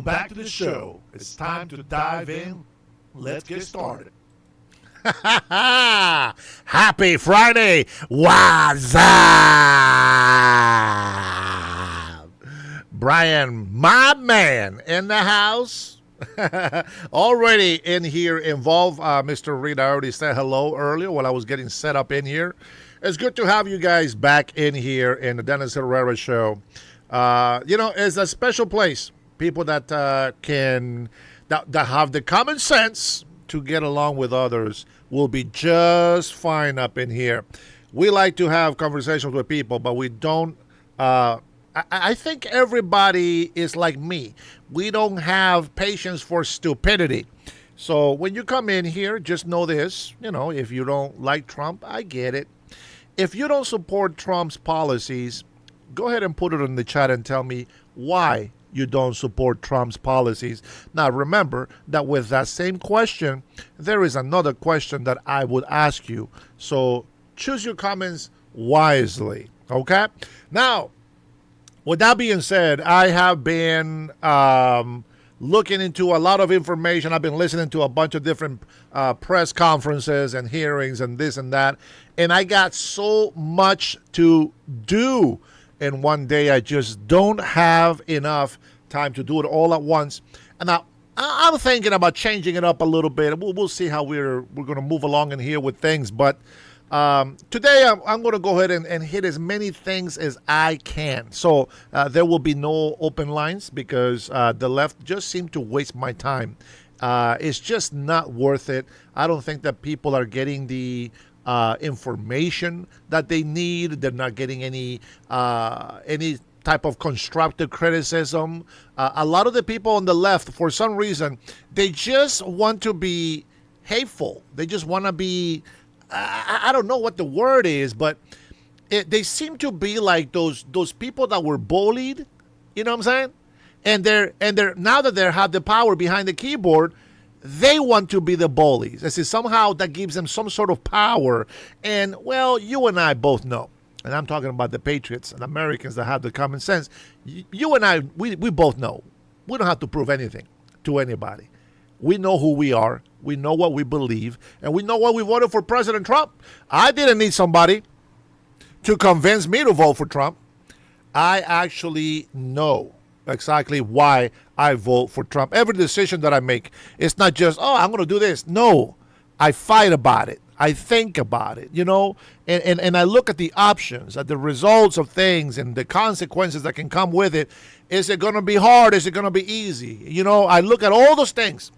Welcome back to the show. It's time to dive in. Let's get started. Happy Friday. What's up? Brian, my man, in the house. Already in here involved. Mr. Reed, I already said hello earlier while I was getting set up in here. It's good to have you guys back in here in the Dennis Herrera show. It's a special place. People that that have the common sense to get along with others will be just fine up in here. We like to have conversations with people, but we don't. I think everybody is like me. We don't have patience for stupidity. So when you come in here, just know this. If you don't like Trump, I get it. If you don't support Trump's policies, go ahead and put it in the chat and tell me why you don't support Trump's policies. Now, remember that with that same question, there is another question that I would ask you. So choose your comments wisely, okay? Now, with that being said, I have been looking into a lot of information. I've been listening to a bunch of different press conferences and hearings and this and that. And I got so much to do. And one day I just don't have enough time to do it all at once. And now I'm thinking about changing it up a little bit. We'll see how we're going to move along in here with things. But today I'm going to go ahead and hit as many things as I can. So there will be no open lines because the left just seem to waste my time. It's just not worth it. I don't think that people are getting the information that they need. They're not getting any type of constructive criticism. A lot of the people on the left, for some reason, they just want to be hateful. They just want to be, I don't know what the word is, but they seem to be like those people that were bullied. You know what I'm saying? And they're now that they have the power behind the keyboard, they want to be the bullies. As if somehow that gives them some sort of power. And, well, you and I both know, and I'm talking about the patriots and Americans that have the common sense. You and I, we both know. We don't have to prove anything to anybody. We know who we are. We know what we believe. And we know why we voted for President Trump. I didn't need somebody to convince me to vote for Trump. I actually know exactly why I vote for Trump. Every decision that I make, it's not just, I'm going to do this. No, I fight about it. I think about it, and I look at the options, at the results of things and the consequences that can come with it. Is it going to be hard? Is it going to be easy? I look at all those things.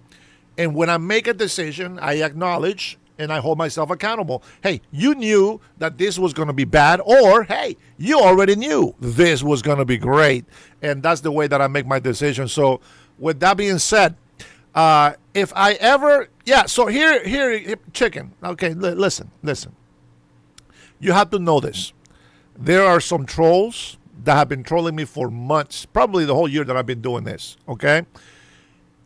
And when I make a decision, I acknowledge and I hold myself accountable. Hey, you knew that this was going to be bad, or hey, you already knew this was going to be great. And that's the way that I make my decision. So with that being said, if I ever, so here, chicken. Okay, listen. You have to know this. There are some trolls that have been trolling me for months, probably the whole year that I've been doing this, okay?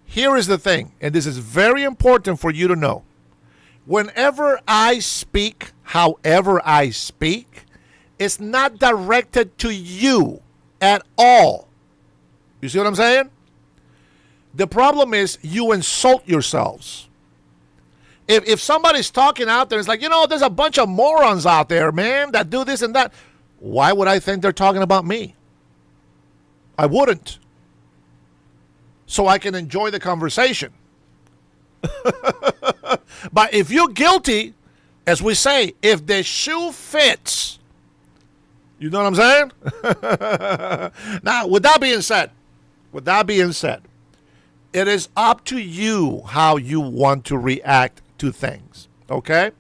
Here is the thing, and this is very important for you to know. Whenever I speak, however I speak, it's not directed to you at all. You see what I'm saying? The problem is you insult yourselves. If somebody's talking out there, it's like, there's a bunch of morons out there, man, that do this and that. Why would I think they're talking about me? I wouldn't. So I can enjoy the conversation. But if you're guilty, as we say, if the shoe fits, you know what I'm saying? Now, with that being said, it is up to you how you want to react to things, okay?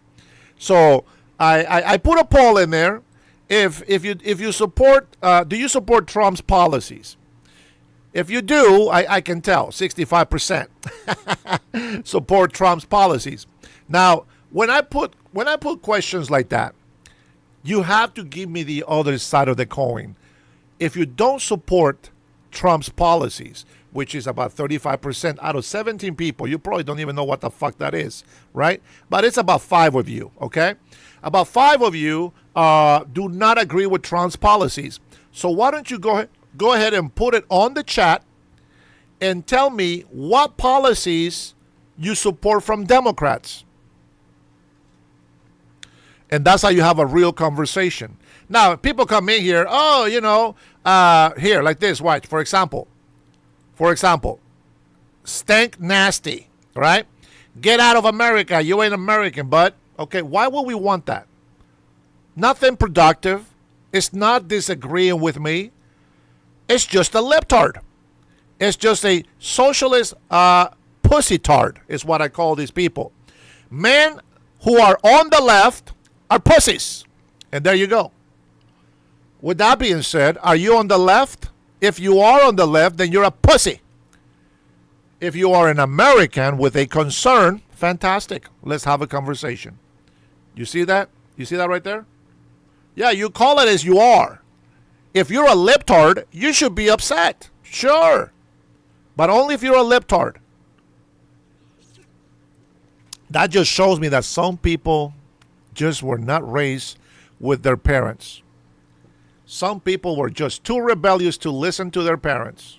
So I put a poll in there. If you support, do you support Trump's policies? If you do, I can tell, 65% support Trump's policies. Now, when I put questions like that, you have to give me the other side of the coin. If you don't support Trump's policies, which is about 35% out of 17 people, you probably don't even know what the fuck that is, right? But it's about 5 of you, okay? About 5 of you do not agree with Trump's policies. So why don't you go ahead and put it on the chat and tell me what policies you support from Democrats. And that's how you have a real conversation. Now, people come in here, here, like this, watch, for example, stank nasty, right? Get out of America, you ain't American, bud. Okay, why would we want that? Nothing productive. It's not disagreeing with me. It's just a libtard. It's just a socialist pussy tard is what I call these people. Men who are on the left are pussies. And there you go. With that being said, are you on the left? If you are on the left, then you're a pussy. If you are an American with a concern, fantastic. Let's have a conversation. You see that? You see that right there? Yeah, you call it as you are. If you're a libtard, you should be upset. Sure. But only if you're a libtard. That just shows me that some people just were not raised with their parents. Some people were just too rebellious to listen to their parents.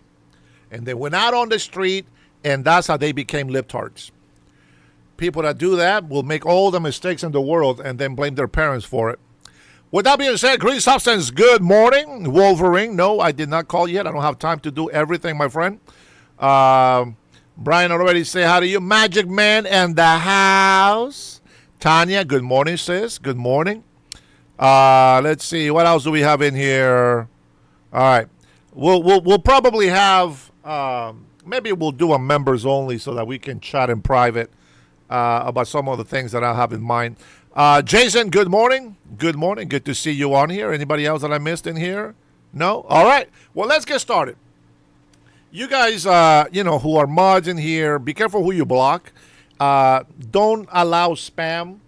And they went out on the street, and that's how they became libtards. People that do that will make all the mistakes in the world and then blame their parents for it. With that being said, Green Substance, good morning. Wolverine, no, I did not call yet. I don't have time to do everything, my friend. Brian already say hi to you. Magic Man and the house. Tanya, good morning, sis. Good morning. Let's see. What else do we have in here? All right. We'll probably have, maybe we'll do a members only so that we can chat in private about some of the things that I have in mind. Jason, good morning. Good morning. Good to see you on here. Anybody else that I missed in here? No? All right. Well, let's get started. You guys, who are mods in here, be careful who you block. Don't allow spam.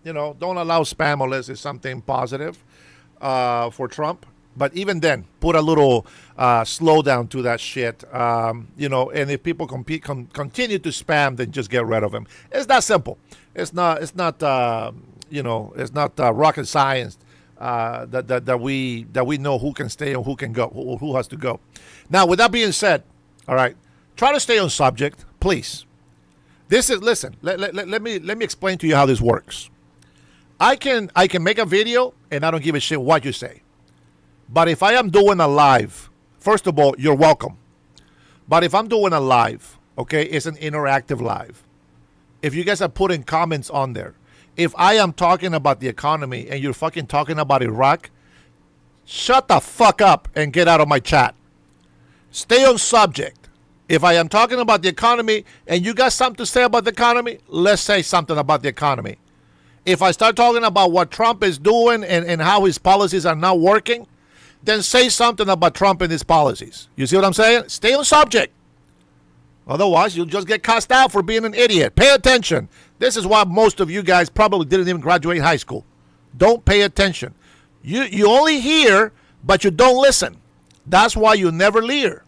Don't allow spam unless it's something positive for Trump. But even then, put a little slowdown to that shit. And if people continue to spam, then just get rid of them. It's that simple. It's not. It's not rocket science that we know who can stay and who can go, who has to go. Now, with that being said, all right, try to stay on subject, please. Listen. Let me explain to you how this works. I can make a video and I don't give a shit what you say. But if I am doing a live, first of all, you're welcome. But if I'm doing a live, okay, it's an interactive live. If you guys are putting comments on there, if I am talking about the economy and you're fucking talking about Iraq, shut the fuck up and get out of my chat. Stay on subject. If I am talking about the economy and you got something to say about the economy, let's say something about the economy. If I start talking about what Trump is doing and how his policies are not working, then say something about Trump and his policies. You see what I'm saying? Stay on subject. Otherwise, you'll just get cast out for being an idiot. Pay attention. This is why most of you guys probably didn't even graduate high school. Don't pay attention. You only hear, but you don't listen. That's why you never lear.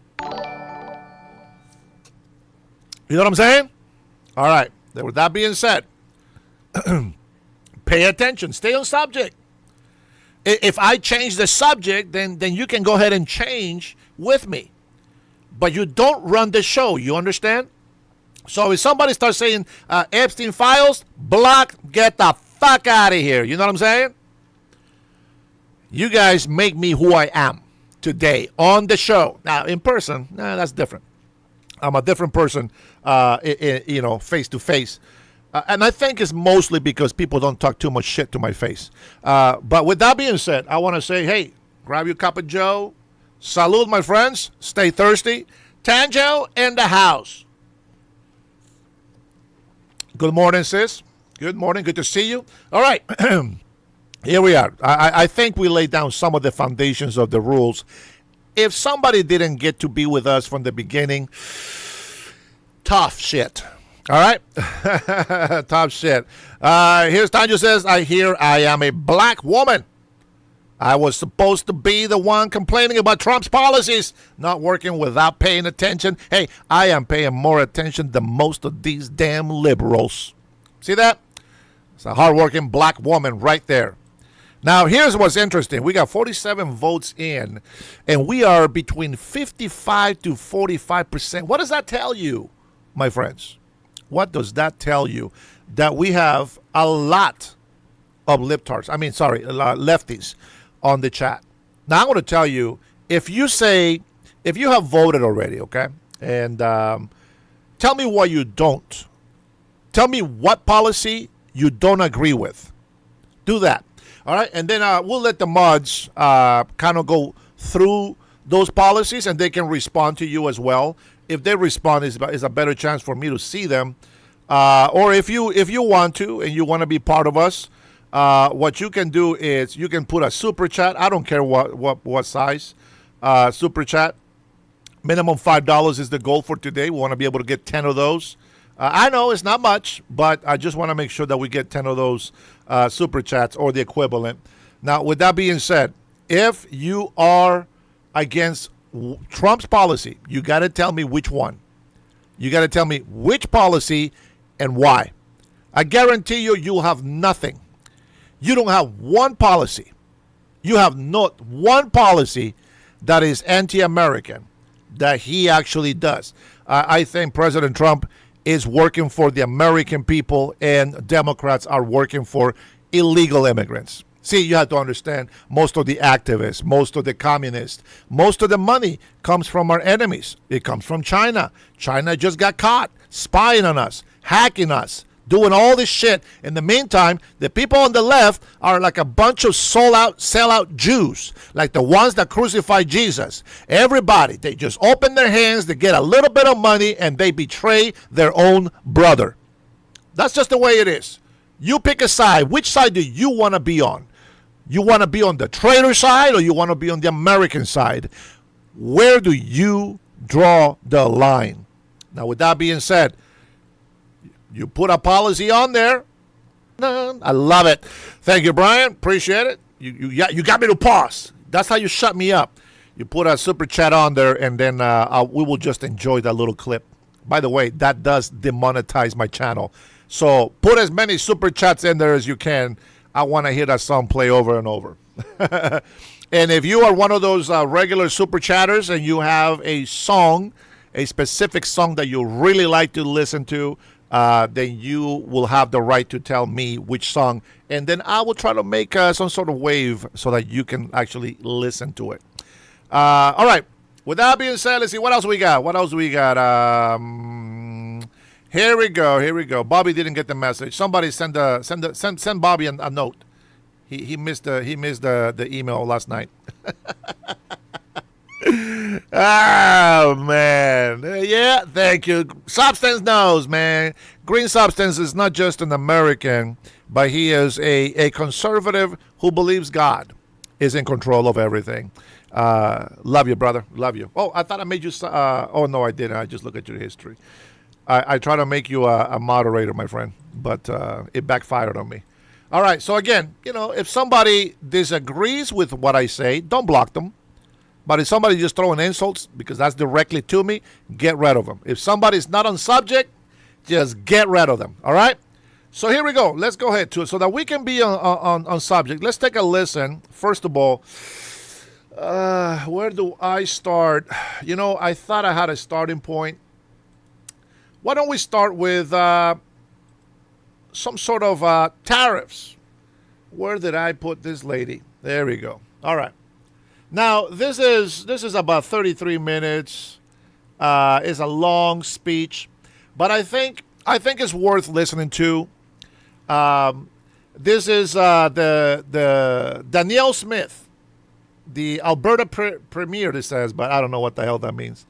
You know what I'm saying? All right. With that being said, pay attention. Stay on subject. If I change the subject, then you can go ahead and change with me. But you don't run the show. You understand? So if somebody starts saying Epstein files, block, get the fuck out of here. You know what I'm saying? You guys make me who I am today on the show. Now, in person, that's different. I'm a different person, face to face. And I think it's mostly because people don't talk too much shit to my face. But with that being said, I want to say, hey, grab your cup of Joe. Salud, my friends. Stay thirsty. Tanjo in the house. Good morning, sis. Good morning. Good to see you. All right. Here we are. I think we laid down some of the foundations of the rules. If somebody didn't get to be with us from the beginning, tough shit. All right? Tough shit. Here's Tanjo says, I hear I am a black woman. I was supposed to be the one complaining about Trump's policies, not working without paying attention. Hey, I am paying more attention than most of these damn liberals. See that? It's a hardworking black woman right there. Now, here's what's interesting. We got 47 votes in, and we are between 55 to 45%. What does that tell you, my friends? What does that tell you? That we have a lot of lefties on the chat. Now, I'm going to tell you, if you have voted already, okay, and tell me why you don't. Tell me what policy you don't agree with. Do that. All right, and then we'll let the mods kind of go through those policies, and they can respond to you as well. If they respond, is a better chance for me to see them. Or if you want to and you want to be part of us, what you can do is you can put a super chat. I don't care what size super chat. Minimum $5 is the goal for today. We want to be able to get 10 of those. I know it's not much, but I just want to make sure that we get 10 of those super chats or the equivalent. Now, with that being said, if you are against Trump's policy, you got to tell me which one. You got to tell me which policy and why. I guarantee you'll have nothing. You don't have one policy. You have not one policy that is anti-American that he actually does. I think President Trump is working for the American people, and Democrats are working for illegal immigrants. See, you have to understand, most of the activists, most of the communists, most of the money comes from our enemies. It comes from China. China just got caught spying on us, hacking us, doing all this shit. In the meantime, the people on the left are like a bunch of sellout Jews, like the ones that crucified Jesus. Everybody, they just open their hands, they get a little bit of money, and they betray their own brother. That's just the way it is. You pick a side. Which side do you want to be on? You want to be on the traitor side, or you want to be on the American side? Where do you draw the line? Now, with that being said, you put a policy on there. I love it. Thank you, Brian. Appreciate it. You got me to pause. That's how you shut me up. You put a super chat on there, and then we will just enjoy that little clip. By the way, that does demonetize my channel. So put as many super chats in there as you can. I want to hear that song play over and over. And if you are one of those regular super chatters and you have a song, a specific song that you really like to listen to, then you will have the right to tell me which song, and then I will try to make some sort of wave so that you can actually listen to it. All right. With that being said, let's see what else we got. Here we go. Bobby didn't get the message. Somebody send Bobby a note. He missed the email last night. Oh, man. Yeah, thank you. Substance knows, man. Green Substance is not just an American, but he is a conservative who believes God is in control of everything. Love you, brother. Love you. Oh, I thought I made you... oh, no, I didn't. I just look at your history. I try to make you a moderator, my friend, but it backfired on me. All right, so again, if somebody disagrees with what I say, don't block them. But if somebody just throwing insults, because that's directly to me, get rid of them. If somebody's not on subject, just get rid of them. All right? So here we go. Let's go ahead to it so that we can be on subject. Let's take a listen. First of all, where do I start? I thought I had a starting point. Why don't we start with some sort of tariffs? Where did I put this lady? There we go. All right. Now, this is about 33 minutes. It's a long speech, but I think it's worth listening to. This is the Danielle Smith, the Alberta Premier, this says, but I don't know what the hell that means.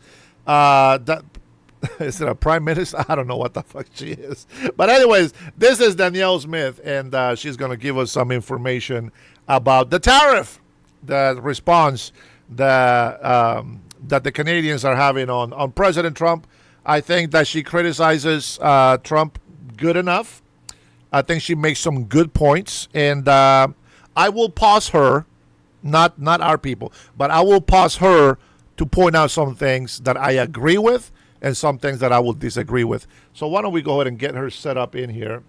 Is it a prime minister? I don't know what the fuck she is. But anyways, this is Danielle Smith, and she's going to give us some information about the tariff, the response that the Canadians are having on President Trump. I think that she criticizes Trump good enough. I think she makes some good points, and I will pause her, not our people, but I will pause her to point out some things that I agree with and some things that I will disagree with. So why don't we go ahead and get her set up in here,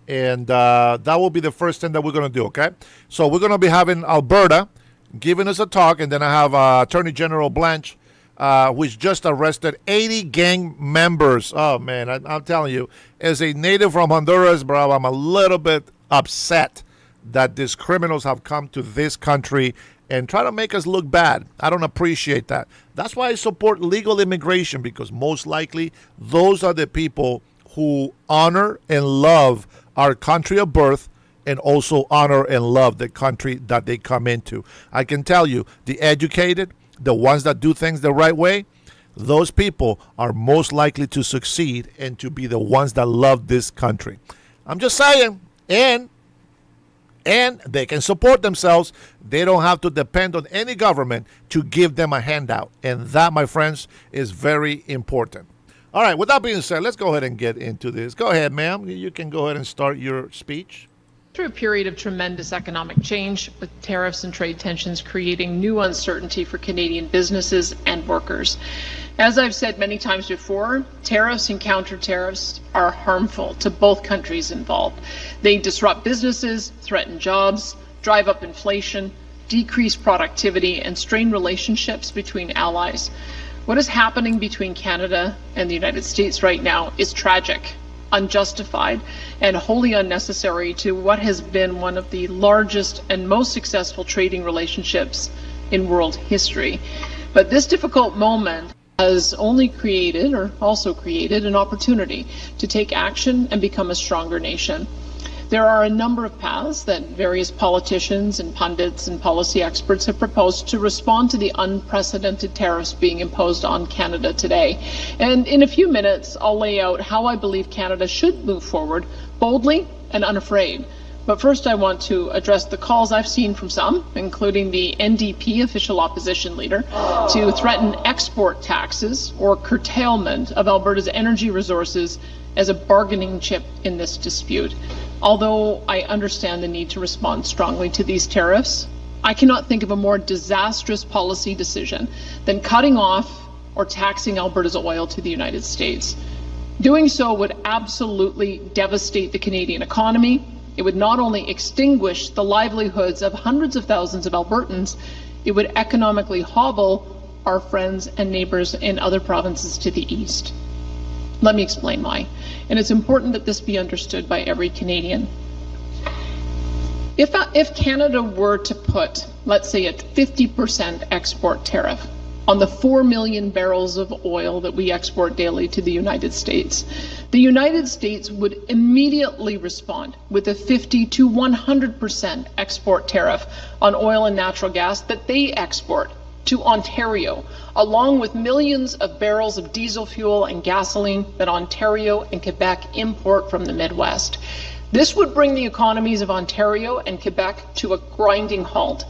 And that will be the first thing that we're going to do, okay? So we're going to be having Alberta giving us a talk, and then I have Attorney General Blanche, which just arrested 80 gang members. Oh, man, I'm telling you, as a native from Honduras, bro, I'm a little bit upset that these criminals have come to this country and try to make us look bad. I don't appreciate that. That's why I support legal immigration, because most likely those are the people who honor and love our country of birth and also honor and love the country that they come into. I can tell you, the educated, the ones that do things the right way, those people are most likely to succeed and to be the ones that love this country. I'm just saying. And they can support themselves. They don't have to depend on any government to give them a handout. And that, my friends, is very important. All right, with that being said, let's go ahead and get into this. Go ahead, ma'am. You can go ahead and start your speech. Through a period of tremendous economic change, with tariffs and trade tensions creating new uncertainty for Canadian businesses and workers. As I've said many times before, tariffs and counter tariffs are harmful to both countries involved. They disrupt businesses, threaten jobs, drive up inflation, decrease productivity, and strain relationships between allies. What is happening between Canada and the United States right now is tragic, unjustified, and wholly unnecessary to what has been one of the largest and most successful trading relationships in world history. But this difficult moment has only created, or also created, an opportunity to take action and become a stronger nation. There are a number of paths that various politicians and pundits and policy experts have proposed to respond to the unprecedented tariffs being imposed on Canada today. And in a few minutes, I'll lay out how I believe Canada should move forward boldly and unafraid. But first, I want to address the calls I've seen from some, including the NDP official opposition leader, to threaten export taxes or curtailment of Alberta's energy resources as a bargaining chip in this dispute. Although I understand the need to respond strongly to these tariffs, I cannot think of a more disastrous policy decision than cutting off or taxing Alberta's oil to the United States. Doing so would absolutely devastate the Canadian economy. It would not only extinguish the livelihoods of hundreds of thousands of Albertans, it would economically hobble our friends and neighbors in other provinces to the east. Let me explain why. And it's important that this be understood by every Canadian. If Canada were to put, let's say, a 50% export tariff on the 4 million barrels of oil that we export daily to the United States would immediately respond with a 50 to 100% export tariff on oil and natural gas that they export to Ontario, along with millions of barrels of diesel fuel and gasoline that Ontario and Quebec import from the Midwest. This would bring the economies of Ontario and Quebec to a grinding halt.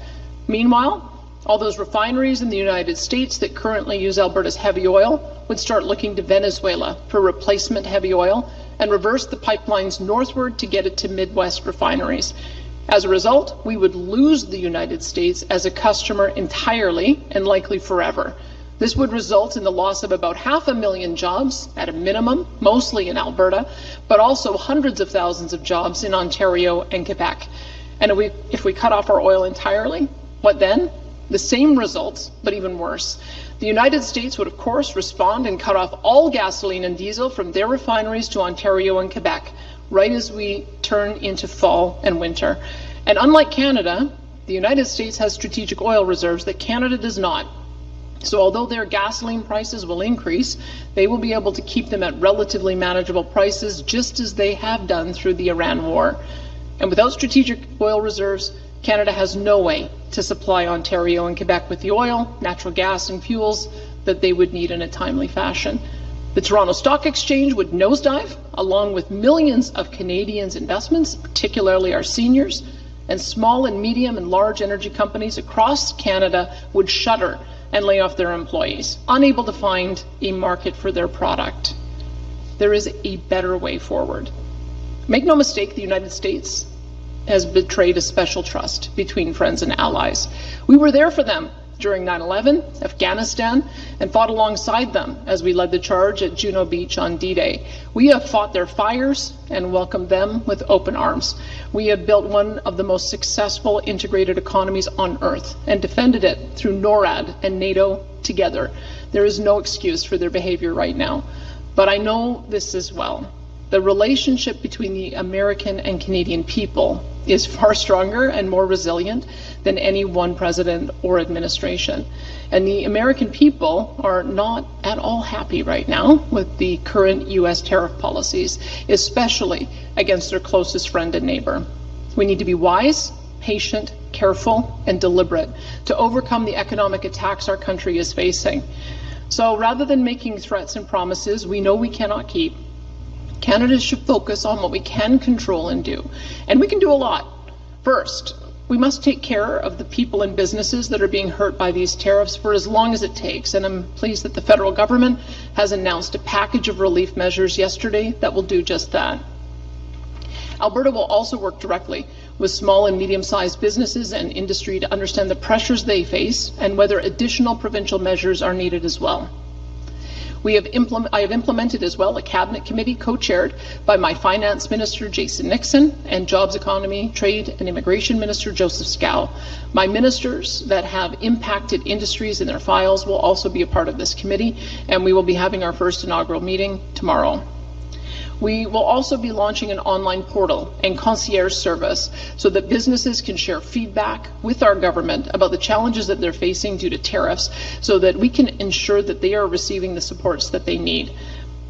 Meanwhile, all those refineries in the United States that currently use Alberta's heavy oil would start looking to Venezuela for replacement heavy oil and reverse the pipelines northward to get it to Midwest refineries. As a result, we would lose the United States as a customer entirely and likely forever. This would result in the loss of about 500,000 jobs at a minimum, mostly in Alberta, but also hundreds of thousands of jobs in Ontario and Quebec. And if we cut off our oil entirely, what then? The same results, but even worse. The United States would, of course, respond and cut off all gasoline and diesel from their refineries to Ontario and Quebec, right as we turn into fall and winter. And unlike Canada, the United States has strategic oil reserves that Canada does not. So although their gasoline prices will increase, they will be able to keep them at relatively manageable prices, just as they have done through the Iran war. And without strategic oil reserves, Canada has no way to supply Ontario and Quebec with the oil, natural gas, and fuels that they would need in a timely fashion. The Toronto Stock Exchange would nosedive, along with millions of Canadians' investments, particularly our seniors, and small and medium and large energy companies across Canada would shutter and lay off their employees, unable to find a market for their product. There is a better way forward. Make no mistake, the United States has betrayed a special trust between friends and allies. We were there for them during 9/11, Afghanistan, and fought alongside them as we led the charge at Juno Beach on D-Day. We have fought their fires and welcomed them with open arms. We have built one of the most successful integrated economies on earth and defended it through NORAD and NATO together. There is no excuse for their behavior right now. But I know this as well. The relationship between the American and Canadian people is far stronger and more resilient than any one president or administration. And the American people are not at all happy right now with the current U.S. tariff policies, especially against their closest friend and neighbor. We need to be wise, patient, careful, and deliberate to overcome the economic attacks our country is facing. So rather than making threats and promises we know we cannot keep, Canada should focus on what we can control and do. And we can do a lot. First, we must take care of the people and businesses that are being hurt by these tariffs for as long as it takes. And I'm pleased that the federal government has announced a package of relief measures yesterday that will do just that. Alberta will also work directly with small and medium-sized businesses and industry to understand the pressures they face and whether additional provincial measures are needed as well. I have implemented as well a cabinet committee co-chaired by my finance minister, Jason Nixon, and jobs, economy, trade and immigration minister, Joseph Scow. My ministers that have impacted industries in their files will also be a part of this committee, and we will be having our first inaugural meeting tomorrow. We will also be launching an online portal and concierge service so that businesses can share feedback with our government about the challenges that they're facing due to tariffs so that we can ensure that they are receiving the supports that they need.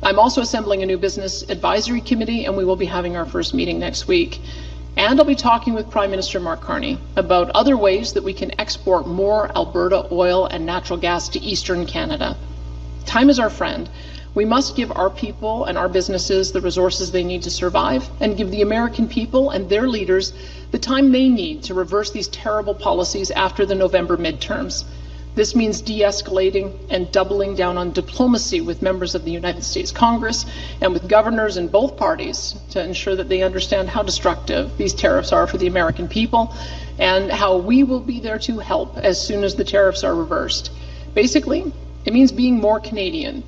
I'm also assembling a new business advisory committee, and we will be having our first meeting next week. And I'll be talking with Prime Minister Mark Carney about other ways that we can export more Alberta oil and natural gas to Eastern Canada. Time is our friend. We must give our people and our businesses the resources they need to survive and give the American people and their leaders the time they need to reverse these terrible policies after the November midterms. This means de-escalating and doubling down on diplomacy with members of the United States Congress and with governors in both parties to ensure that they understand how destructive these tariffs are for the American people and how we will be there to help as soon as the tariffs are reversed. Basically, it means being more Canadian.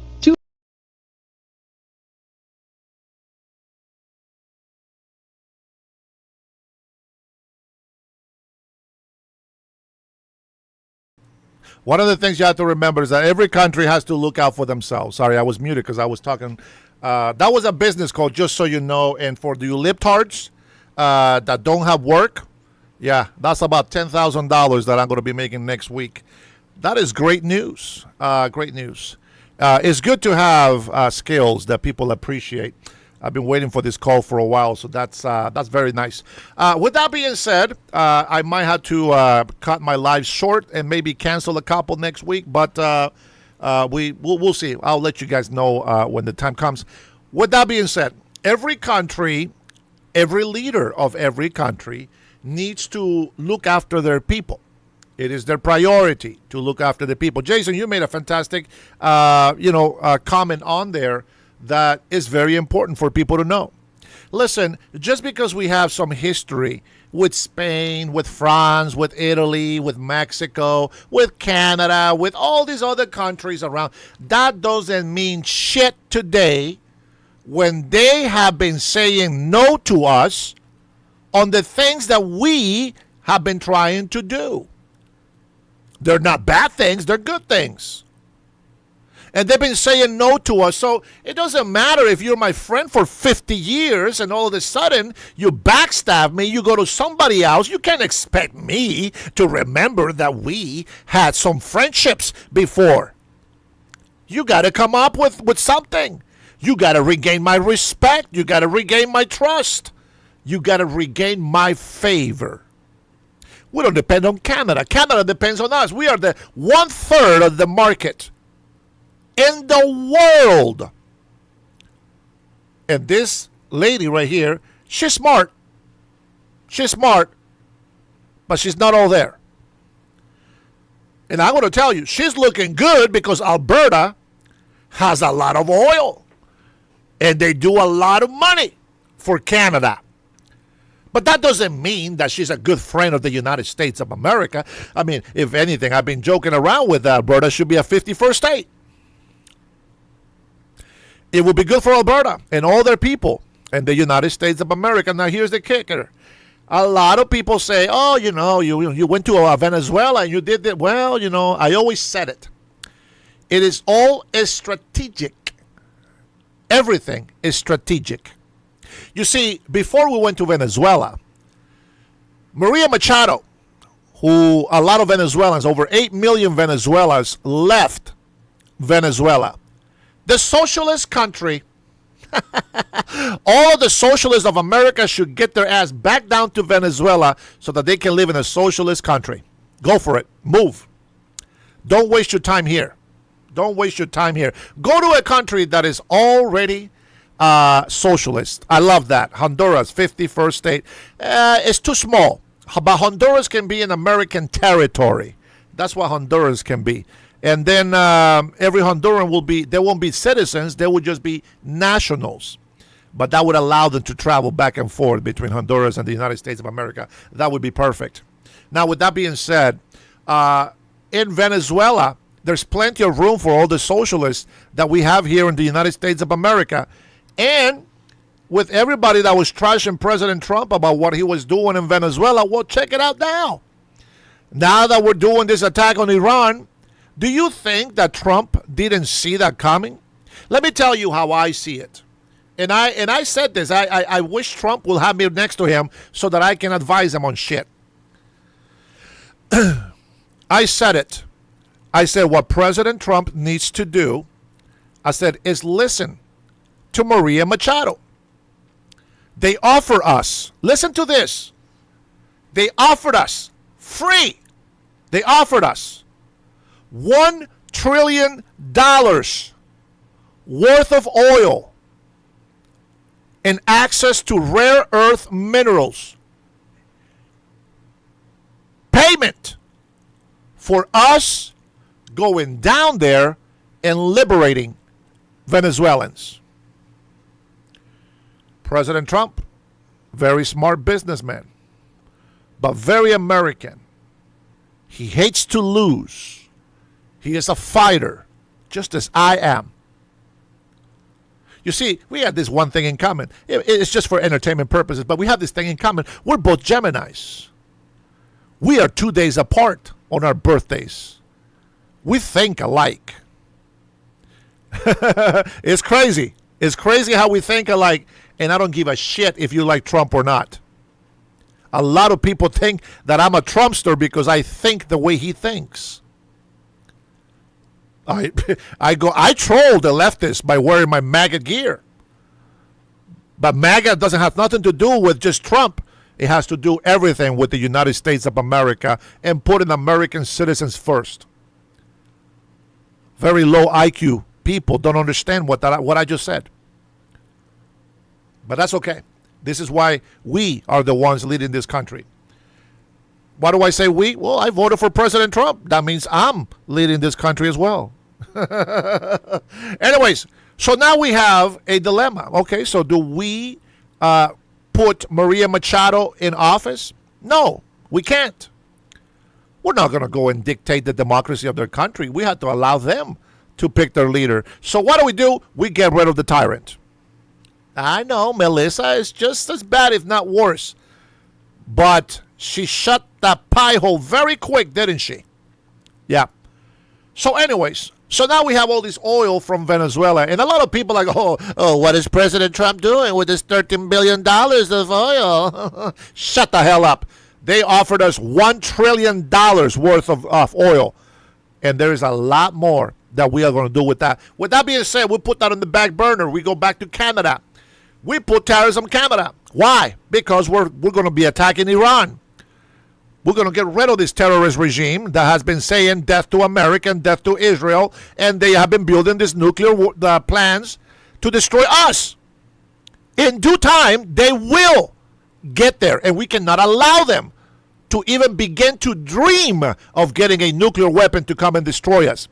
One of the things you have to remember is that every country has to look out for themselves. Sorry, I was muted because I was talking. That was a business call, just so you know. And for the libtards that don't have work, yeah, that's about $10,000 that I'm going to be making next week. That is great news. Great news. It's good to have skills that people appreciate. I've been waiting for this call for a while, so that's very nice. With that being said, I might have to cut my live short and maybe cancel a couple next week, but we'll see. I'll let you guys know when the time comes. With that being said, every country, every leader of every country needs to look after their people. It is their priority to look after the people. Jason, you made a fantastic, comment on there that is very important for people to know. Listen, just because we have some history with Spain, with France, with Italy, with Mexico, with Canada, with all these other countries around, that doesn't mean shit today when they have been saying no to us on the things that we have been trying to do. They're not bad things, they're good things. And they've been saying no to us. So it doesn't matter if you're my friend for 50 years and all of a sudden you backstab me, you go to somebody else. You can't expect me to remember that we had some friendships before. You got to come up with something. You got to regain my respect. You got to regain my trust. You got to regain my favor. We don't depend on Canada. Canada depends on us. We are the 1/3 of the market in the world. And this lady right here, she's smart. She's smart, but she's not all there. And I'm going to tell you, she's looking good because Alberta has a lot of oil. And they do a lot of money for Canada. But that doesn't mean that she's a good friend of the United States of America. I mean, if anything, I've been joking around with Alberta should be a 51st state. It would be good for Alberta and all their people and the United States of America. Now, here's the kicker. A lot of people say, oh, you went to Venezuela and you did that. Well, I always said it. It is all strategic. Everything is strategic. You see, before we went to Venezuela, Maria Machado, who a lot of Venezuelans, over 8 million Venezuelans, left Venezuela. The socialist country, all of the socialists of America should get their ass back down to Venezuela so that they can live in a socialist country. Go for it. Move. Don't waste your time here. Don't waste your time here. Go to a country that is already socialist. I love that. Honduras, 51st state. It's too small. But Honduras can be an American territory. That's what Honduras can be. And then every Honduran they won't be citizens. They will just be nationals. But that would allow them to travel back and forth between Honduras and the United States of America. That would be perfect. Now, with that being said, in Venezuela, there's plenty of room for all the socialists that we have here in the United States of America. And with everybody that was trashing President Trump about what he was doing in Venezuela, well, check it out now. Now that we're doing this attack on Iran, do you think that Trump didn't see that coming? Let me tell you how I see it. And I said this. I wish Trump will have me next to him so that I can advise him on shit. I said it. I said what President Trump needs to do, I said, is listen to Maria Machado. They offer us, listen to this. They offered us free. They offered us $1 trillion worth of oil and access to rare earth minerals. Payment for us going down there and liberating Venezuelans. President Trump, very smart businessman, but very American. He hates to lose. He is a fighter, just as I am. You see, we have this one thing in common. It's just for entertainment purposes, but we have this thing in common. We're both Geminis. We are 2 days apart on our birthdays. We think alike. It's crazy. It's crazy how we think alike, and I don't give a shit if you like Trump or not. A lot of people think that I'm a Trumpster because I think the way he thinks. I troll the leftists by wearing my MAGA gear. But MAGA doesn't have nothing to do with just Trump. It has to do everything with the United States of America and putting American citizens first. Very low IQ people don't understand what I just said. But that's okay. This is why we are the ones leading this country. Why do I say we? Well, I voted for President Trump. That means I'm leading this country as well. Anyways, so now we have a dilemma. Okay, so do we put Maria Machado in office? No, we can't. We're not going to go and dictate the democracy of their country. We have to allow them to pick their leader. So what do? We get rid of the tyrant. I know, Melissa is just as bad, if not worse. But she shut that pie hole very quick, didn't she? Yeah. So anyways, so now we have all this oil from Venezuela. And a lot of people are like, oh, what is President Trump doing with this $13 billion of oil? Shut the hell up. They offered us $1 trillion worth of oil. And there is a lot more that we are going to do with that. With that being said, we put that on the back burner. We go back to Canada. We put tariffs on Canada. Why? Because we're going to be attacking Iran. We're going to get rid of this terrorist regime that has been saying death to America and death to Israel. And they have been building these nuclear plans to destroy us. In due time, they will get there. And we cannot allow them to even begin to dream of getting a nuclear weapon to come and destroy us.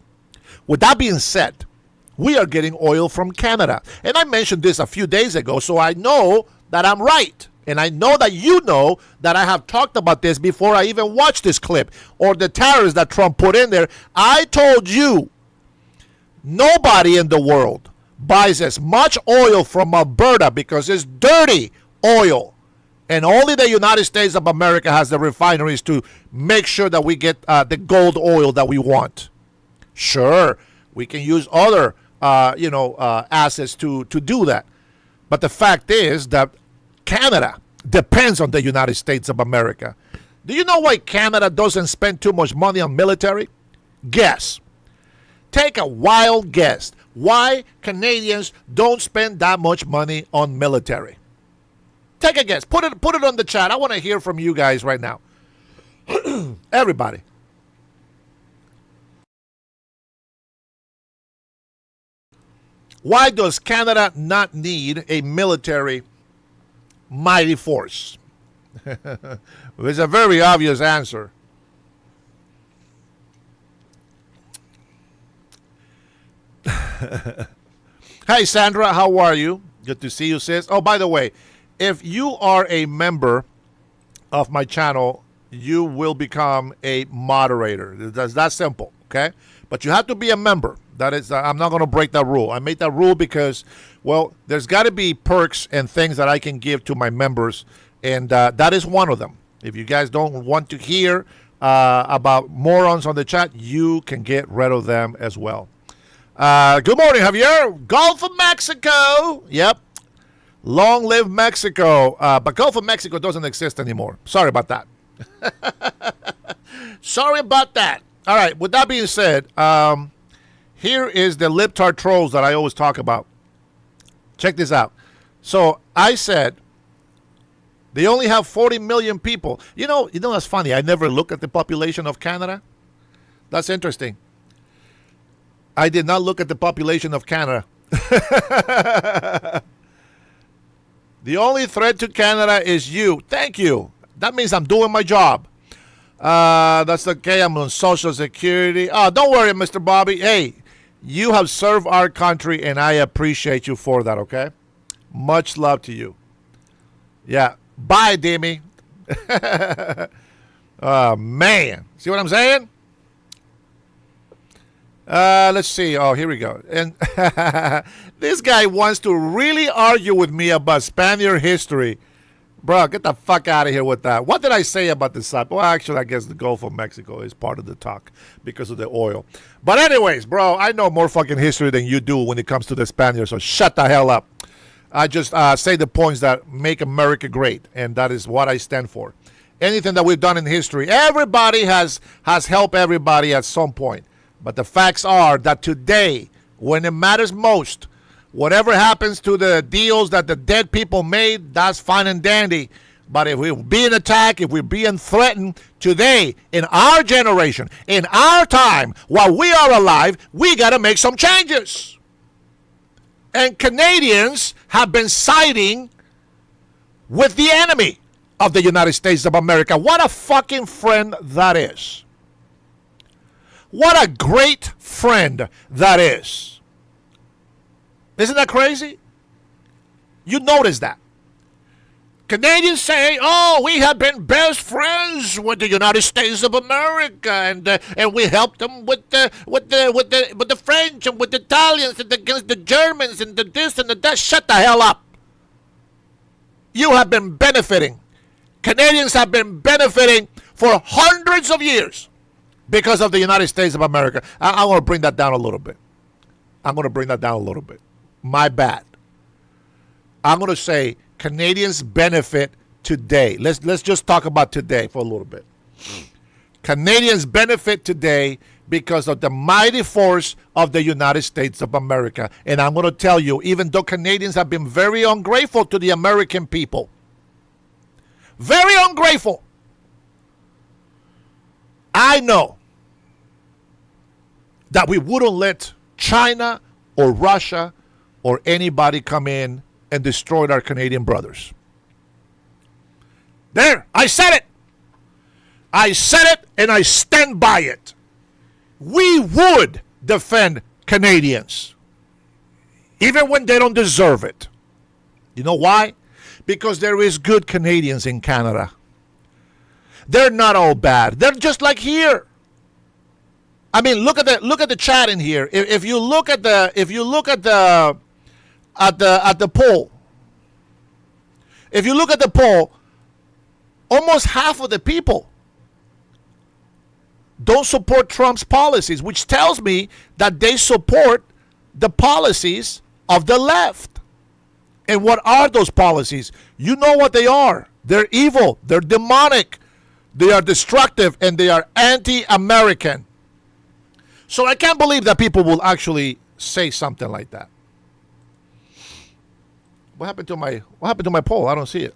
With that being said, we are getting oil from Canada. And I mentioned this a few days ago, so I know that I'm right. And I know that you know that I have talked about this before I even watched this clip or the tariffs that Trump put in there. I told you nobody in the world buys as much oil from Alberta because it's dirty oil. And only the United States of America has the refineries to make sure that we get the gold oil that we want. Sure, we can use other assets to do that. But the fact is that Canada depends on the United States of America. Do you know why Canada doesn't spend too much money on military? Guess. Take a wild guess. Why Canadians don't spend that much money on military? Take a guess. Put it on the chat. I want to hear from you guys right now. Everybody. Why does Canada not need a military mighty force? There's a very obvious answer. Hi, Sandra. How are you? Good to see you, sis. Oh, by the way, if you are a member of my channel, you will become a moderator. That's that simple, okay? But you have to be a member. That is, I'm not going to break that rule. I made that rule because, well, there's got to be perks and things that I can give to my members, and that is one of them. If you guys don't want to hear about morons on the chat, you can get rid of them as well. Good morning, Javier. Gulf of Mexico. Yep. Long live Mexico. But Gulf of Mexico doesn't exist anymore. Sorry about that. Sorry about that. All right. With that being said, here is the libtard trolls that I always talk about. Check this out. So I said they only have 40 million people. You know that's funny. I never look at the population of Canada. That's interesting. I did not look at the population of Canada. The only threat to Canada is you. Thank you. That means I'm doing my job. That's okay. I'm on Social Security. Oh, don't worry, Mr. Bobby. Hey, you have served our country, and I appreciate you for that, okay? Much love to you. Yeah. Bye, Demi. Oh, man. See what I'm saying? Let's see. Oh, here we go. And this guy wants to really argue with me about Spaniard history. Bro, get the fuck out of here with that. What did I say about this side? Well, actually, I guess the Gulf of Mexico is part of the talk because of the oil. But anyways, bro, I know more fucking history than you do when it comes to the Spaniards, so shut the hell up. I just say the points that make America great, and that is what I stand for. Anything that we've done in history, everybody has helped everybody at some point. But the facts are that today, when it matters most, whatever happens to the deals that the dead people made, that's fine and dandy. But if we're being attacked, if we're being threatened today, in our generation, in our time, while we are alive, we got to make some changes. And Canadians have been siding with the enemy of the United States of America. What a fucking friend that is. What a great friend that is. Isn't that crazy? You notice that. Canadians say, "Oh, we have been best friends with the United States of America, and we helped them with the French and with the Italians and against the Germans and the this and the that." Shut the hell up. You have been benefiting. Canadians have been benefiting for hundreds of years because of the United States of America. I want to bring that down a little bit. My bad. I'm going to say Canadians benefit today. Let's just talk about today for a little bit. Canadians benefit today because of the mighty force of the United States of America. And I'm going to tell you, even though Canadians have been very ungrateful to the American people, very ungrateful, I know that we wouldn't let China or Russia or anybody come in and destroy our Canadian brothers. There, I said it. I said it and I stand by it. We would defend Canadians, even when they don't deserve it. You know why? because there is good Canadians in Canada. They're not all bad. They're just like here. I mean, look at the chat in here. If you look at the poll, if you look at the poll, almost half of the people don't support Trump's policies, which tells me that they support the policies of the left. And what are those policies? You know what they are. They're evil. They're demonic. They are destructive, and they are anti-American. So I can't believe that people will actually say something like that. What happened to my poll? I don't see it.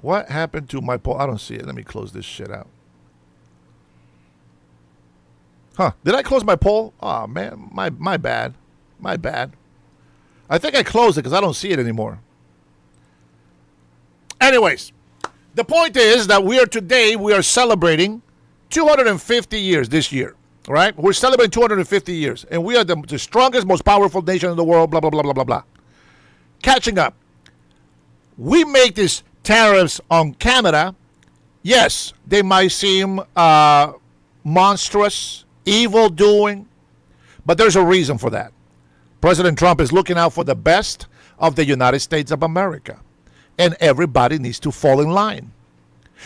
What happened to my poll? I don't see it. Let me close this shit out. Huh. Did I close my poll? Oh, man. My bad. My bad. I think I closed it because I don't see it anymore. Anyways, the point is that we are celebrating 250 years this year, right? We're celebrating 250 years, and we are the strongest, most powerful nation in the world, blah, blah, blah, blah, blah, blah. Catching up. We make these tariffs on Canada. Yes, they might seem monstrous, evil doing, but there's a reason for that. President Trump is looking out for the best of the United States of America. And everybody needs to fall in line.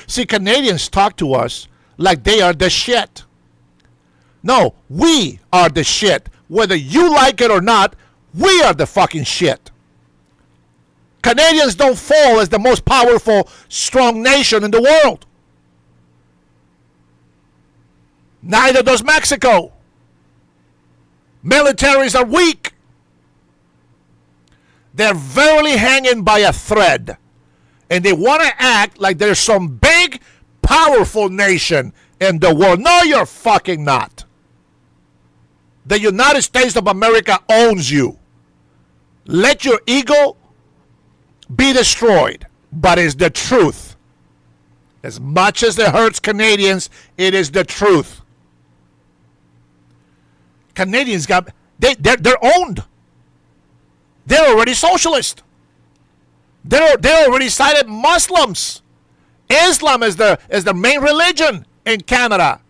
See, Canadians talk to us like they are the shit. No, we are the shit. Whether you like it or not, we are the fucking shit. Canadians don't fall as the most powerful, strong nation in the world. Neither does Mexico. Militaries are weak. They're verily hanging by a thread. And they want to act like there's some big, powerful nation in the world. No, you're fucking not. The United States of America owns you. Let your ego be destroyed. But it's the truth. As much as it hurts Canadians, it is the truth. Canadians they're owned. They're already socialist. They already cited Muslims. Islam is the main religion in Canada.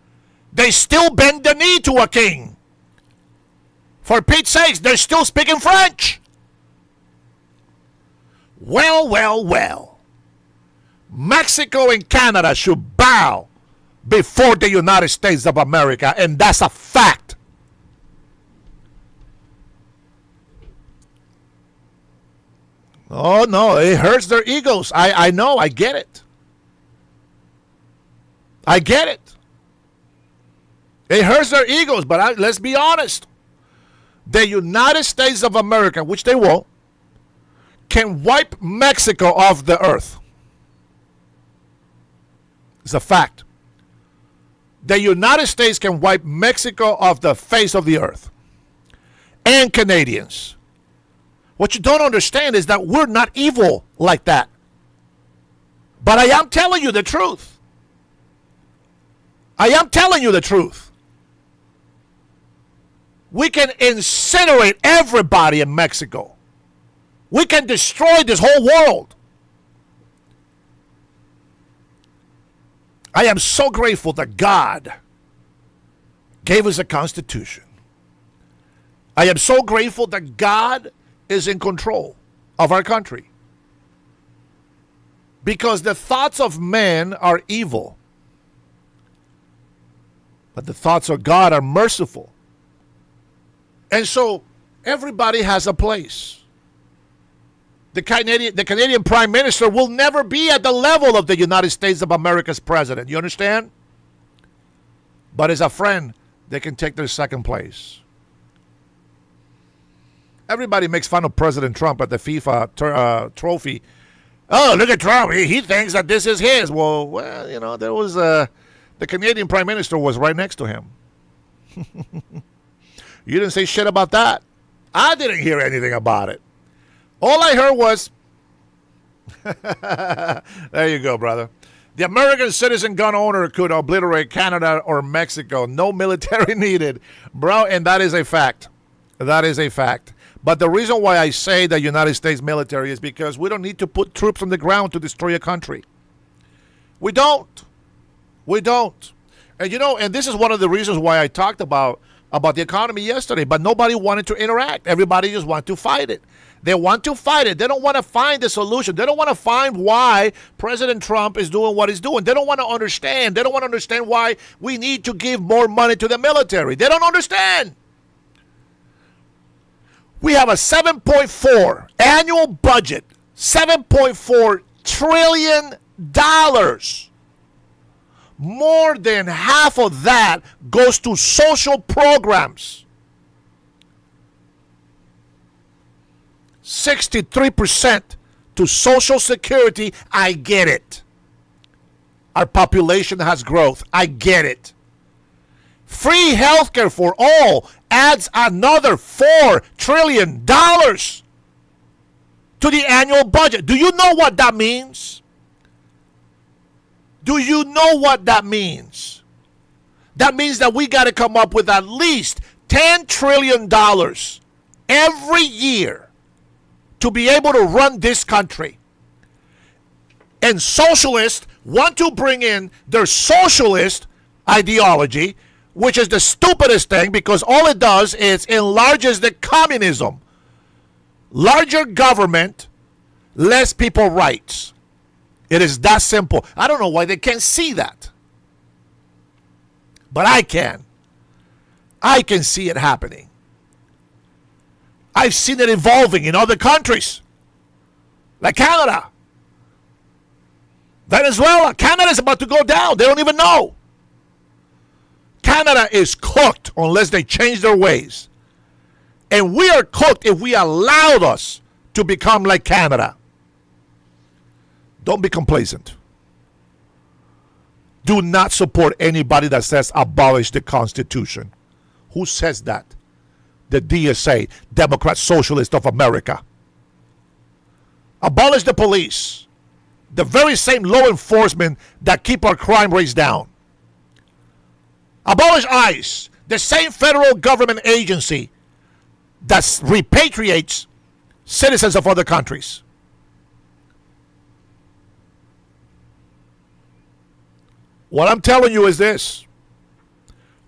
They still bend the knee to a king. For Pete's sakes, they're still speaking French. Well. Mexico and Canada should bow before the United States of America, and that's a fact. Oh, no, it hurts their egos. I know, I get it. I get it. It hurts their egos, but let's be honest. The United States of America, which they won't, can wipe Mexico off the earth. It's a fact. The United States can wipe Mexico off the face of the earth. And Canadians. What you don't understand is that we're not evil like that. But I am telling you the truth. I am telling you the truth. We can incinerate everybody in Mexico. We can destroy this whole world. I am so grateful that God gave us a constitution. I am so grateful that God is in control of our country. Because the thoughts of men are evil, but the thoughts of God are merciful. And so everybody has a place. The Canadian Prime Minister will never be at the level of the United States of America's president. You understand? But as a friend, they can take their second place. Everybody makes fun of President Trump at the FIFA trophy. Oh, look at Trump. He thinks that this is his. Well, you know, there was the Canadian Prime Minister was right next to him. You didn't say shit about that. I didn't hear anything about it. All I heard was, there you go, brother. The American citizen gun owner could obliterate Canada or Mexico. No military needed. Bro, and that is a fact. That is a fact. But the reason why I say the United States military is because we don't need to put troops on the ground to destroy a country. We don't. We don't. And and this is one of the reasons why I talked about the economy yesterday, but nobody wanted to interact. Everybody just wanted to fight it. They want to fight it. They don't want to find the solution. They don't want to find why President Trump is doing what he's doing. They don't want to understand. They don't want to understand why we need to give more money to the military. They don't understand. We have a 7.4 annual budget, $7.4 trillion. More than half of that goes to social programs. 63% to Social Security. I get it. Our population has growth. I get it. Free healthcare for all adds another $4 trillion to the annual budget. Do you know what that means? Do you know what that means? That means that we got to come up with at least $10 trillion every year to be able to run this country. And socialists want to bring in their socialist ideology, which is the stupidest thing because all it does is enlarges the communism. Larger government, less people rights. It is that simple. I don't know why they can't see that. But I can. I can see it happening. I've seen it evolving in other countries. Like Canada. Venezuela. Canada is about to go down. They don't even know. Canada is cooked unless they change their ways. And we are cooked if we allowed us to become like Canada. Don't be complacent. Do not support anybody that says abolish the Constitution. Who says that? The DSA, Democrat Socialist of America. Abolish the police. The very same law enforcement that keep our crime rates down. Abolish ICE, the same federal government agency that repatriates citizens of other countries. What I'm telling you is this.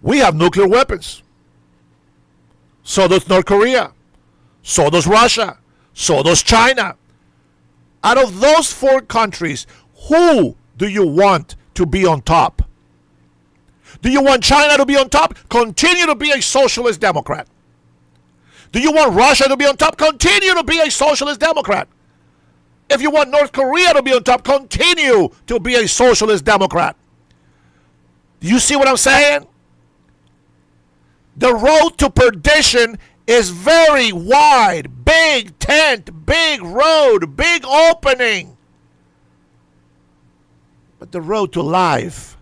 We have nuclear weapons. So does North Korea. So does Russia. So does China. Out of those 4 countries, who do you want to be on top? Do you want China to be on top? Continue to be a socialist Democrat. Do you want Russia to be on top? Continue to be a socialist Democrat. If you want North Korea to be on top, continue to be a socialist Democrat. Do you see what I'm saying? The road to perdition is very wide. Big tent, big road, big opening. But the road to life,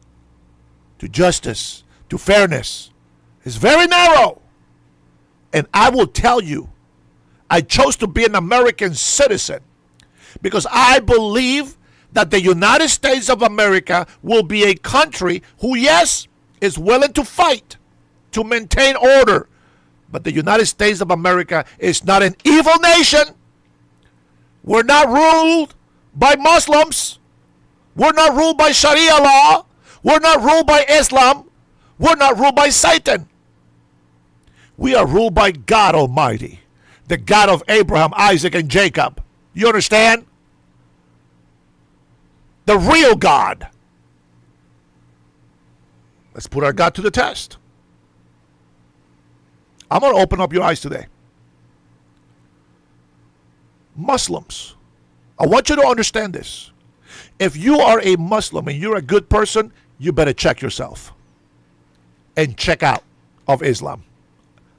to justice, to fairness is very narrow. And I will tell you, I chose to be an American citizen because I believe that the United States of America will be a country who, yes, is willing to fight to maintain order. But the United States of America is not an evil nation. We're not ruled by Muslims. We're not ruled by Sharia law. We're not ruled by Islam. We're not ruled by Satan. We are ruled by God Almighty, the God of Abraham, Isaac, and Jacob. You understand? The real God. Let's put our God to the test. I'm going to open up your eyes today. Muslims, I want you to understand this. If you are a Muslim and you're a good person, you better check yourself and check out of Islam.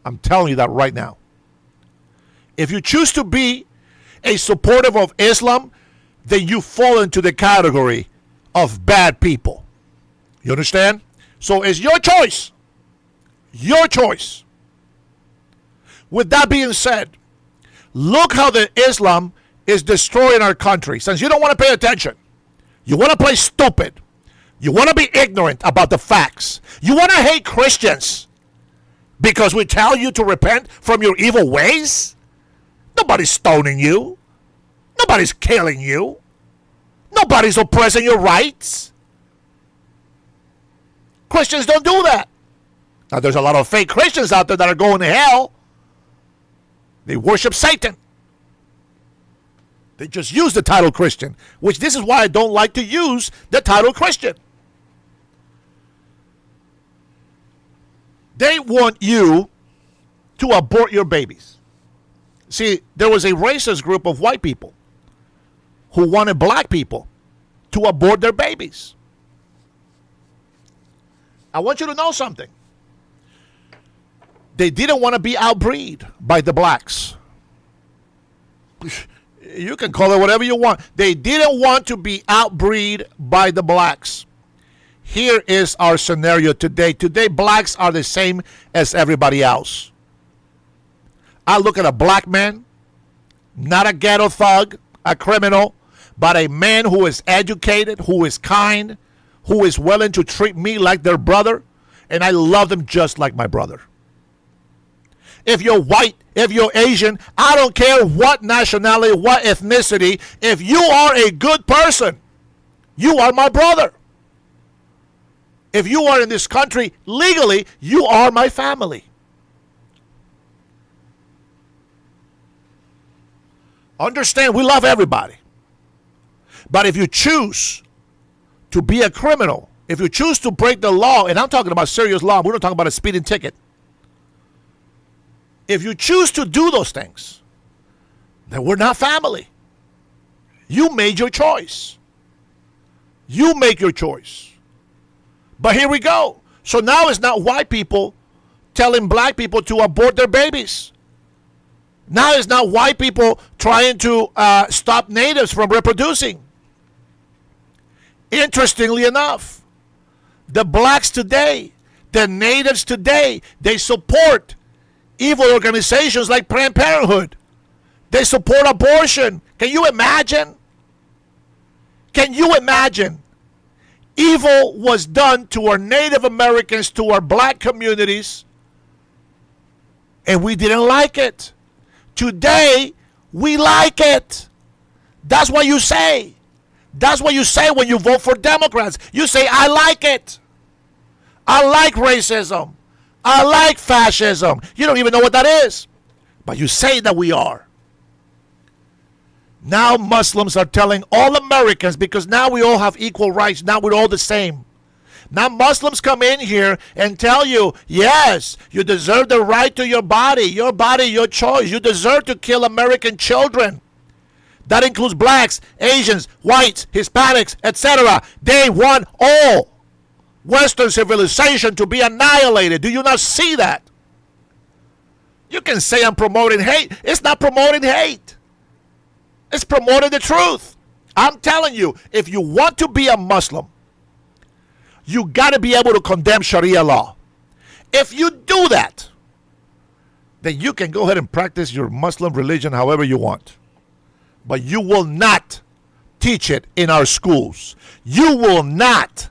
I'm telling you that right now. If you choose to be a supporter of Islam, then you fall into the category of bad people. You understand? So it's your choice. Your choice. With that being said, look how the Islam is destroying our country. Since you don't want to pay attention, you want to play stupid, you want to be ignorant about the facts, you want to hate Christians because we tell you to repent from your evil ways, Nobody's stoning you. Nobody's killing you. Nobody's oppressing your rights. Christians don't do that. Now, there's a lot of fake Christians out there that are going to hell. They worship Satan. They just use the title Christian, which this is why I don't like to use the title Christian. They want you to abort your babies. See, there was a racist group of white people who wanted black people to abort their babies. I want you to know something. They didn't want to be outbreed by the blacks. You can call it whatever you want. They didn't want to be outbreed by the blacks. Here is our scenario today. Today, blacks are the same as everybody else. I look at a black man, not a ghetto thug, a criminal, but a man who is educated, who is kind, who is willing to treat me like their brother, and I love them just like my brother. If you're white, if you're Asian, I don't care what nationality, what ethnicity, if you are a good person, you are my brother. If you are in this country legally, you are my family. Understand, we love everybody. But if you choose to be a criminal, if you choose to break the law, and I'm talking about serious law, we're not talking about a speeding ticket. If you choose to do those things, then we're not family. You made your choice. You make your choice. But here we go. So now it's not white people telling black people to abort their babies. Now it's not white people trying to stop natives from reproducing. Interestingly enough, the blacks today, the natives today, they support evil organizations like Planned Parenthood. They support abortion. Can you imagine? Can you imagine? Evil was done to our Native Americans, to our black communities, and we didn't like it. Today, we like it. That's what you say. That's what you say when you vote for Democrats. You say, I like it. I like racism. I like fascism. You don't even know what that is. But you say that we are. Now Muslims are telling all Americans, because now we all have equal rights. Now we're all the same. Now Muslims come in here and tell you, yes, you deserve the right to your body, your choice. You deserve to kill American children. That includes blacks, Asians, whites, Hispanics, etc. They want all Western civilization to be annihilated. Do you not see that? You can say I'm promoting hate. It's not promoting hate. It's promoting the truth. I'm telling you, if you want to be a Muslim, you got to be able to condemn Sharia law. If you do that, then you can go ahead and practice your Muslim religion however you want. But you will not teach it in our schools. You will not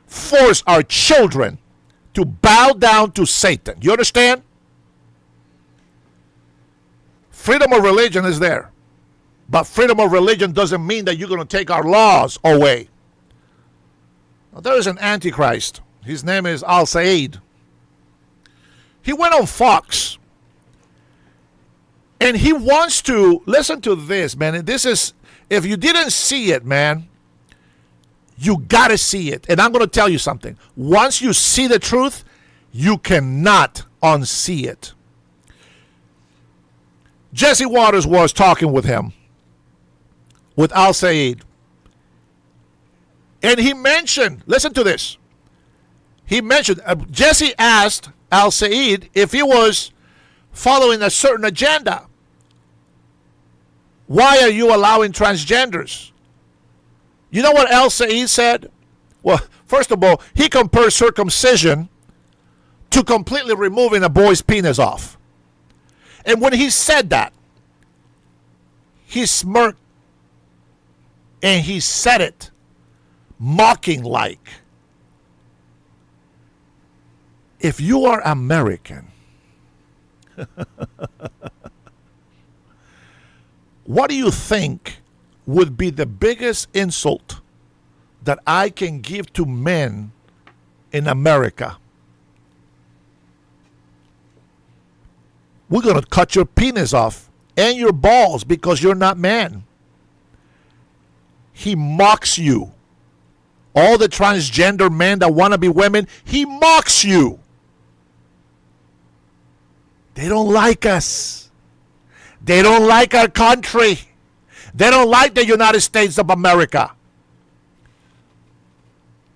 force our children to bow down to Satan. You understand? Freedom of religion is there. But freedom of religion doesn't mean that you're going to take our laws away. Now, there is an antichrist. His name is Al-Said. He went on Fox. And he wants to, listen to this, man. This is, if you didn't see it, man, you got to see it. And I'm going to tell you something. Once you see the truth, you cannot unsee it. Jesse Waters was talking with him, with Al-Said. And he mentioned, listen to this. He mentioned, Jesse asked Al-Said if he was following a certain agenda. Why are you allowing transgenders? You know what Al-Said said? Well, first of all, he compared circumcision to completely removing a boy's penis off. And when he said that, he smirked and he said it mocking like, if you are American, What do you think would be the biggest insult that I can give to men in America? We're going to cut your penis off and your balls because you're not man. He mocks you. All the transgender men that want to be women, he mocks you. They don't like us. They don't like our country. They don't like the United States of America.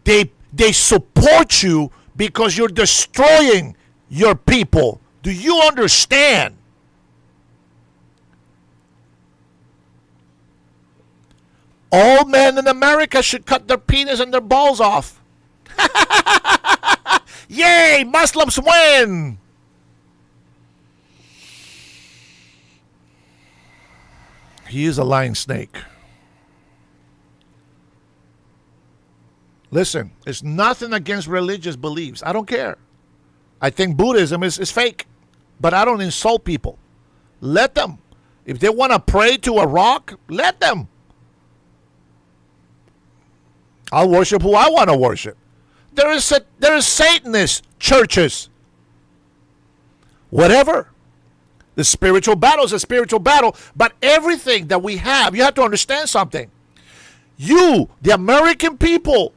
They support you because you're destroying your people. Do you understand? All men in America should cut their penis and their balls off. Yay, Muslims win. He is a lying snake. Listen, it's nothing against religious beliefs. I don't care. I think Buddhism is fake. But I don't insult people. Let them. If they want to pray to a rock, let them. I'll worship who I want to worship. There is Satanist churches. Whatever. The spiritual battle is a spiritual battle. But everything that we have, you have to understand something. You, the American people,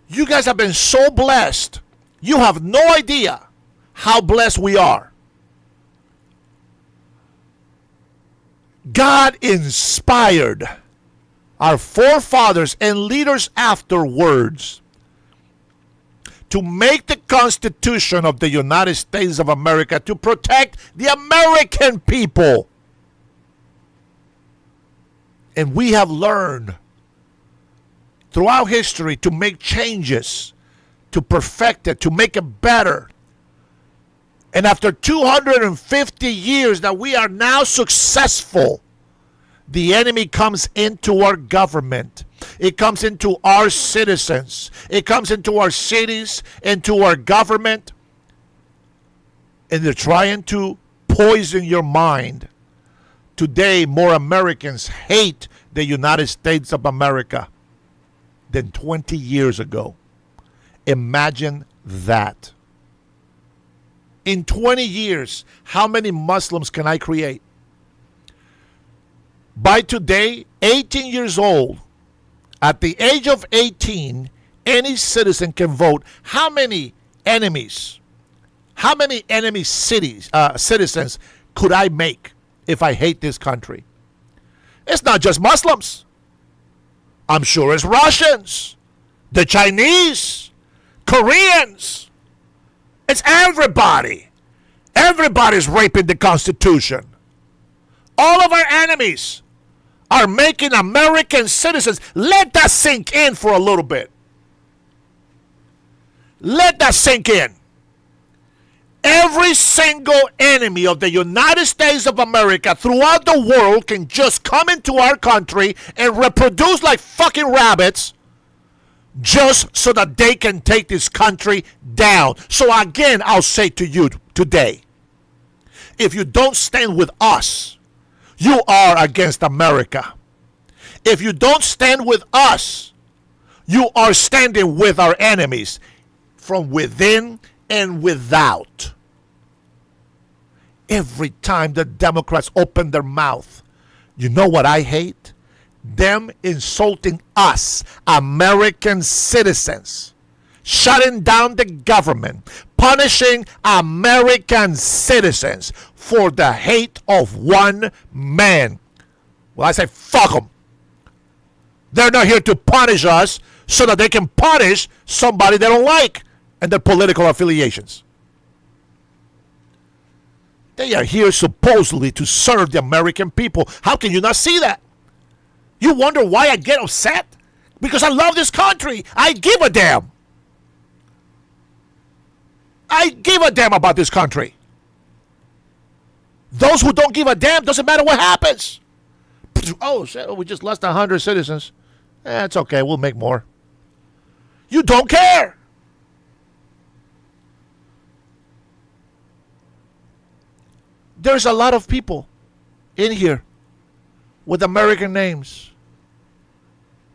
you guys have been so blessed. You have no idea how blessed we are. God inspired our forefathers and leaders afterwards to make the Constitution of the United States of America to protect the American people. And we have learned throughout history to make changes, to perfect it, to make it better. And after 250 years that we are now successful, the enemy comes into our government. It comes into our citizens. It comes into our cities, into our government. And they're trying to poison your mind. Today, more Americans hate the United States of America than 20 years ago. Imagine that. In 20 years, how many Muslims can I create? By today, 18 years old, at the age of 18, any citizen can vote. How many enemies, citizens could I make if I hate this country? It's not just Muslims. I'm sure it's Russians, the Chinese, Koreans. It's everybody. Everybody's raping the Constitution. All of our enemies are making American citizens. Let that sink in for a little bit. Let that sink in. Every single enemy of the United States of America throughout the world can just come into our country and reproduce like fucking rabbits just so that they can take this country down. So again, I'll say to you today, if you don't stand with us, you are against America. If you don't stand with us, you are standing with our enemies from within and without. Every time the Democrats open their mouth, you know what I hate? Them insulting us, American citizens, shutting down the government, punishing American citizens for the hate of one man. Well, I say, fuck them. They're not here to punish us so that they can punish somebody they don't like and their political affiliations. They are here supposedly to serve the American people. How can you not see that? You wonder why I get upset? Because I love this country. I give a damn. I give a damn about this country. Those who don't give a damn, doesn't matter what happens. Oh, shit, we just lost 100 citizens. It's okay, we'll make more. You don't care. There's a lot of people in here with American names,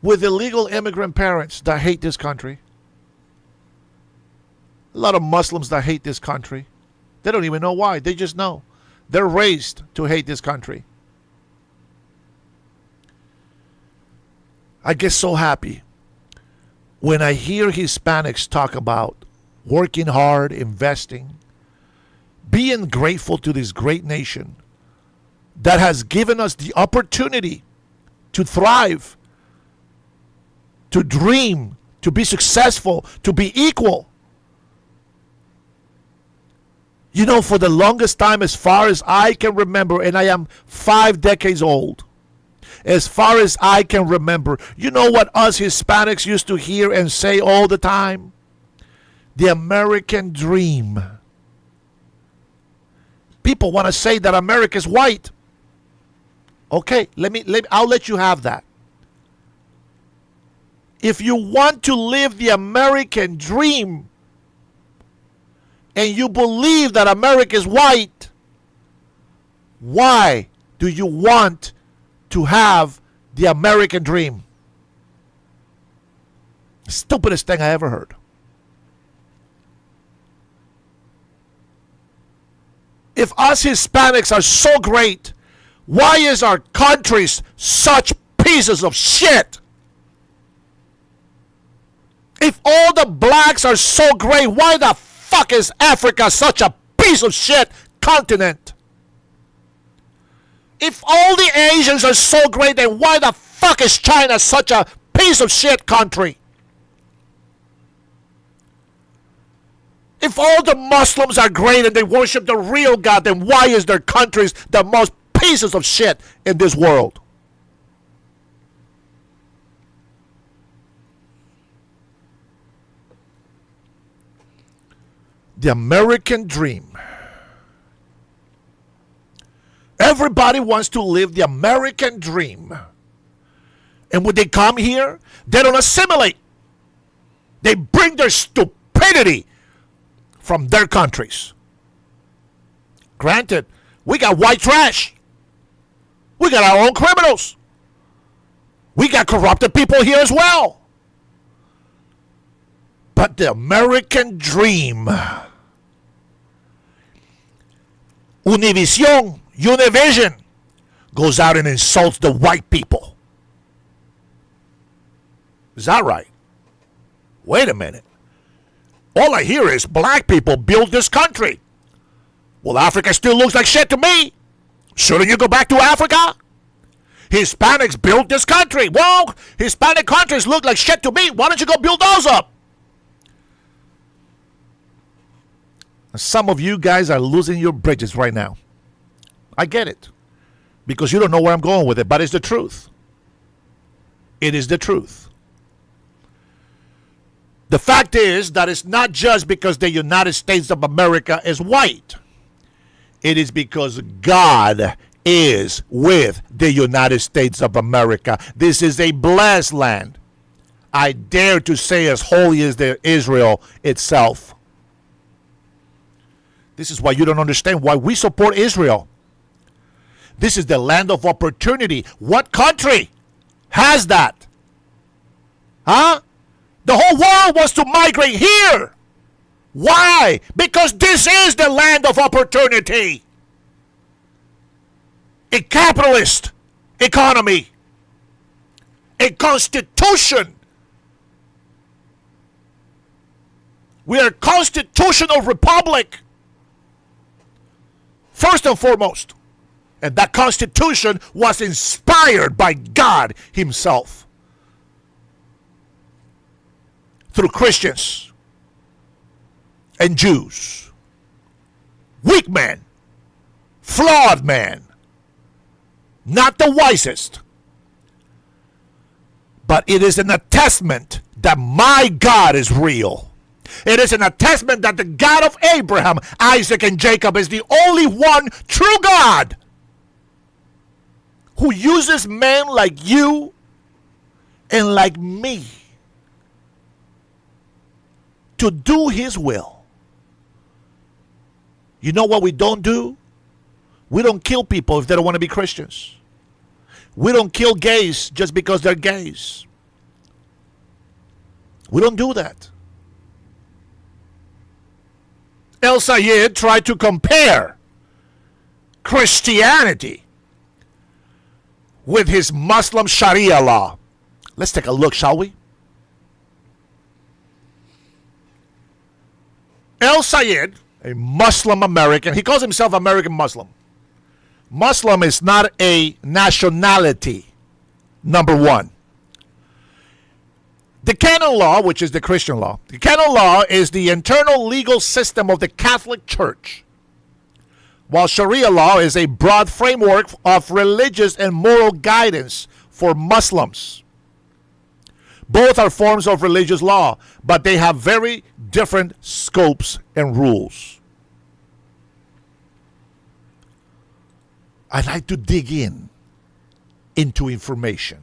with illegal immigrant parents that hate this country. A lot of Muslims that hate this country. They don't even know why. They just know. They're raised to hate this country. I get so happy when I hear Hispanics talk about working hard, investing, being grateful to this great nation that has given us the opportunity to thrive, to dream, to be successful, to be equal. You know, for the longest time, as far as I can remember, and I am 5 decades old, as far as I can remember, you know what us Hispanics used to hear and say all the time? The American dream. People want to say that America's white. Okay, I'll let you have that. If you want to live the American dream and you believe that America is white, why do you want to have the American dream? Stupidest thing I ever heard. If us Hispanics are so great, why is our country such pieces of shit? If all the blacks are so great, why the fuck is Africa such a piece of shit continent? If all the Asians are so great, then why the fuck is China such a piece of shit country? If all the Muslims are great and they worship the real God, then why is their countries the most pieces of shit in this world? The American dream. Everybody wants to live the American dream. And when they come here, they don't assimilate. They bring their stupidity from their countries. Granted, we got white trash. We got our own criminals. We got corrupted people here as well. But the American dream. Univision goes out and insults the white people. Is that right? Wait a minute. All I hear is black people build this country. Well, Africa still looks like shit to me. Shouldn't you go back to Africa? Hispanics built this country. Well, Hispanic countries look like shit to me. Why don't you go build those up? Some of you guys are losing your bridges right now. I get it. Because you don't know where I'm going with it, but it's the truth. It is the truth. The fact is that it's not just because the United States of America is white. It is because God is with the United States of America. This is a blessed land. I dare to say as holy as the Israel itself. This is why you don't understand why we support Israel. This is the land of opportunity. What country has that? Huh? The whole world wants to migrate here. Why? Because this is the land of opportunity. A capitalist economy. A constitution. We are a constitutional republic. First and foremost. And that constitution was inspired by God himself. Through Christians and Jews. Weak man. Flawed man. Not the wisest. But it is an attestment that my God is real. It is an attestment that the God of Abraham, Isaac, and Jacob is the only one true God who uses men like you and like me to do his will. You know what we don't do? We don't kill people if they don't want to be Christians. We don't kill gays just because they're gays. We don't do that. El Sayed tried to compare Christianity with his Muslim Sharia law. Let's take a look, shall we? El Sayed, a Muslim American, he calls himself American Muslim. Muslim is not a nationality, number one. The canon law, which is the Christian law, the canon law is the internal legal system of the Catholic Church, while Sharia law is a broad framework of religious and moral guidance for Muslims. Both are forms of religious law, but they have very different scopes and rules. I'd like to dig into information.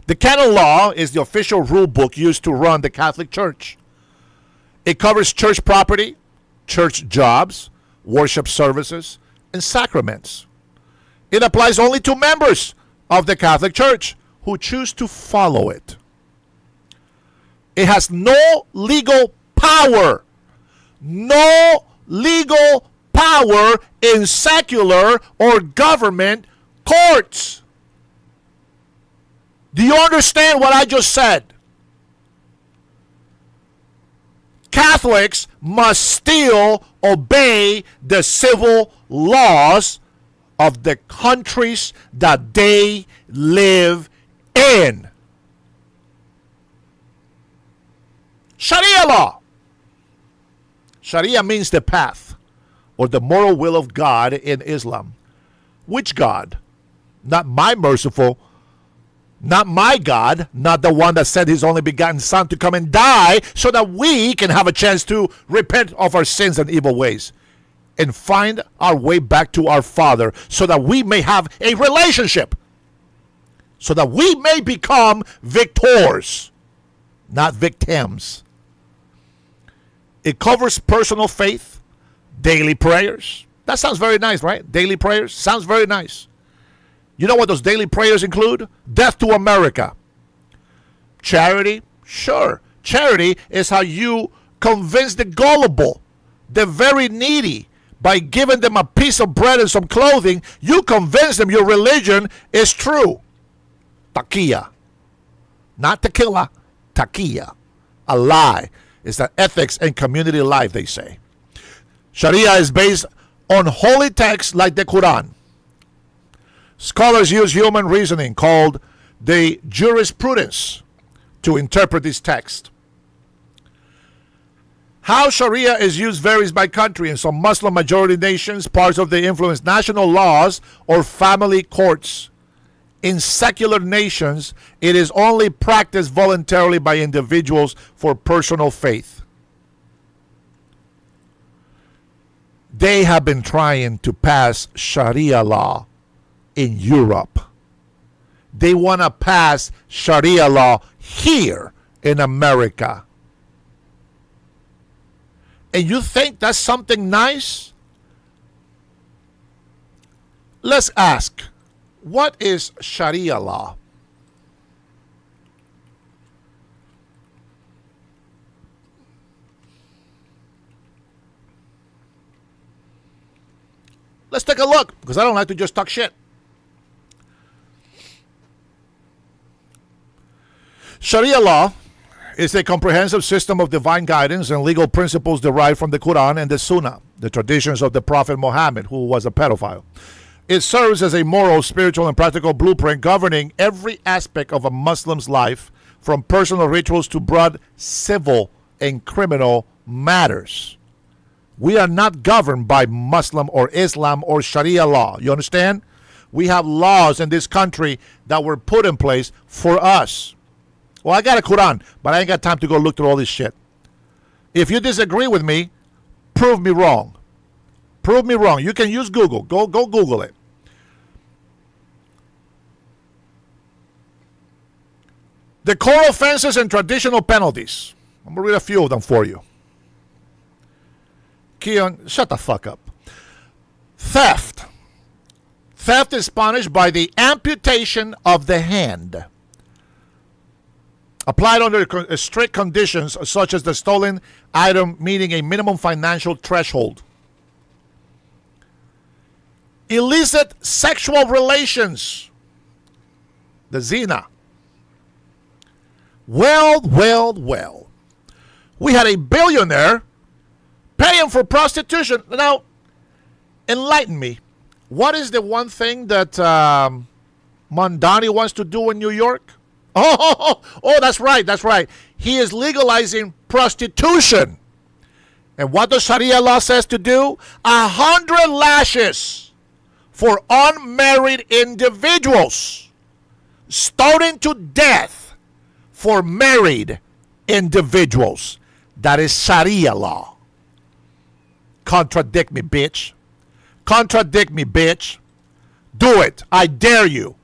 The canon law is the official rule book used to run the Catholic Church. It covers church property, church jobs, worship services, and sacraments. It applies only to members of the Catholic Church who choose to follow it. It has no legal power. No legal power in secular or government courts. Do you understand what I just said? Catholics must still obey the civil laws of the countries that they live in. Sharia law. Sharia means the path or the moral will of God in Islam. Which God? Not my merciful, not my God, not the one that sent his only begotten Son to come and die so that we can have a chance to repent of our sins and evil ways and find our way back to our Father so that we may have a relationship, so that we may become victors, not victims. It covers personal faith, daily prayers. That sounds very nice, right? Daily prayers sounds very nice. You know what those daily prayers include? Death to America. Charity? Sure. Charity is how you convince the gullible, the very needy, by giving them a piece of bread and some clothing. You convince them your religion is true. Taqiyya. Not tequila. Taqiyya. A lie. It's an ethics and community life, they say. Sharia is based on holy texts like the Quran. Scholars use human reasoning called the jurisprudence to interpret this text. How Sharia is used varies by country. In some Muslim majority nations, parts of the influence national laws or family courts. In secular nations, it is only practiced voluntarily by individuals for personal faith. They have been trying to pass Sharia law in Europe. They want to pass Sharia law here in America. And you think that's something nice? Let's ask, what is Sharia law? Let's take a look, because I don't like to just talk shit. Sharia law is a comprehensive system of divine guidance and legal principles derived from the Quran and the Sunnah, the traditions of the Prophet Muhammad, who was a pedophile. It serves as a moral, spiritual, and practical blueprint governing every aspect of a Muslim's life, from personal rituals to broad civil and criminal matters. We are not governed by Muslim or Islam or Sharia law. You understand? We have laws in this country that were put in place for us. Well, I got a Quran, but I ain't got time to go look through all this shit. If you disagree with me, prove me wrong. Prove me wrong. You can use Google. Go Google it. The core offenses and traditional penalties. I'm going to read a few of them for you. Keon, shut the fuck up. Theft. Theft is punished by the amputation of the hand. Applied under strict conditions such as the stolen item meeting a minimum financial threshold. Illicit sexual relations. The zina. Well. We had a billionaire paying for prostitution. Now, enlighten me. What is the one thing that Mondani wants to do in New York? Oh, that's right. He is legalizing prostitution. And what does Sharia law says to do? 100 lashes for unmarried individuals. Stoning to death for married individuals. That is Sharia law. Contradict me, bitch. Contradict me, bitch. Do it. I dare you.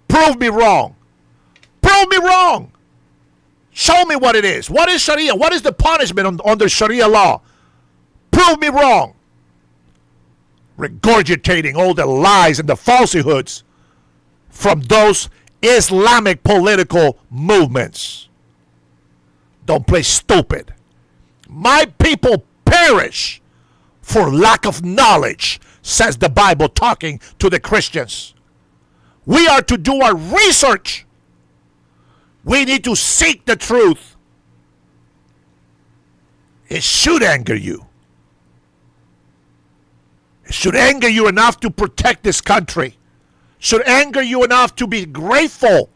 Prove me wrong. Prove me wrong. Show me what it is. What is Sharia? What is the punishment under Sharia law? Prove me wrong. Regurgitating all the lies and the falsehoods from those Islamic political movements. Don't play stupid. My people perish for lack of knowledge, says the Bible talking to the Christians. We are to do our research. We need to seek the truth. It should anger you. It should anger you enough to protect this country. Should anger you enough to be grateful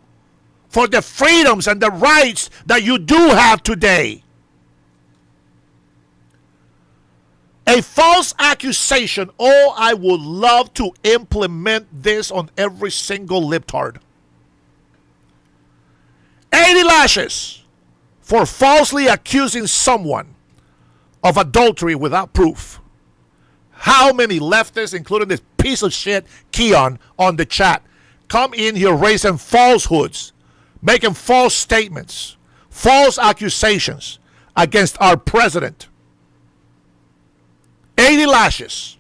for the freedoms and the rights that you do have today. A false accusation. Oh, I would love to implement this on every single libtard. 80 lashes for falsely accusing someone of adultery without proof. How many leftists, including this piece of shit Keon on the chat, come in here raising falsehoods, making false statements, false accusations against our president? 80 lashes.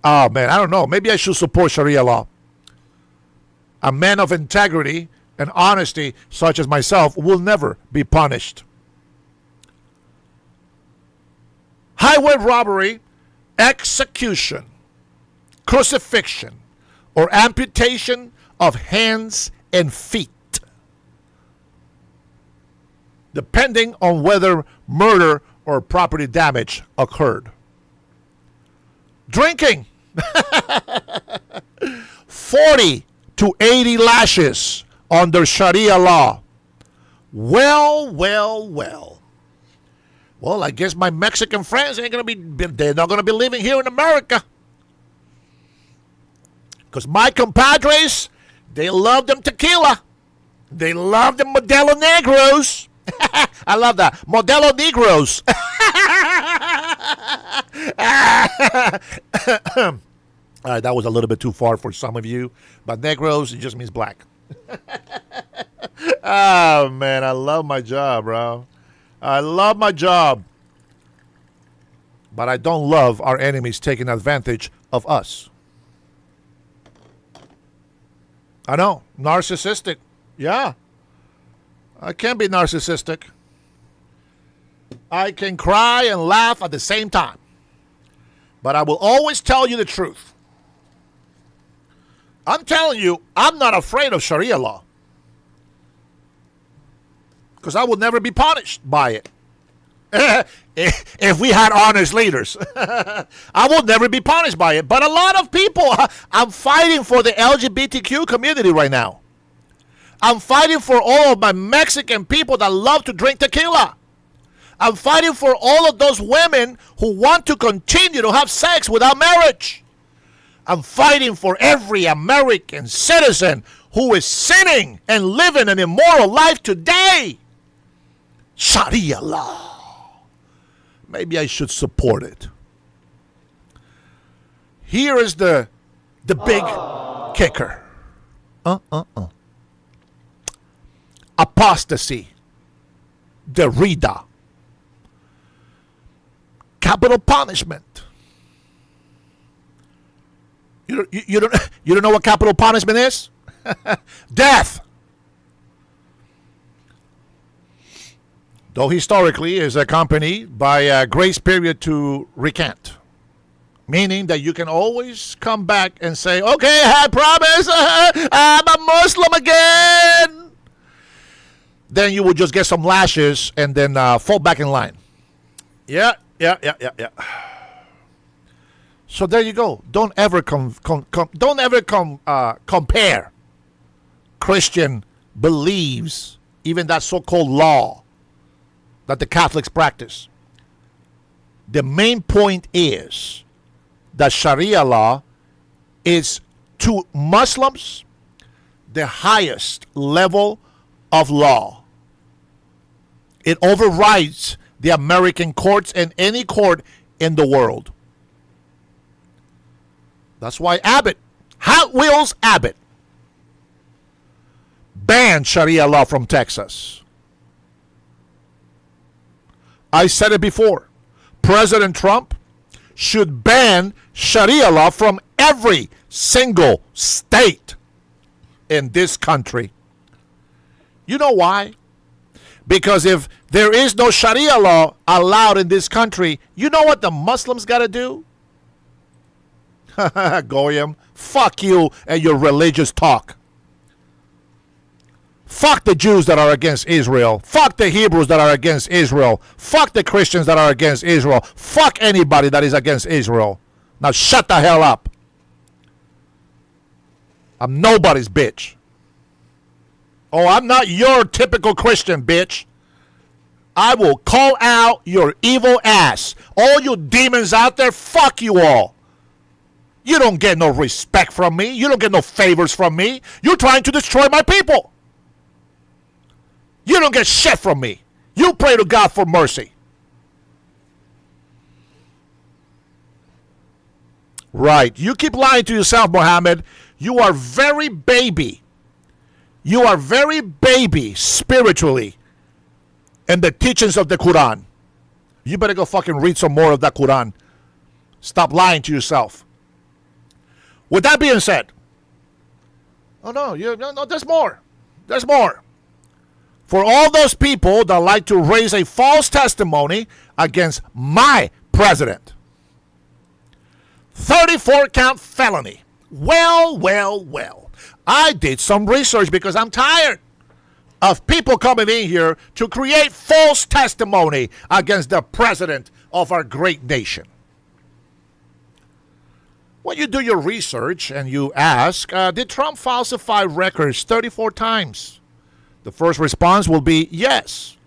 Oh, man, I don't know. Maybe I should support Sharia law. A man of integrity and honesty, such as myself, will never be punished. Highway robbery, execution, crucifixion, or amputation of hands and feet, depending on whether murder or property damage occurred. Drinking. 40 to 80 lashes under Sharia law. Well, I guess my Mexican friends they're not going to be living here in America. Because my compadres, they love them tequila. They love them Modelo Negros. I love that. Modelo Negros. All right, that was a little bit too far for some of you. But Negros, it just means black. Oh, man, I love my job, bro. I love my job. But I don't love our enemies taking advantage of us. I know. Narcissistic. Yeah. I can be narcissistic. I can cry and laugh at the same time. But I will always tell you the truth. I'm telling you, I'm not afraid of Sharia law. Because I will never be punished by it. If we had honest leaders. I will never be punished by it. But a lot of people, I'm fighting for the LGBTQ community right now. I'm fighting for all of my Mexican people that love to drink tequila. I'm fighting for all of those women who want to continue to have sex without marriage. I'm fighting for every American citizen who is sinning and living an immoral life today. Sharia law. Maybe I should support it. Here is the big kicker. Apostasy. The Rida. Capital punishment. You don't know what capital punishment is? Death. Though historically is accompanied by a grace period to recant. Meaning that you can always come back and say, okay, I promise, I'm a Muslim again. Then you will just get some lashes and then fall back in line. Yeah. So there you go. Don't ever compare Christian beliefs, even that so-called law that the Catholics practice. The main point is that Sharia law is to Muslims the highest level of law. It overrides the American courts and any court in the world. That's why Hot Wheels Abbott, banned Sharia law from Texas. I said it before. President Trump should ban Sharia law from every single state in this country. You know why? Because if there is no Sharia law allowed in this country, you know what the Muslims got to do? Goyim, fuck you and your religious talk. Fuck the Jews that are against Israel. Fuck the Hebrews that are against Israel. Fuck the Christians that are against Israel. Fuck anybody that is against Israel. Now shut the hell up. I'm nobody's bitch. Oh, I'm not your typical Christian, bitch. I will call out your evil ass. All you demons out there, fuck you all. You don't get no respect from me. You don't get no favors from me. You're trying to destroy my people. You don't get shit from me. You pray to God for mercy. Right. You keep lying to yourself, Mohammed. You are very baby. You are very baby spiritually in the teachings of the Quran. You better go fucking read some more of that Quran. Stop lying to yourself. With that being said, no, there's more. There's more. For all those people that like to raise a false testimony against my president. 34-count felony. Well. I did some research because I'm tired of people coming in here to create false testimony against the president of our great nation. When you do your research and you ask, did Trump falsify records 34 times? The first response will be yes.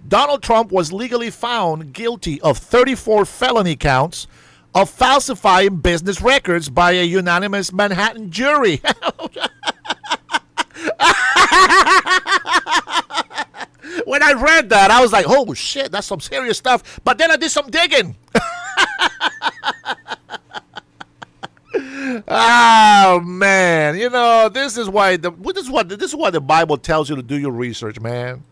Donald Trump was legally found guilty of 34 felony counts of falsifying business records by a unanimous Manhattan jury. When I read that, I was like, oh shit, that's some serious stuff. But then I did some digging. Oh man, this is why the Bible tells you to do your research, man.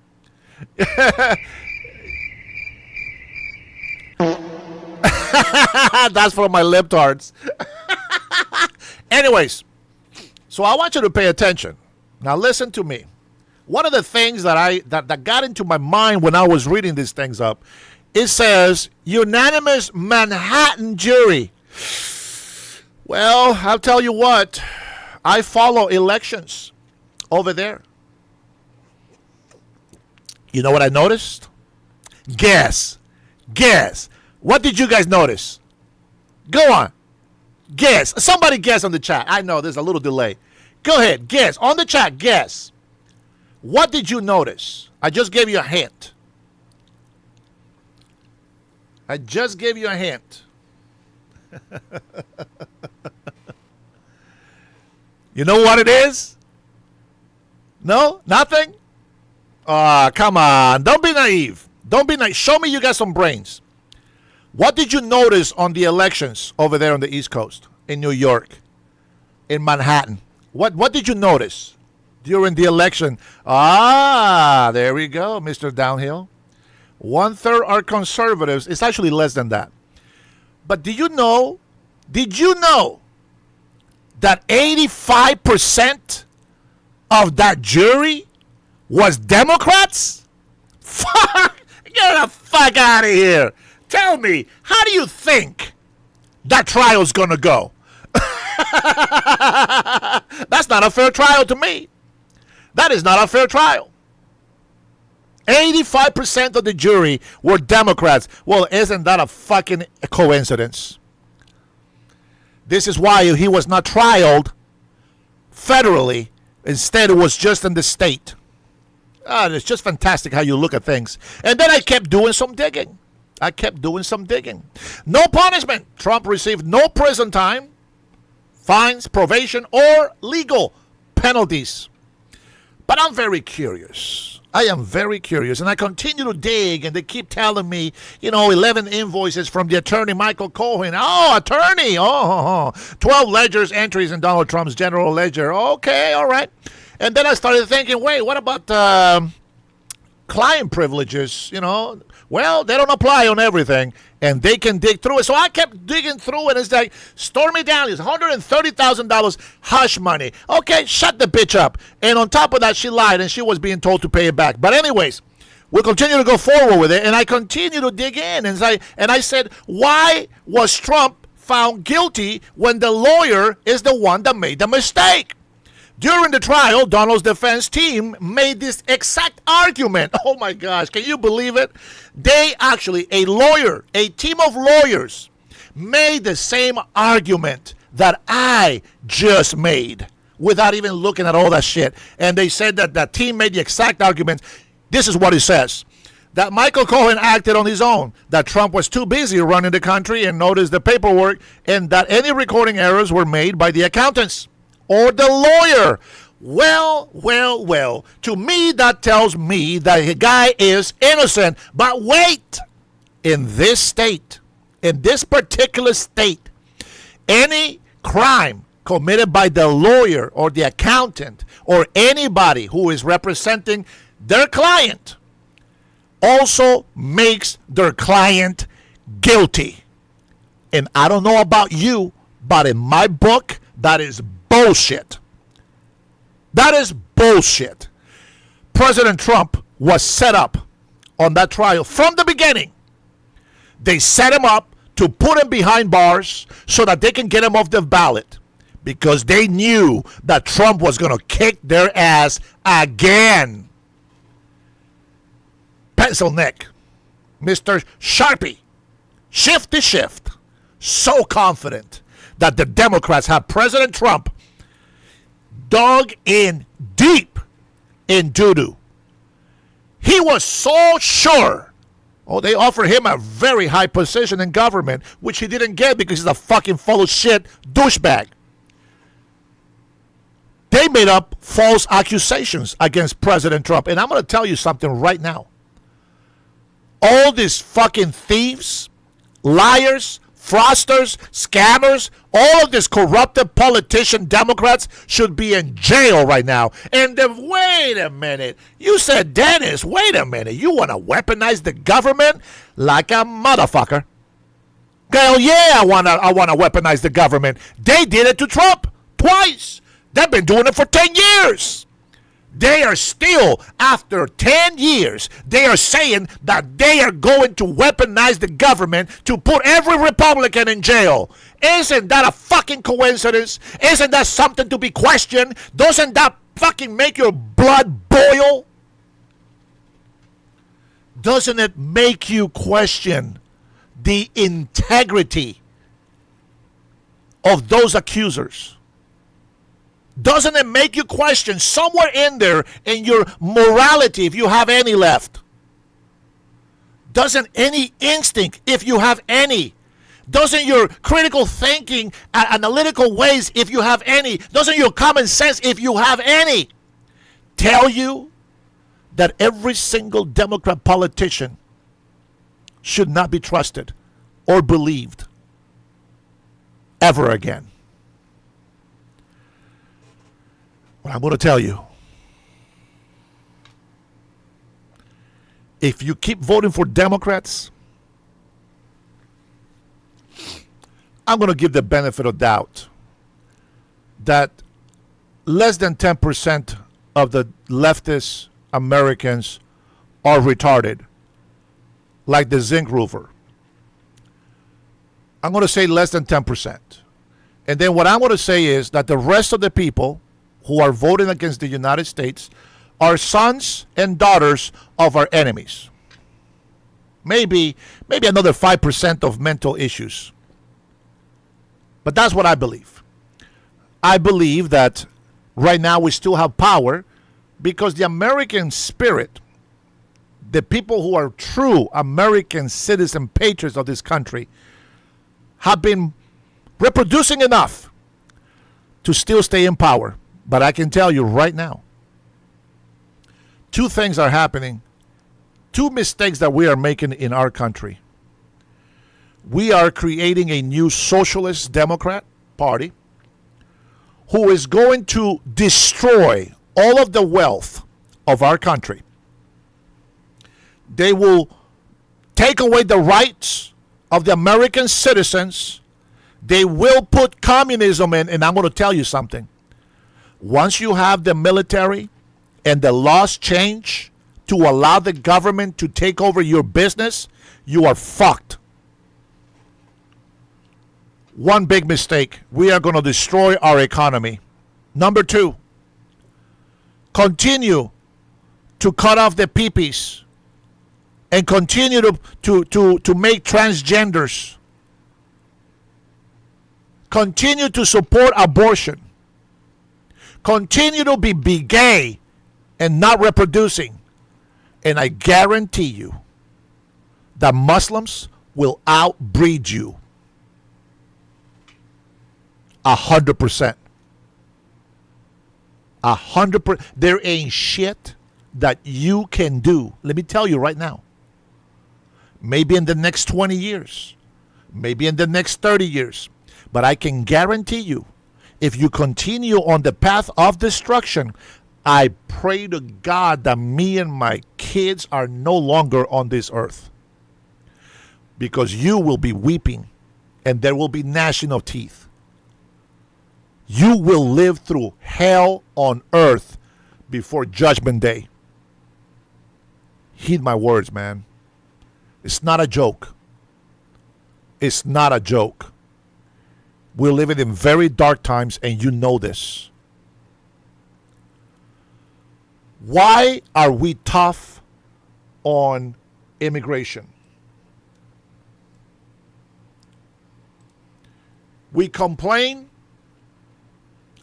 That's for my libtards. Anyways, so I want you to pay attention. Now listen to me. One of the things that got into my mind when I was reading these things up, it says unanimous Manhattan jury. Well, I'll tell you what, I follow elections over there. You know what I noticed? Guess. What did you guys notice? Go on. Guess. Somebody guess on the chat. I know there's a little delay. Go ahead. Guess. On the chat, guess. What did you notice? I just gave you a hint. You know what it is? No? Nothing? Come on. Don't be naive. Show me you got some brains. What did you notice on the elections over there on the East Coast? In New York? In Manhattan? What did you notice during the election? There we go, Mr. Downhill. 1/3 are conservatives. It's actually less than that. But did you know that 85% of that jury was Democrats? Fuck! Get the fuck out of here. Tell me, how do you think that trial's gonna go? That's not a fair trial to me. That is not a fair trial. 85% of the jury were Democrats. Well, isn't that a fucking coincidence? This is why he was not trialed federally. Instead, it was just in the state. It's just fantastic how you look at things. And then I kept doing some digging. No punishment. Trump received no prison time, fines, probation, or legal penalties. But I'm very curious. I am very curious, and I continue to dig, and they keep telling me, 11 invoices from the attorney Michael Cohen. Oh, attorney! 12 ledgers entries in Donald Trump's general ledger. Okay, all right. And then I started thinking, wait, what about client privileges? Well, they don't apply on everything, and they can dig through it. So I kept digging through it. It's like, Stormy Daniels, $130,000 hush money. Okay, shut the bitch up. And on top of that, she lied, and she was being told to pay it back. But anyways, we'll continue to go forward with it, and I continue to dig in. And I said, why was Trump found guilty when the lawyer is the one that made the mistake? During the trial, Donald's defense team made this exact argument. Oh my gosh, can you believe it? They actually, a team of lawyers, made the same argument that I just made without even looking at all that shit. And they said that the team made the exact argument. This is what it says. That Michael Cohen acted on his own, that Trump was too busy running the country and noticed the paperwork, and that any recording errors were made by the accountants or the lawyer. Well. To me, that tells me that the guy is innocent. But wait, in this particular state, any crime committed by the lawyer or the accountant or anybody who is representing their client also makes their client guilty. And I don't know about you, but in my book, that is bullshit. That is bullshit. President Trump was set up on that trial from the beginning. They set him up to put him behind bars so that they can get him off the ballot because they knew that Trump was going to kick their ass again. Pencil neck, Mr. Sharpie, shift to shift, so confident that the Democrats have President Trump dug in deep in doo-doo. He was so sure. Oh, they offered him a very high position in government, which he didn't get because he's a fucking full of shit douchebag. They made up false accusations against President Trump. And I'm going to tell you something right now. All these fucking thieves, liars, fraudsters, scammers, all of these corrupted politician Democrats should be in jail right now. And then, wait a minute. You said, Dennis, wait a minute. You want to weaponize the government like a motherfucker? Hell yeah, I want to weaponize the government. They did it to Trump twice. They've been doing it for 10 years. They are still, after 10 years, they are saying that they are going to weaponize the government to put every Republican in jail. Isn't that a fucking coincidence? Isn't that something to be questioned? Doesn't that fucking make your blood boil? Doesn't it make you question the integrity of those accusers? Doesn't it make you question somewhere in there in your morality, if you have any left? Doesn't any instinct, if you have any? Doesn't your critical thinking, analytical ways, if you have any? Doesn't your common sense, if you have any, tell you that every single Democrat politician should not be trusted or believed ever again? What I'm going to tell you, if you keep voting for Democrats, I'm going to give the benefit of doubt that less than 10% of the leftist Americans are retarded, like the zinc roofer. I'm going to say less than 10%. And then what I'm going to say is that the rest of the people who are voting against the United States are sons and daughters of our enemies. Maybe another 5% of mental issues. But that's what I believe. I believe that right now we still have power because the American spirit, the people who are true American citizen patriots of this country, have been reproducing enough to still stay in power. But I can tell you right now, two things are happening. Two mistakes that we are making in our country. We are creating a new socialist Democrat party who is going to destroy all of the wealth of our country. They will take away the rights of the American citizens. They will put communism in, and I'm going to tell you something. Once you have the military and the laws change to allow the government to take over your business, you are fucked. One big mistake. We are going to destroy our economy. Number two, continue to cut off the peepees and continue to make transgenders. Continue to support abortion. Continue to be gay and not reproducing. And I guarantee you that Muslims will outbreed you. 100%. 100%. There ain't shit that you can do. Let me tell you right now. Maybe in the next 20 years. Maybe in the next 30 years. But I can guarantee you, if you continue on the path of destruction, I pray to God that me and my kids are no longer on this earth. Because you will be weeping and there will be gnashing of teeth. You will live through hell on earth before Judgment Day. Heed my words, man. It's not a joke. It's not a joke. We're living in very dark times, and you know this. Why are we tough on immigration? We complain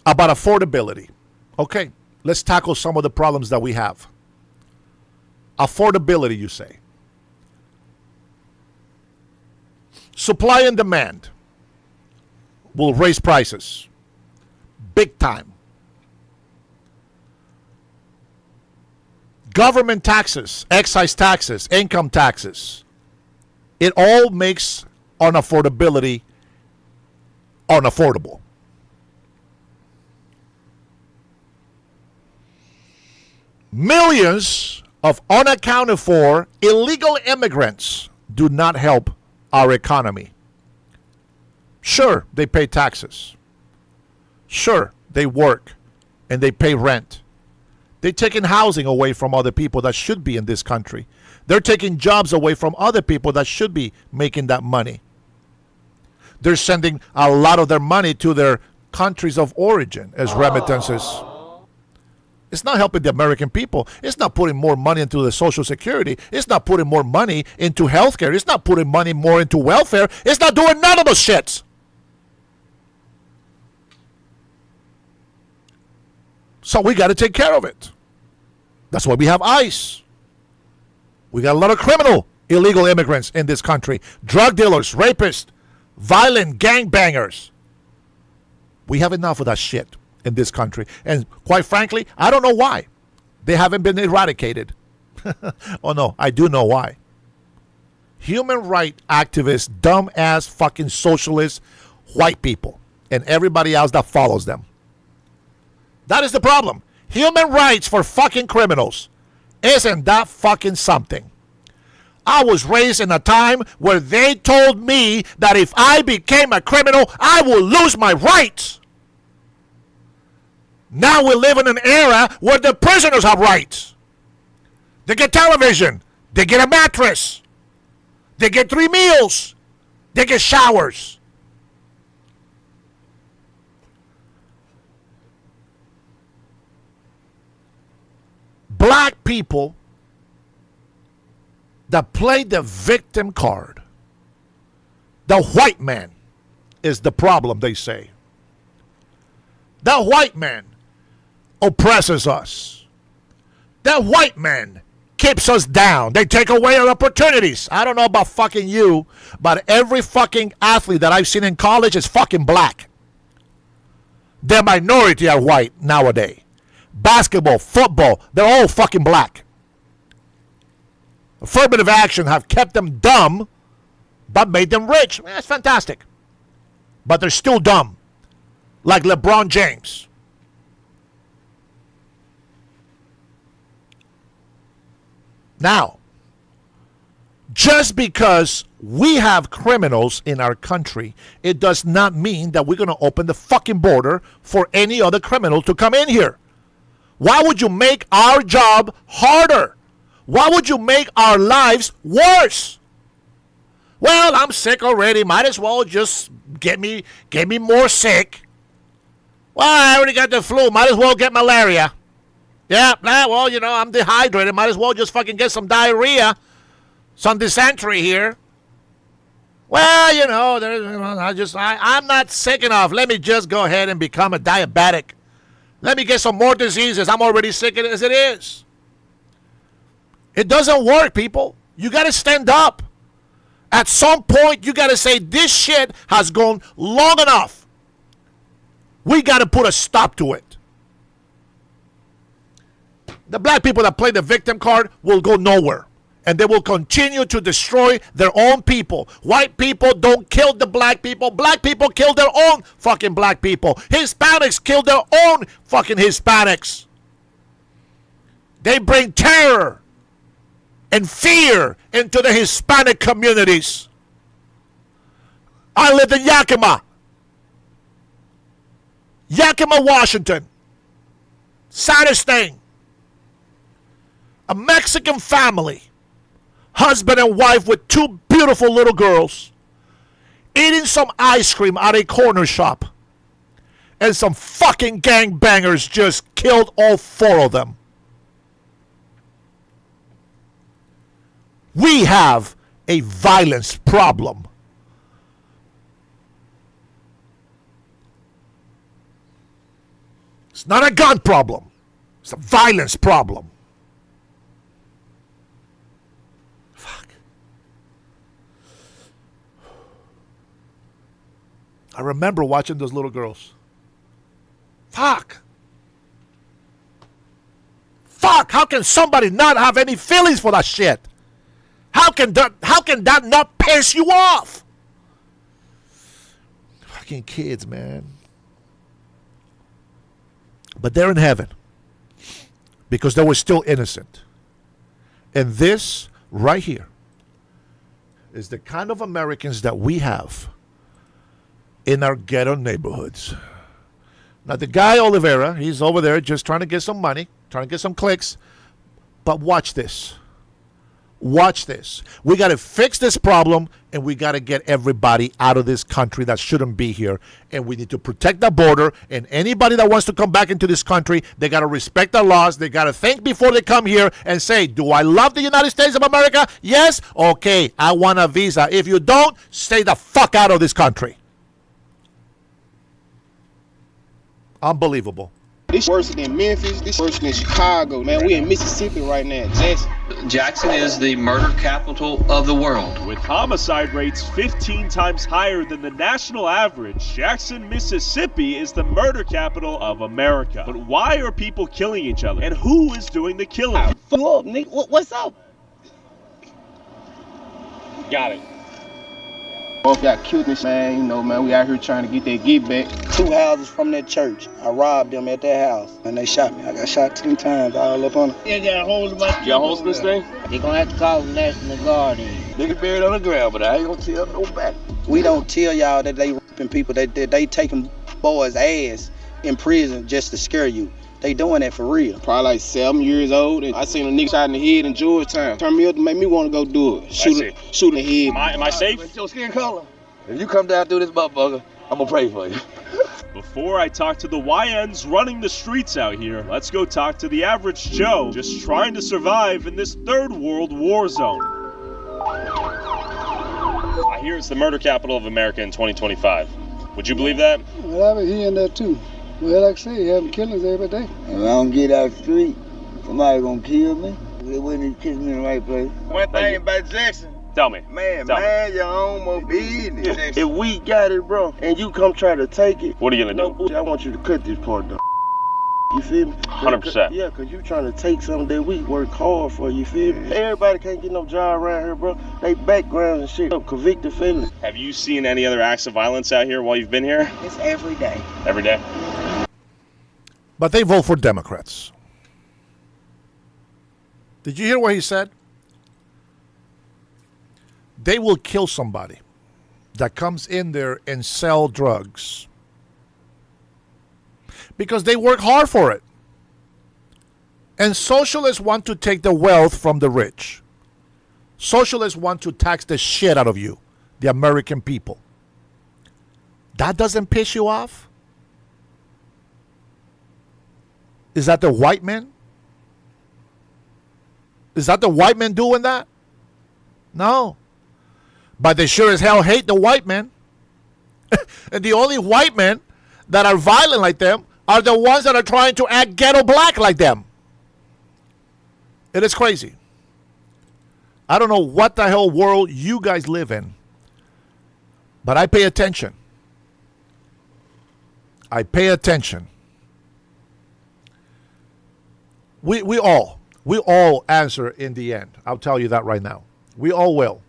about affordability. Okay, let's tackle some of the problems that we have. Affordability, you say. Supply and demand will raise prices. Big time. Government taxes, excise taxes, income taxes. It all makes unaffordability unaffordable. Millions of unaccounted for illegal immigrants do not help our economy. Sure, they pay taxes. Sure, they work and they pay rent. They're taking housing away from other people that should be in this country. They're taking jobs away from other people that should be making that money. They're sending a lot of their money to their countries of origin as remittances. It's not helping the American people. It's not putting more money into the Social Security. It's not putting more money into healthcare. It's not putting money more into welfare. It's not doing none of those shits. So we got to take care of it. That's why we have ICE. We got a lot of criminal, illegal immigrants in this country. Drug dealers, rapists, violent gangbangers. We have enough of that shit in this country. And quite frankly, I don't know why. They haven't been eradicated. Oh no, I do know why. Human rights activists, dumb-ass fucking socialists, white people, and everybody else that follows them. That is the problem. Human rights for fucking criminals. Isn't that fucking something? I was raised in a time where they told me that if I became a criminal, I would lose my rights. Now we live in an era where the prisoners have rights. They get television. They get a mattress. They get 3 meals. They get showers. Black people that play the victim card. The white man is the problem, they say. The white man oppresses us. The white man keeps us down. They take away our opportunities. I don't know about fucking you, but every fucking athlete that I've seen in college is fucking black. The minority are white nowadays. Basketball, football, they're all fucking black. Affirmative action have kept them dumb, but made them rich. That's fantastic. But they're still dumb. Like LeBron James. Now, just because we have criminals in our country, it does not mean that we're going to open the fucking border for any other criminal to come in here. Why would you make our job harder? Why would you make our lives worse? Well, I'm sick already. Might as well just get me more sick. Well, I already got the flu. Might as well get malaria. Yeah, well, you know, I'm dehydrated. Might as well just fucking get some diarrhea, some dysentery here. Well, you know, I'm not sick enough. Let me just go ahead and become a diabetic. Let me get some more diseases. I'm already sick as it is. It doesn't work, people. You got to stand up. At some point, you got to say, this shit has gone long enough. We got to put a stop to it. The black people that play the victim card will go nowhere. And they will continue to destroy their own people. White people don't kill the black people. Black people kill their own fucking black people. Hispanics kill their own fucking Hispanics. They bring terror and fear into the Hispanic communities. I lived in Yakima, Washington. Saddest thing. A Mexican family, husband and wife with 2 beautiful little girls, eating some ice cream at a corner shop. And some fucking gangbangers just killed all 4 of them. We have a violence problem. It's not a gun problem. It's a violence problem. Fuck. I remember watching those little girls. Fuck. Fuck. How can somebody not have any feelings for that shit? How can that not piss you off? Fucking kids, man. But they're in heaven because they were still innocent. And this right here is the kind of Americans that we have in our ghetto neighborhoods. Now, the guy Herrera, he's over there just trying to get some money, trying to get some clicks. But watch this. Watch this. We got to fix this problem, and we got to get everybody out of this country that shouldn't be here. And we need to protect the border. And anybody that wants to come back into this country, they got to respect the laws. They got to think before they come here and say, do I love the United States of America? Yes? Okay, I want a visa. If you don't, stay the fuck out of this country. Unbelievable. This worse than Memphis. This worse than Chicago. Man, we in Mississippi right now. Jackson is the murder capital of the world. With homicide rates 15 times higher than the national average, Jackson, Mississippi is the murder capital of America. But why are people killing each other? And who is doing the killing? Full up, nigga. What's up? Got it. Both got killed this man, you know, man. We out here trying to get that get back. 2 houses from that church. I robbed them at their house and they shot me. I got shot 10 times all up on them. Yeah, got a hold of my. Y'all hosting this thing? They gonna have to call the National Guard in. Nigga buried on the ground, but I ain't gonna tell nobody. We don't tell y'all that they raping people, that they taking boys' ass in prison just to scare you. They doing that for real. Probably like 7 years old, and I seen a nigga shot in the head in Georgetown. Turned me up to make me want to go do it. Shoot in the head. Am I safe? What's your skin color? If you come down through this motherfucker, I'm gonna pray for you. Before I talk to the YNs running the streets out here, let's go talk to the average Joe just trying to survive in this third world war zone. I hear it's the murder capital of America in 2025. Would you believe that? Well, I've been hearing that too. Well, like I say, you having killings every day. If I don't get out the street, somebody gonna kill me. They wouldn't kiss me in the right place. One thing about Jackson. Tell me. Man, Tell mind your own business. If we got it, bro, and you come try to take it, What are you gonna do? I want you to cut this part though. You feel me? 100%. Yeah, cause you trying to take something that we work hard for, you feel me? Everybody can't get no job around here, bro. They backgrounds and shit. Convicted felons. Have you seen any other acts of violence out here while you've been here? It's every day. Every day? But they vote for Democrats. Did you hear what he said? They will kill somebody that comes in there and sell drugs because they work hard for it. And socialists want to take the wealth from the rich. Socialists want to tax the shit out of you, the American people. That doesn't piss you off? Is that the white men? Is that the white men doing that? No. But they sure as hell hate the white men. And the only white men that are violent like them are the ones that are trying to act ghetto black like them. It is crazy. I don't know what the hell world you guys live in, but I pay attention. I pay attention. We all answer in the end. I'll tell you that right now. We all will.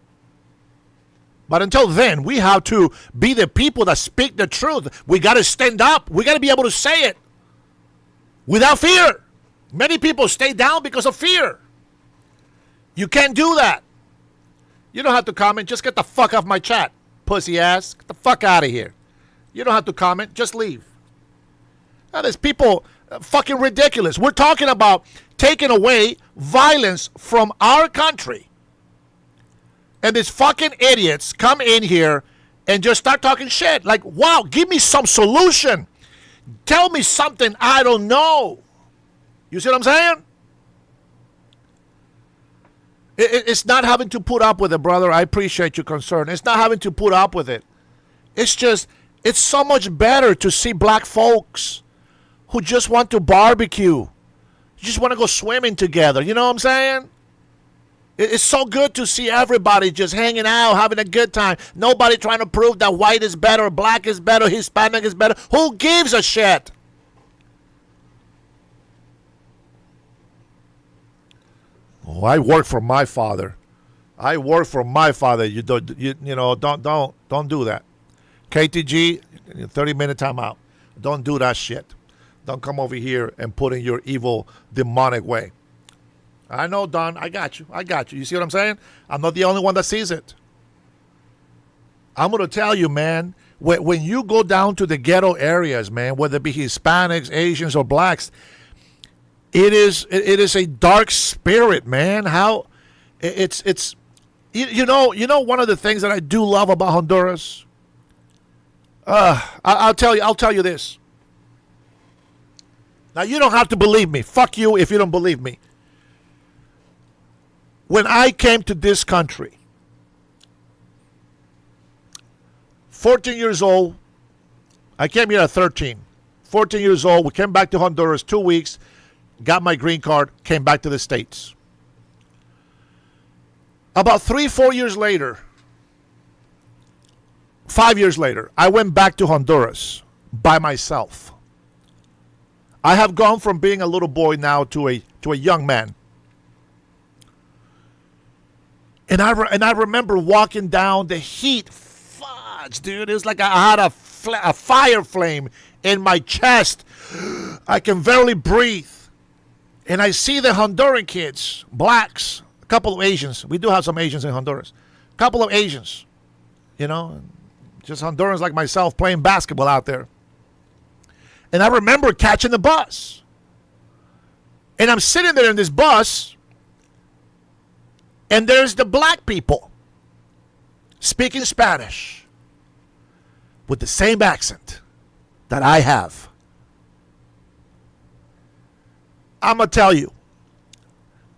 But until then, we have to be the people that speak the truth. We got to stand up. We got to be able to say it without fear. Many people stay down because of fear. You can't do that. You don't have to comment. Just get the fuck off my chat, pussy ass. Get the fuck out of here. You don't have to comment. Just leave. Now, there's people fucking ridiculous. We're talking about taking away violence from our country. And these fucking idiots come in here and just start talking shit. Like, wow, give me some solution. Tell me something I don't know. You see what I'm saying? It's not having to put up with it, brother. I appreciate your concern. It's not having to put up with it. It's just, it's so much better to see black folks who just want to barbecue. Just want to go swimming together. You know what I'm saying? It's so good to see everybody just hanging out, having a good time. Nobody trying to prove that white is better, black is better, Hispanic is better. Who gives a shit? Oh, I work for my father. I work for my father. You don't do that. KTG, 30-minute timeout. Don't do that shit. Don't come over here and put in your evil, demonic way. I know, Don. I got you. You see what I'm saying? I'm not the only one that sees it. I'm going to tell you, man, when you go down to the ghetto areas, man, whether it be Hispanics, Asians, or blacks, it is a dark spirit, man. How it's you know one of the things that I do love about Honduras. I'll tell you this. Now, you don't have to believe me. Fuck you if you don't believe me. When I came to this country, 14 years old, I came here at 13. 14 years old, we came back to Honduras 2 weeks, got my green card, came back to the States. About 3-4 years later, 5 years later, I went back to Honduras by myself. I have gone from being a little boy now to a young man. And I remember walking down the heat. Fudge, dude. It was like I had a fire flame in my chest. I can barely breathe. And I see the Honduran kids, blacks, a couple of Asians. We do have some Asians in Honduras. A couple of Asians, just Hondurans like myself playing basketball out there. And I remember catching the bus. And I'm sitting there in this bus, and there's the black people speaking Spanish with the same accent that I have. I'm going to tell you,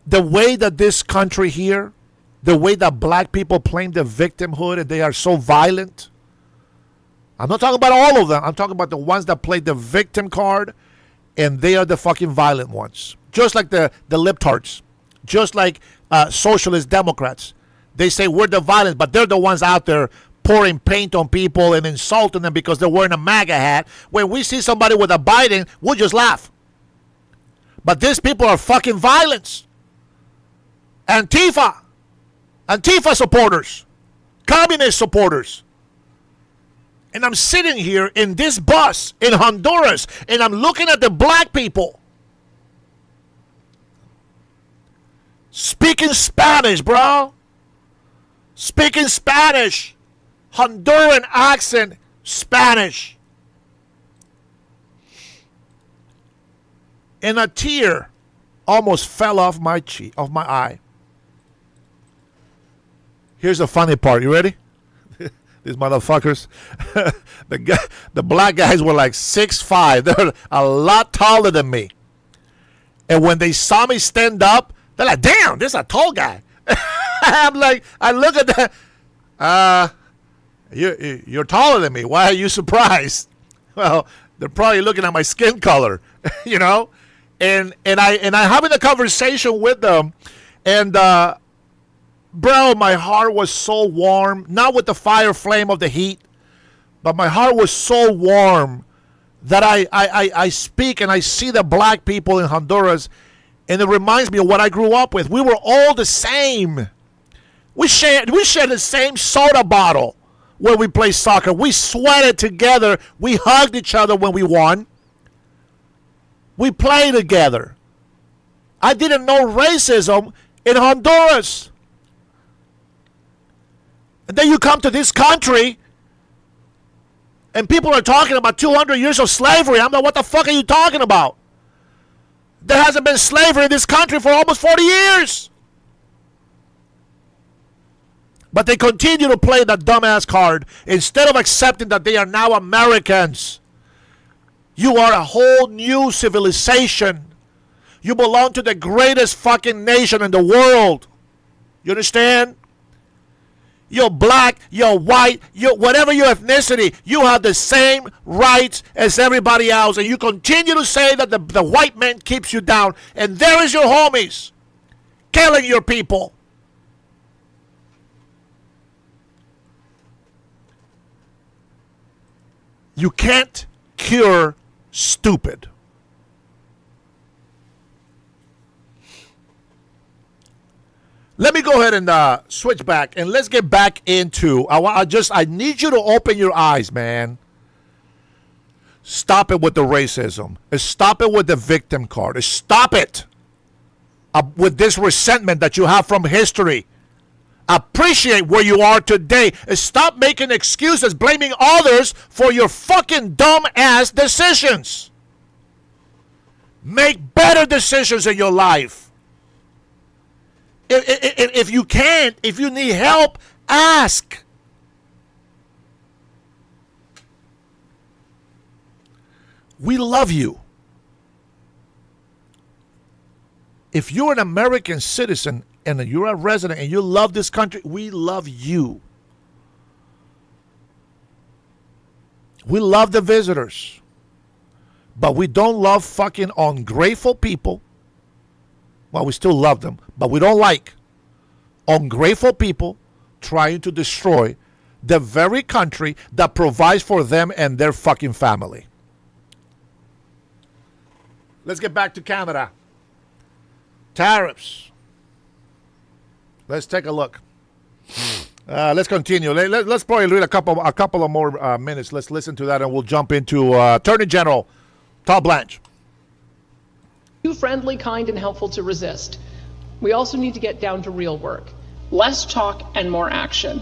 the way that this country here, the way that black people claim the victimhood and they are so violent, I'm not talking about all of them. I'm talking about the ones that play the victim card, and they are the fucking violent ones. Just like the libtards, just like socialist Democrats. They say we're the violent, but they're the ones out there pouring paint on people and insulting them because they're wearing a MAGA hat. When we see somebody with a Biden, we'll just laugh. But these people are fucking violence. Antifa supporters, communist supporters. And I'm sitting here in this bus in Honduras, and I'm looking at the black people speaking Spanish, bro. Speaking Spanish. Honduran accent, Spanish. And a tear almost fell off my cheek, off my eye. Here's the funny part. You ready? These motherfuckers. The black guys were like 6'5". They're a lot taller than me. And when they saw me stand up, they're like, damn, this is a tall guy. I'm like, I look at that. You're taller than me. Why are you surprised? Well, they're probably looking at my skin color, you know? And I'm having a conversation with them, and bro, my heart was so warm, not with the fire flame of the heat, but my heart was so warm that I speak and I see the black people in Honduras, and it reminds me of what I grew up with. We were all the same. We shared the same soda bottle when we played soccer. We sweated together. We hugged each other when we won. We played together. I didn't know racism in Honduras. And then you come to this country, and people are talking about 200 years of slavery. I'm like, what the fuck are you talking about? There hasn't been slavery in this country for almost 40 years. But they continue to play that dumbass card instead of accepting that they are now Americans. You are a whole new civilization. You belong to the greatest fucking nation in the world. You understand? You're black, you're white, whatever your ethnicity, you have the same rights as everybody else. And you continue to say that the white man keeps you down. And there is your homies killing your people. You can't cure stupid. Let me go ahead and switch back, and let's get back into. I need you to open your eyes, man. Stop it with the racism. Stop it with the victim card. Stop it with this resentment that you have from history. Appreciate where you are today. Stop making excuses, blaming others for your fucking dumb ass decisions. Make better decisions in your life. If you can't, if you need help, ask. We love you. If you're an American citizen and you're a resident and you love this country, we love you. We love the visitors. But we don't love fucking ungrateful people. Well, we still love them, but we don't like ungrateful people trying to destroy the very country that provides for them and their fucking family. Let's get back to Canada. Tariffs. Let's take a look. Let's continue. Let's probably read a couple of more minutes. Let's listen to that, and we'll jump into Attorney General Todd Blanche. Too friendly, kind, and helpful to resist. We also need to get down to real work. Less talk and more action.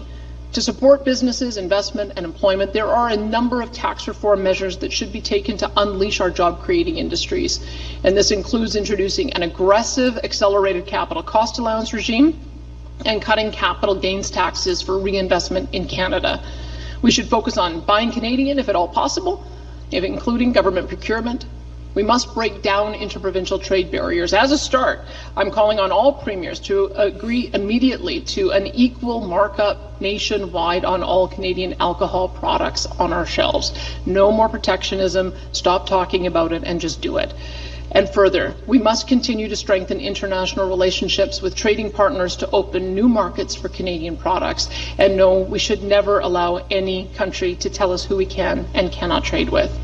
To support businesses, investment, and employment, there are a number of tax reform measures that should be taken to unleash our job-creating industries. And this includes introducing an aggressive accelerated capital cost allowance regime and cutting capital gains taxes for reinvestment in Canada. We should focus on buying Canadian if at all possible, including government procurement. We must break down interprovincial trade barriers. As a start, I'm calling on all premiers to agree immediately to an equal markup nationwide on all Canadian alcohol products on our shelves. No more protectionism. Stop talking about it and just do it. And further, we must continue to strengthen international relationships with trading partners to open new markets for Canadian products. And no, we should never allow any country to tell us who we can and cannot trade with.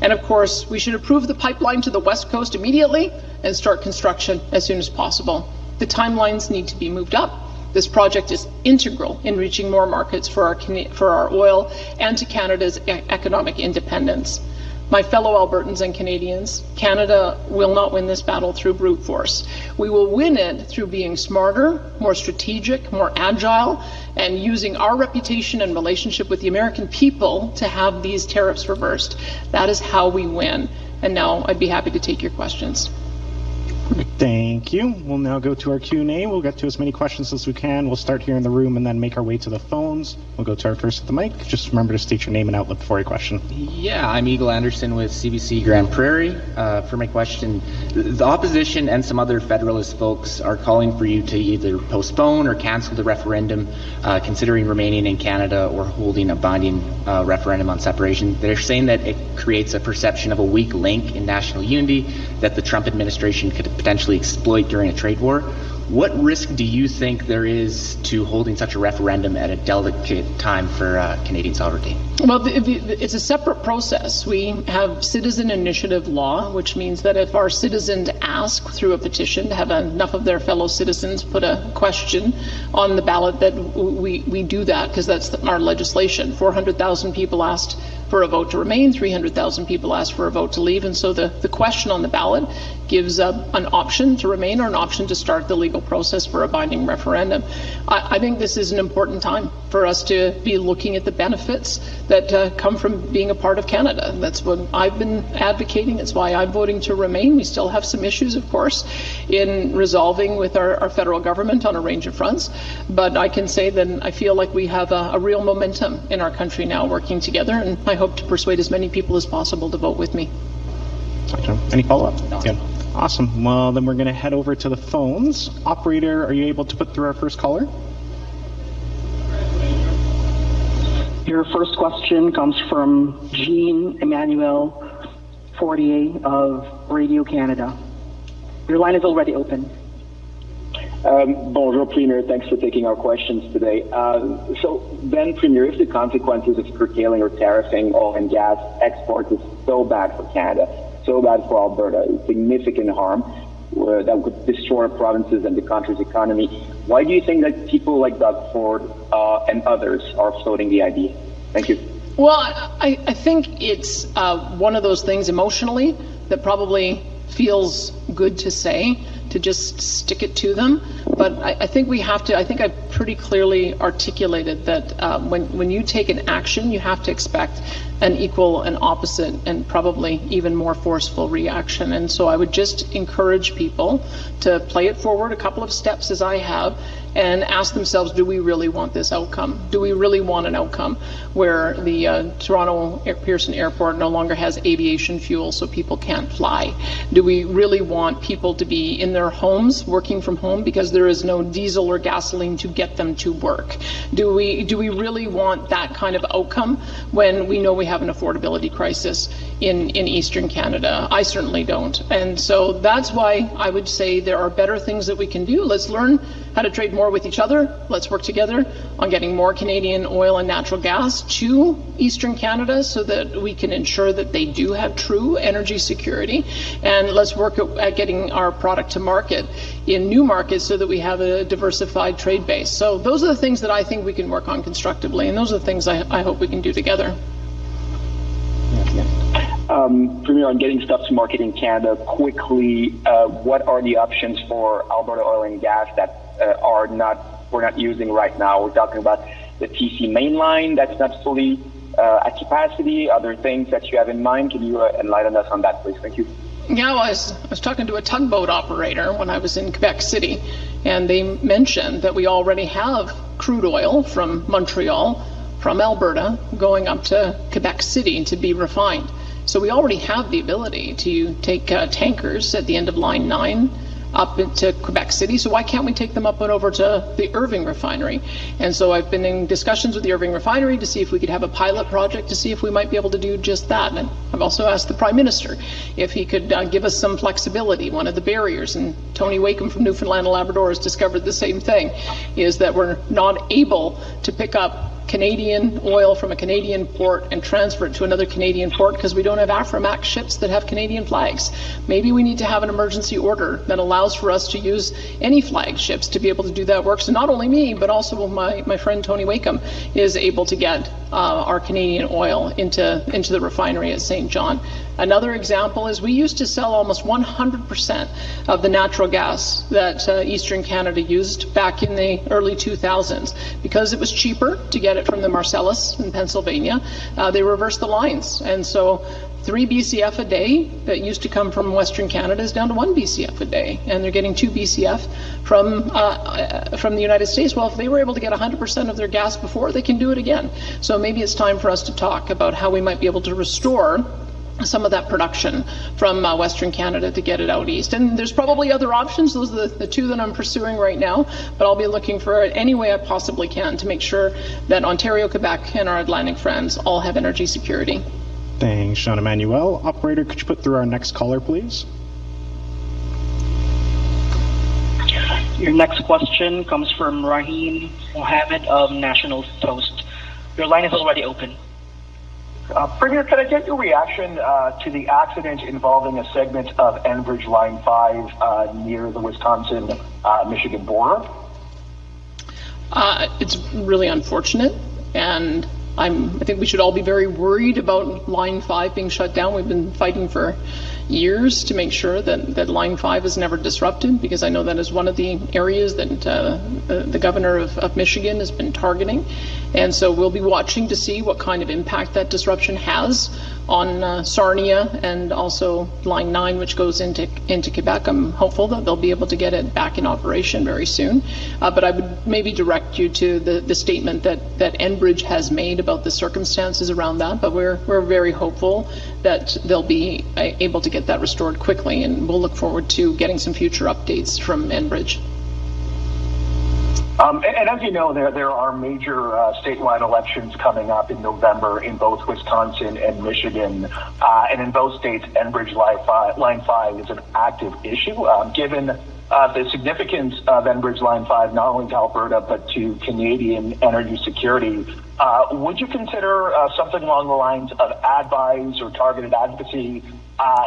And of course, we should approve the pipeline to the West Coast immediately and start construction as soon as possible. The timelines need to be moved up. This project is integral in reaching more markets for our oil and to Canada's economic independence. My fellow Albertans and Canadians, Canada will not win this battle through brute force. We will win it through being smarter, more strategic, more agile, and using our reputation and relationship with the American people to have these tariffs reversed. That is how we win. And now I'd be happy to take your questions. Thank you. We'll now go to our Q&A. We'll get to as many questions as we can. We'll start here in the room and then make our way to the phones. We'll go to our first at the mic. Just remember to state your name and outlet before your question. Yeah, I'm Eagle Anderson with CBC Grand Prairie. For my question, the opposition and some other Federalist folks are calling for you to either postpone or cancel the referendum, considering remaining in Canada or holding a binding referendum on separation. They're saying that it creates a perception of a weak link in national unity that the Trump administration could potentially exploit during a trade war. What risk do you think there is to holding such a referendum at a delicate time for Canadian sovereignty? Well, it's a separate process. We have citizen initiative law, which means that if our citizens ask through a petition to have enough of their fellow citizens put a question on the ballot, that we do that because that's our legislation. 400,000 people asked for a vote to remain, 300,000 people asked for a vote to leave, and so the question on the ballot gives an option to remain or an option to start the legal process for a binding referendum. I think this is an important time for us to be looking at the benefits that come from being a part of Canada. That's what I've been advocating. It's why I'm voting to remain. We still have some issues, of course, in resolving with our federal government on a range of fronts, but I can say that I feel like we have a real momentum in our country now working together, and I hope to persuade as many people as possible to vote with me. Okay. Any follow-up? No. Good. Awesome. Well, then we're going to head over to the phones. Operator, are you able to put through our first caller? Your first question comes from Jean Emmanuel Fortier of Radio Canada. Your line is already open. Bonjour, Premier. Thanks for taking our questions today. So, then, Premier, if the consequences of curtailing or tariffing oil and gas exports is so bad for Canada, so bad for Alberta, significant harm that would destroy provinces and the country's economy, why do you think that people like Doug Ford and others are floating the idea? Thank you. Well, I think it's one of those things emotionally that probably feels good to say, to just stick it to them. But I think we have to, I think I pretty clearly articulated that when you take an action, you have to expect an equal and opposite and probably even more forceful reaction. And so I would just encourage people to play it forward a couple of steps as I have and ask themselves, do we really want this outcome? Do we really want an outcome where the Toronto Pearson Airport no longer has aviation fuel so people can't fly? Do we really want people to be in their homes working from home because there is no diesel or gasoline to get them to work? Do we really want that kind of outcome when we know we have an affordability crisis in Eastern Canada? I certainly don't. And so that's why I would say there are better things that we can do. Let's learn how to trade more with each other. Let's work together on getting more Canadian oil and natural gas to Eastern Canada so that we can ensure that they do have true energy security. And let's work at getting our product to market in new markets so that we have a diversified trade base. So those are the things that I think we can work on constructively, and those are the things I hope we can do together. Premier, on getting stuff to market in Canada quickly, what are the options for Alberta oil and gas that we're not using right now? We're talking about the TC main line that's not fully at capacity? Other things that you have in mind? Can you enlighten us on that, please? Thank you. Yeah, well, I was talking to a tugboat operator when I was in Quebec City, and they mentioned that we already have crude oil from Montreal, from Alberta, going up to Quebec City to be refined. So we already have the ability to take tankers at the end of Line 9 up into Quebec City. So why can't we take them up and over to the Irving refinery? And so I've been in discussions with the Irving refinery to see if we could have a pilot project to see if we might be able to do just that. And I've also asked the Prime Minister if he could give us some flexibility. One of the barriers, and Tony Wakeham from Newfoundland and Labrador has discovered the same thing, is that we're not able to pick up Canadian oil from a Canadian port and transfer it to another Canadian port because we don't have Aframax ships that have Canadian flags. Maybe we need to have an emergency order that allows for us to use any flag ships to be able to do that work. So not only me, but also my friend Tony Wakeham is able to get our Canadian oil into the refinery at St. John. Another example is we used to sell almost 100% of the natural gas that Eastern Canada used back in the early 2000s. Because it was cheaper to get it from the Marcellus in Pennsylvania, they reversed the lines. And so 3 BCF a day that used to come from Western Canada is down to 1 BCF a day, and they're getting 2 BCF from the United States. Well, if they were able to get 100% of their gas before, they can do it again. So maybe it's time for us to talk about how we might be able to restore some of that production from Western Canada to get it out east. And there's probably other options. Those are the two that I'm pursuing right now, but I'll be looking for it any way I possibly can to make sure that Ontario, Quebec, and our Atlantic friends all have energy security. Thanks, Jean-Emmanuel. Operator, could you put through our next caller, please? Your next question comes from Rahim Mohammed of National Post. Your line is already open. Premier, can I get your reaction to the accident involving a segment of Enbridge Line 5 near the Wisconsin-Michigan border? It's really unfortunate, and I think we should all be very worried about Line 5 being shut down. We've been fighting for years to make sure that Line 5 is never disrupted, because I know that is one of the areas that the governor of Michigan has been targeting. And so we'll be watching to see what kind of impact that disruption has on Sarnia and also Line 9, which goes into Quebec. I'm hopeful that they'll be able to get it back in operation very soon. But I would maybe direct you to the statement that Enbridge has made about the circumstances around that. But we're very hopeful that they'll be able to get that restored quickly, and we'll look forward to getting some future updates from Enbridge. And as you know, there are major statewide elections coming up in November in both Wisconsin and Michigan. And in both states, Enbridge Line 5 is an active issue. Given the significance of Enbridge Line 5, not only to Alberta, but to Canadian energy security, would you consider something along the lines of advise or targeted advocacy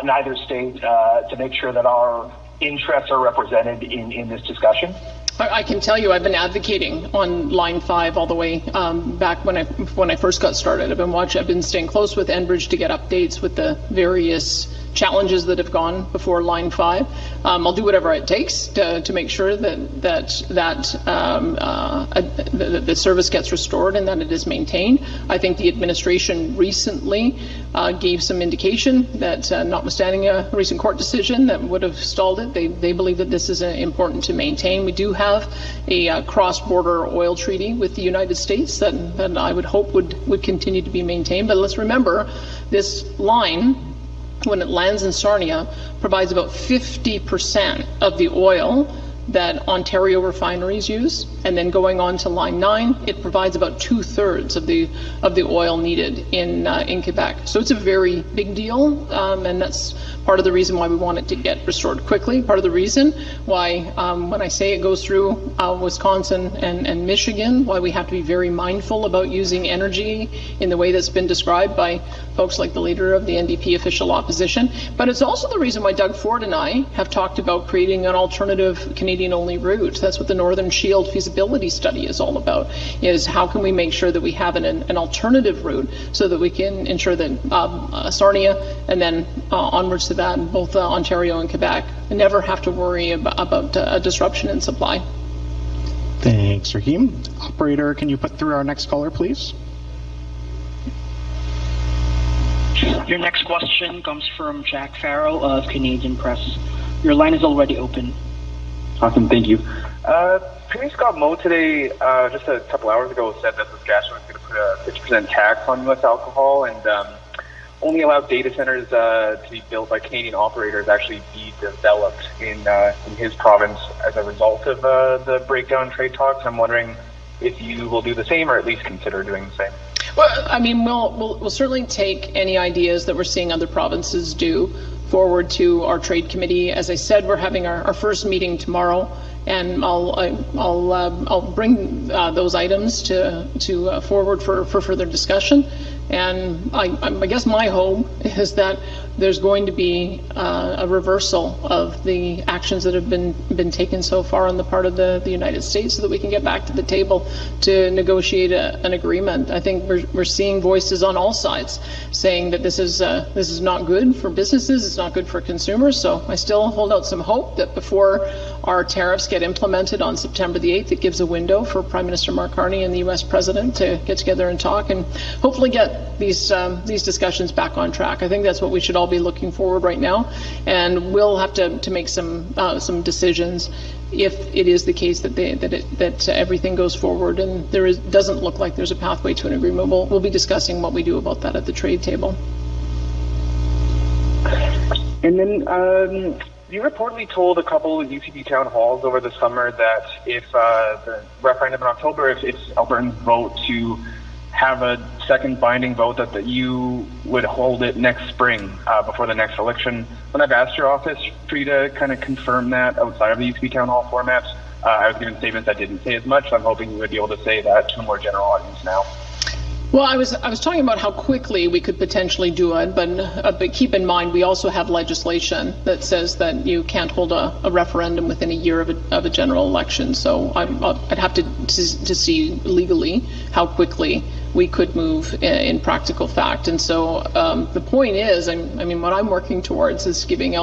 in either state to make sure that our interests are represented in this discussion? I can tell you I've been advocating on Line 5 all the way back when I first got started. I've been staying close with Enbridge to get updates with the various challenges that have gone before Line 5. I'll do whatever it takes to make sure that the service gets restored and that it is maintained. I think the administration recently gave some indication that, notwithstanding a recent court decision that would have stalled it, they believe that this is important to maintain. We do have a cross-border oil treaty with the United States that I would hope would continue to be maintained. But let's remember, this line, when it lands in Sarnia, provides about 50% of the oil that Ontario refineries use, and then going on to Line 9, it provides about 2/3 of the oil needed in Quebec. So it's a very big deal, and that's part of the reason why we want it to get restored quickly. Part of the reason why, when I say it goes through Wisconsin and Michigan, why we have to be very mindful about using energy in the way that's been described by folks like the leader of the NDP official opposition. But it's also the reason why Doug Ford and I have talked about creating an alternative Canadian-only route. That's what the Northern Shield feasibility study is all about, is how can we make sure that we have an alternative route so that we can ensure that Sarnia and then onwards to that, both Ontario and Quebec never have to worry about a disruption in supply. Thanks, Raheem. Operator, can you put through our next caller, please? Your next question comes from Jack Farrell of Canadian Press. Your line is already open. Awesome, thank you. Premier Scott Moe today, just a couple hours ago, said that Saskatchewan is going to put a 50% tax on U.S. alcohol and only allow data centers to be built by Canadian operators actually be developed in his province as a result of the breakdown in trade talks. I'm wondering if you will do the same or at least consider doing the same. Well, I mean, we'll certainly take any ideas that we're seeing other provinces do forward to our trade committee. As I said, we're having our first meeting tomorrow, and I'll bring those items to forward for further discussion. And I guess my hope is that there's going to be a reversal of the actions that have been taken so far on the part of the United States, so that we can get back to the table to negotiate an agreement. I think we're seeing voices on all sides saying that this is not good for businesses, it's not good for consumers. So I still hold out some hope that before our tariffs get implemented on September the 8th, it gives a window for Prime Minister Mark Carney and the U.S. President to get together and talk and hopefully get these discussions back on track. I think that's what we should all be looking forward right now, and we'll have to make some decisions if it is the case that everything goes forward and doesn't look like there's a pathway to an agreement. We'll be discussing what we do about that at the trade table. And then you reportedly told a couple of UCP town halls over the summer that if the referendum in October, if Albertans vote to have a second binding vote, that you would hold it next spring before the next election. When I've asked your office for you to kind of confirm that outside of the UCP town hall format, I was given statements that didn't say as much. So I'm hoping you would be able to say that to a more general audience now. Well, I was talking about how quickly we could potentially do it, but keep in mind we also have legislation that says that you can't hold a referendum within a year of a general election. So I'd have to see legally how quickly we could move in practical fact. And so the point is, I mean, what I'm working towards is giving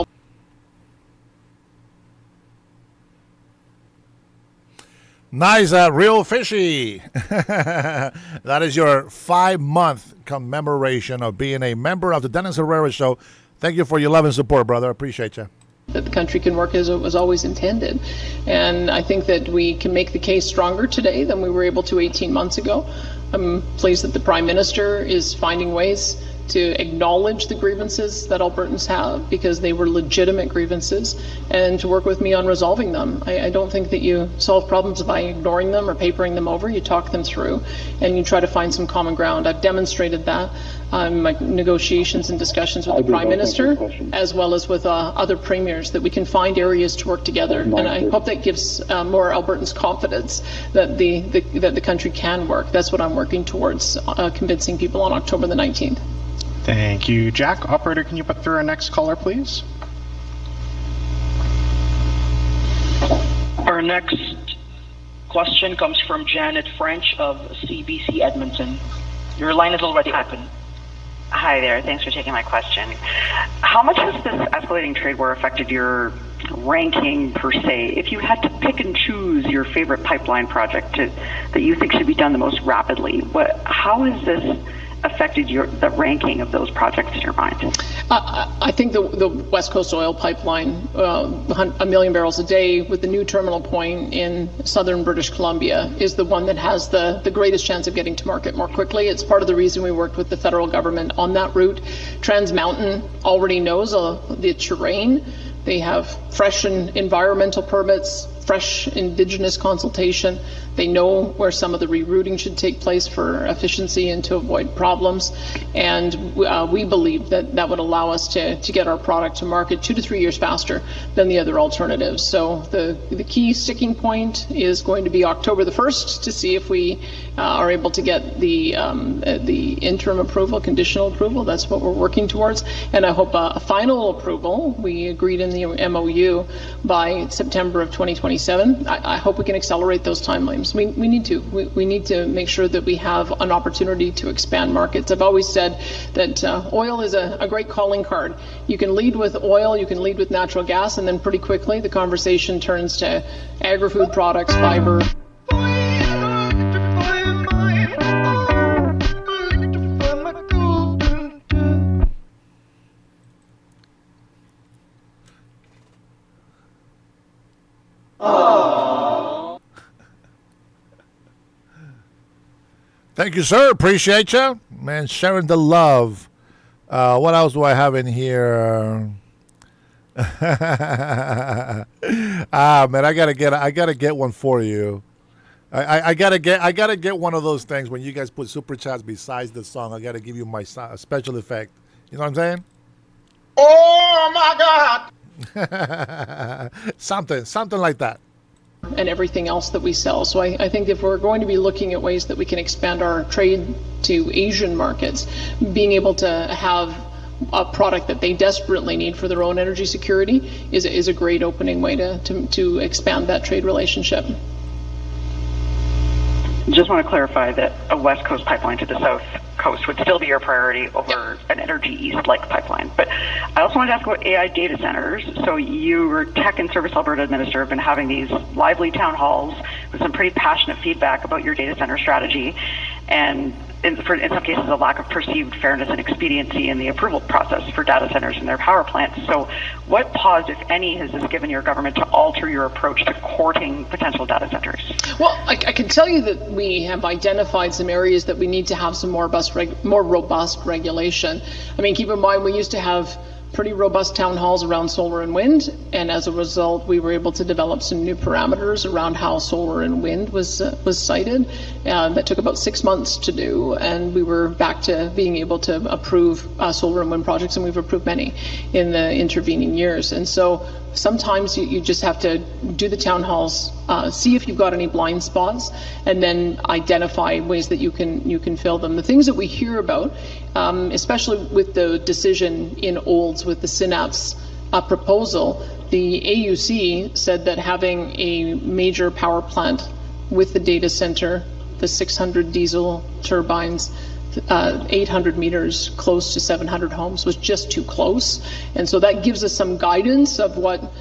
Nice, real fishy. That is your 5-month commemoration of being a member of the Dennis Herrera Show. Thank you for your love and support, brother. I appreciate you. That the country can work as it was always intended. And I think that we can make the case stronger today than we were able to 18 months ago. I'm pleased that the Prime Minister is finding ways to acknowledge the grievances that Albertans have, because they were legitimate grievances, and to work with me on resolving them. I don't think that you solve problems by ignoring them or papering them over. You talk them through and you try to find some common ground. I've demonstrated that in my negotiations and discussions with the Prime Minister, as well as with other premiers, that we can find areas to work together. And I hope that gives more Albertans confidence that the country can work. That's what I'm working towards, convincing people on October the 19th. Thank you, Jack. Operator, can you put through our next caller, please? Our next question comes from Janet French of CBC Edmonton. Your line is already open. Hi there. Thanks for taking my question. How much has this escalating trade war affected your ranking per se? If you had to pick and choose your favorite pipeline project that you think should be done the most rapidly, how has this affected the ranking of those projects in your mind? I think the West Coast oil pipeline, 1 million barrels a day with the new terminal point in southern British Columbia, is the one that has the greatest chance of getting to market more quickly. It's part of the reason we worked with the federal government on that route. Trans Mountain already knows the terrain. They have fresh environmental permits, fresh Indigenous consultation. They know where some of the rerouting should take place for efficiency and to avoid problems. And we believe that would allow us to get our product to market 2 to 3 years faster than the other alternatives. So the key sticking point is going to be October the 1st to see if we are able to get the interim approval, conditional approval. That's what we're working towards. And I hope a final approval, we agreed in the MOU, by September of 2027. I hope we can accelerate those timelines. We need to. We need to make sure that we have an opportunity to expand markets. I've always said that oil is a great calling card. You can lead with oil, you can lead with natural gas, and then pretty quickly the conversation turns to agri-food products, fiber, Thank you, sir. Appreciate you. Man, sharing the love. What else do I have in here? Man, I gotta get one for you. I gotta get one of those things when you guys put super chats besides the song. I gotta give you my special effect. You know what I'm saying? Oh my God! something like that. And everything else that we sell. So I think if we're going to be looking at ways that we can expand our trade to Asian markets, being able to have a product that they desperately need for their own energy security is a great opening way to expand that trade relationship. Just want to clarify that a West Coast pipeline to the South Coast would still be your priority over an Energy East-like pipeline. But I also wanted to ask about AI data centers. So your Tech and Service Alberta Minister have been having these lively town halls with some pretty passionate feedback about your data center strategy, and in some cases a lack of perceived fairness and expediency in the approval process for data centers and their power plants. So what pause, if any, has this given your government to alter your approach to courting potential data centers? Well, I can tell you that we have identified some areas that we need to have some more robust regulation. I mean, keep in mind, we used to have pretty robust town halls around solar and wind, and as a result, we were able to develop some new parameters around how solar and wind was sited. That took about 6 months to do, and we were back to being able to approve solar and wind projects, and we've approved many in the intervening years. And so sometimes you just have to do the town halls, see if you've got any blind spots, and then identify ways that you can fill them. The things that we hear about, especially with the decision in Olds with the Synapse proposal, the AUC said that having a major power plant with the data center, the 600 diesel turbines, 800 meters close to 700 homes was just too close. And so that gives us some guidance of what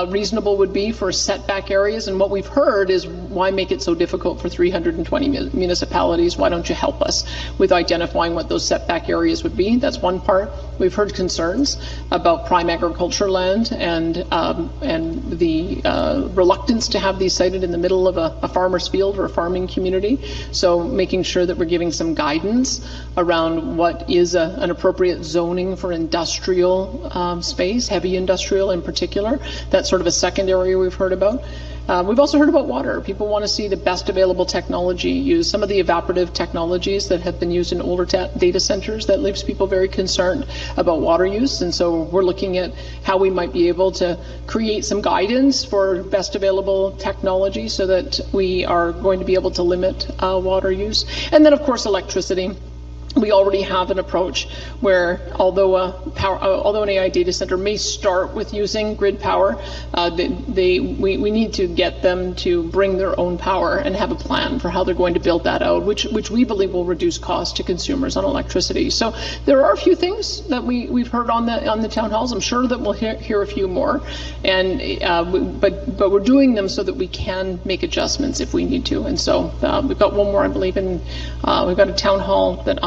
reasonable would be for setback areas. And what we've heard is, why make it so difficult for 320 municipalities? Why don't you help us with identifying what those setback areas would be? That's one part. We've heard concerns about prime agriculture land and the reluctance to have these sited in the middle of a farmer's field or a farming community. So making sure that we're giving some guidance around what is an appropriate zoning for industrial space, heavy industrial in particular. That's sort of a second area we've heard about. We've also heard about water. People want to see the best available technology used. Some of the evaporative technologies that have been used in older data centers, that leaves people very concerned about water use. And so we're looking at how we might be able to create some guidance for best available technology so that we are going to be able to limit water use. And then, of course, electricity. We already have an approach where, although an AI data center may start with using grid power, we need to get them to bring their own power and have a plan for how they're going to build that out, which we believe will reduce costs to consumers on electricity. So there are a few things that we've heard on the town halls. I'm sure that we'll hear a few more, and but we're doing them so that we can make adjustments if we need to. And so we've got one more, I believe, and we've got a town hall that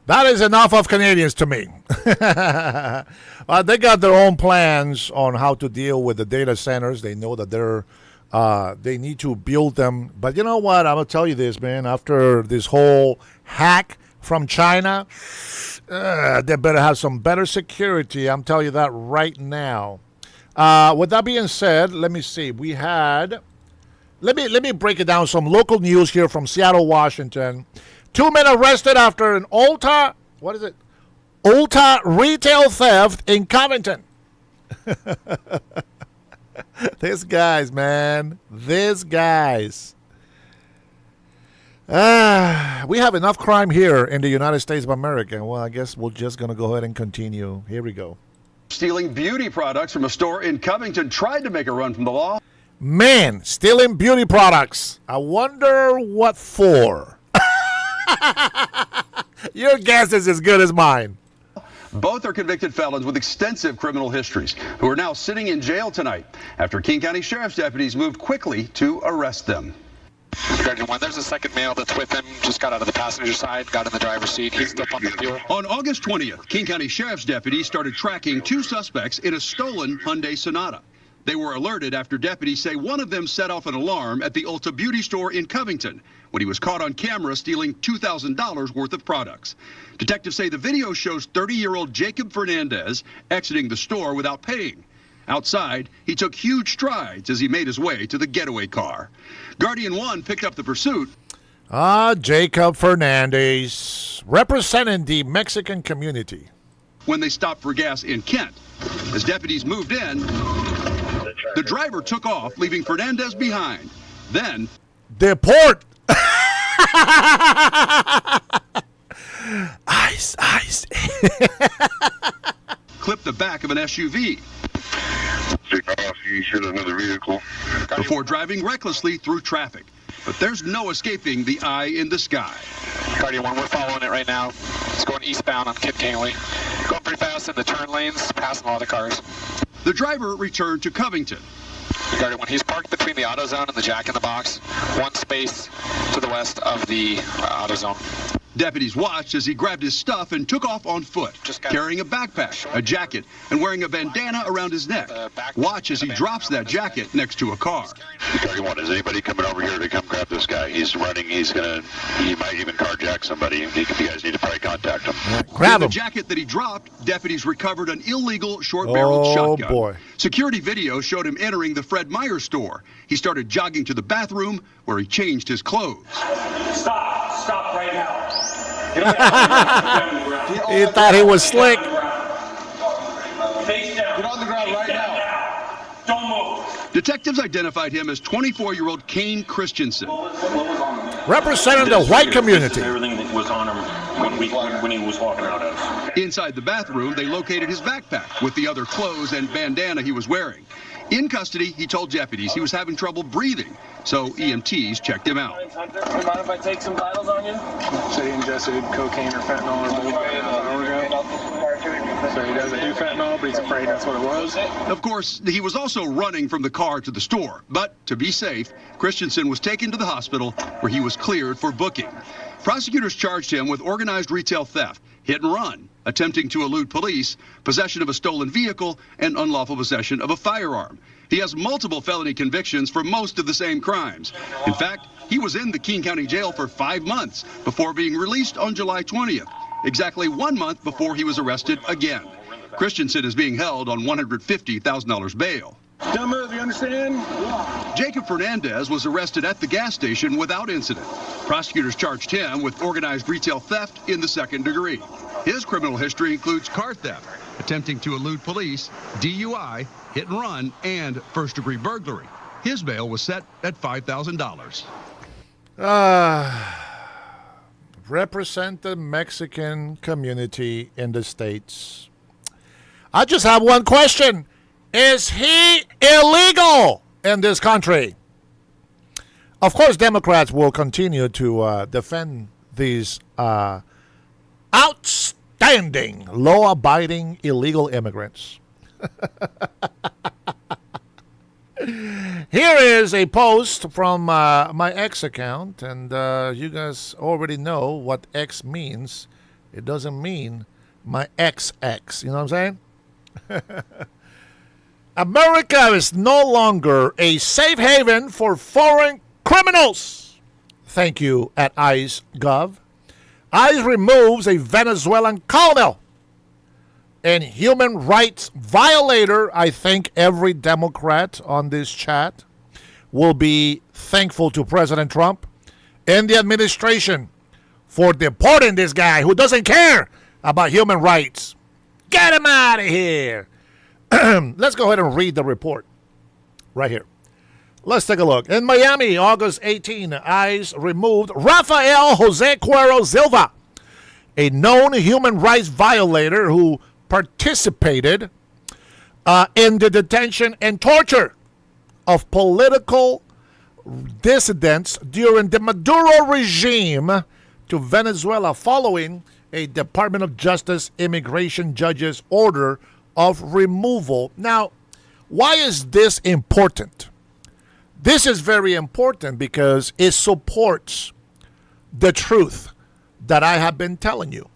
That is enough of Canadians to me. They got their own plans on how to deal with the data centers. They know that they need to build them. But you know what? I'm going to tell you this, man. After this whole hack from China, they better have some better security. I'm telling you that right now. With that being said, let me see. We had... Let me break it down. Some local news here from Seattle, Washington. 2 men arrested after an Ulta retail theft in Covington. These guys, man. These guys. We have enough crime here in the United States of America. Well, I guess we're just going to go ahead and continue. Here we go. Stealing beauty products from a store in Covington, tried to make a run from the law. Man, stealing beauty products. I wonder what for. Your guess is as good as mine. Both are convicted felons with extensive criminal histories who are now sitting in jail tonight after King County Sheriff's deputies moved quickly to arrest them. There's a second male that's with him, just got out of the passenger side, got in the driver's seat. He's still pumping fuel. On August 20th, King County Sheriff's deputies started tracking 2 suspects in a stolen Hyundai Sonata. They were alerted after deputies say one of them set off an alarm at the Ulta Beauty store in Covington when he was caught on camera stealing $2,000 worth of products. Detectives say the video shows 30-year-old Jacob Fernandez exiting the store without paying. Outside, he took huge strides as he made his way to the getaway car. Guardian 1 picked up the pursuit. Jacob Fernandez, representing the Mexican community. When they stopped for gas in Kent. As deputies moved in, the driver took off, leaving Fernandez behind. Then, deport! Ice. Clipped the back of an SUV. You should have another vehicle. Before driving recklessly through traffic. But there's no escaping the eye in the sky. Guardian 1, we're following it right now. It's going eastbound on Kid Canley. Going pretty fast in the turn lanes, passing a lot of cars. The driver returned to Covington. Guardian 1, he's parked between the AutoZone and the Jack in the Box, one space to the west of the AutoZone. Deputies watched as he grabbed his stuff and took off on foot, carrying a backpack, a jacket, and wearing a bandana around his neck. Watch as he drops that jacket next to a car. Guardian 1, is anybody coming over here to come grab this guy? He's running. He might even carjack somebody. You guys need to probably contact him. Grab him. In the jacket that he dropped, deputies recovered an illegal short-barreled shotgun. Boy. Security video showed him entering the Fred Meyer store. He started jogging to the bathroom where he changed his clothes. Stop right now. He thought he was slick. Face down. Get on the ground right now. Don't move. Detectives identified him as 24-year-old Kane Christensen. Representing the white community. Everything that was on him when he was walking out of us. Inside the bathroom, they located his backpack with the other clothes and bandana he was wearing. In custody, he told deputies he was having trouble breathing, so EMTs checked him out. Hunter, do you mind if I take some vitals on you? Say he ingested cocaine or fentanyl or both. So he doesn't do fentanyl, but he's afraid that's what it was. Of course, he was also running from the car to the store, but to be safe, Christensen was taken to the hospital where he was cleared for booking. Prosecutors charged him with organized retail theft, hit and run, attempting to elude police, possession of a stolen vehicle, and unlawful possession of a firearm. He has multiple felony convictions for most of the same crimes. In fact, he was in the King County Jail for 5 months before being released on July 20th, exactly 1 month before he was arrested again. Christensen is being held on $150,000 bail. Don't move, you understand? Jacob Fernandez was arrested at the gas station without incident. Prosecutors charged him with organized retail theft in the second degree. His criminal history includes car theft, attempting to elude police, DUI, hit and run, and first-degree burglary. His bail was set at $5,000. Represent the Mexican community in the States. I just have one question. Is he illegal in this country? Of course, Democrats will continue to defend these outstanding, law-abiding, illegal immigrants. Here is a post from my X account, and you guys already know what X means. It doesn't mean my XX. You know what I'm saying? America is no longer a safe haven for foreign criminals. Thank you at ICE.gov. ICE removes a Venezuelan colonel and human rights violator. I think every Democrat on this chat will be thankful to President Trump and the administration for deporting this guy who doesn't care about human rights. Get him out of here. Let's go ahead and read the report right here. Let's take a look. In Miami, August 18, ICE removed Rafael Jose Cuero Silva, a known human rights violator who participated in the detention and torture of political dissidents during the Maduro regime to Venezuela following a Department of Justice immigration judge's order of removal. Now, why is this important? This is very important because it supports the truth that I have been telling you,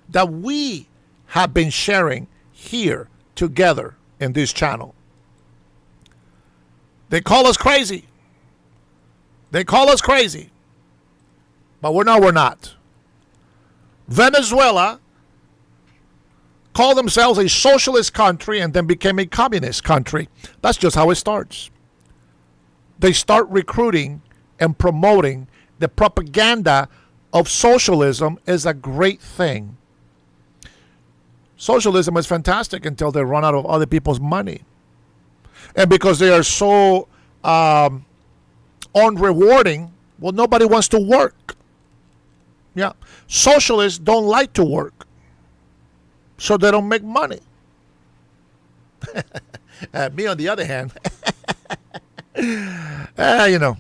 that we have been sharing here together in this channel. They call us crazy. They call us crazy. But we're not. Venezuela called themselves a socialist country and then became a communist country. That's just how it starts. They start recruiting and promoting the propaganda of socialism is a great thing. Socialism is fantastic until they run out of other people's money. And because they are so unrewarding, well, nobody wants to work. Yeah. Socialists don't like to work, so they don't make money. Me, on the other hand,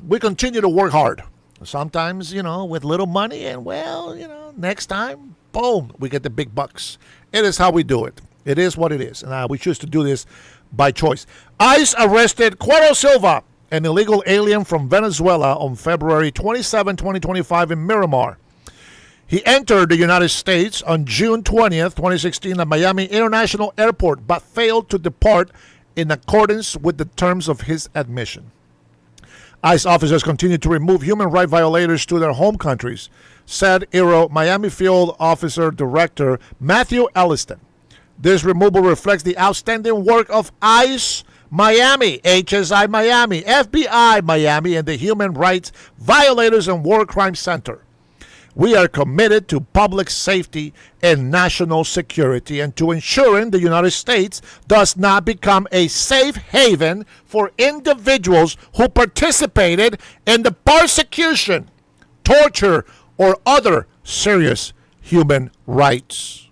we continue to work hard. Sometimes, with little money, and next time, boom, we get the big bucks. It is how we do it. It is what it is. And we choose to do this by choice. ICE arrested Cuero Silva, an illegal alien from Venezuela, on February 27, 2025 in Miramar. He entered the United States on June 20th, 2016 at Miami International Airport, but failed to depart in accordance with the terms of his admission. ICE officers continue to remove human rights violators to their home countries, said Aero Miami Field Officer Director Matthew Elliston. This removal reflects the outstanding work of ICE Miami, HSI Miami, FBI Miami, and the Human Rights Violators and War Crime Center. We are committed to public safety and national security and to ensuring the United States does not become a safe haven for individuals who participated in the persecution, torture, or other serious human rights.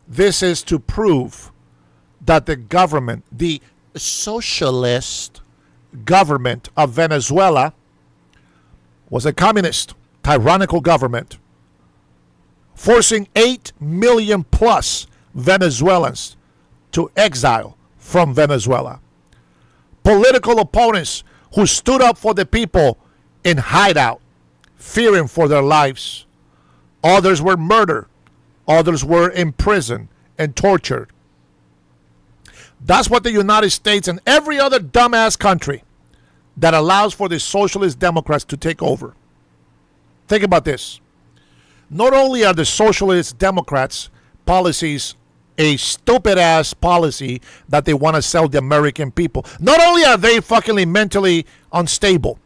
This is to prove that the government, the socialist government of Venezuela, was a communist, tyrannical government, forcing 8 million plus Venezuelans to exile from Venezuela. Political opponents who stood up for the people in hideout, fearing for their lives. Others were murdered. Others were imprisoned and tortured. That's what the United States and every other dumbass country that allows for the socialist Democrats to take over. Think about this. Not only are the socialist Democrats' policies a stupid-ass policy that they want to sell the American people, not only are they fucking mentally unstable,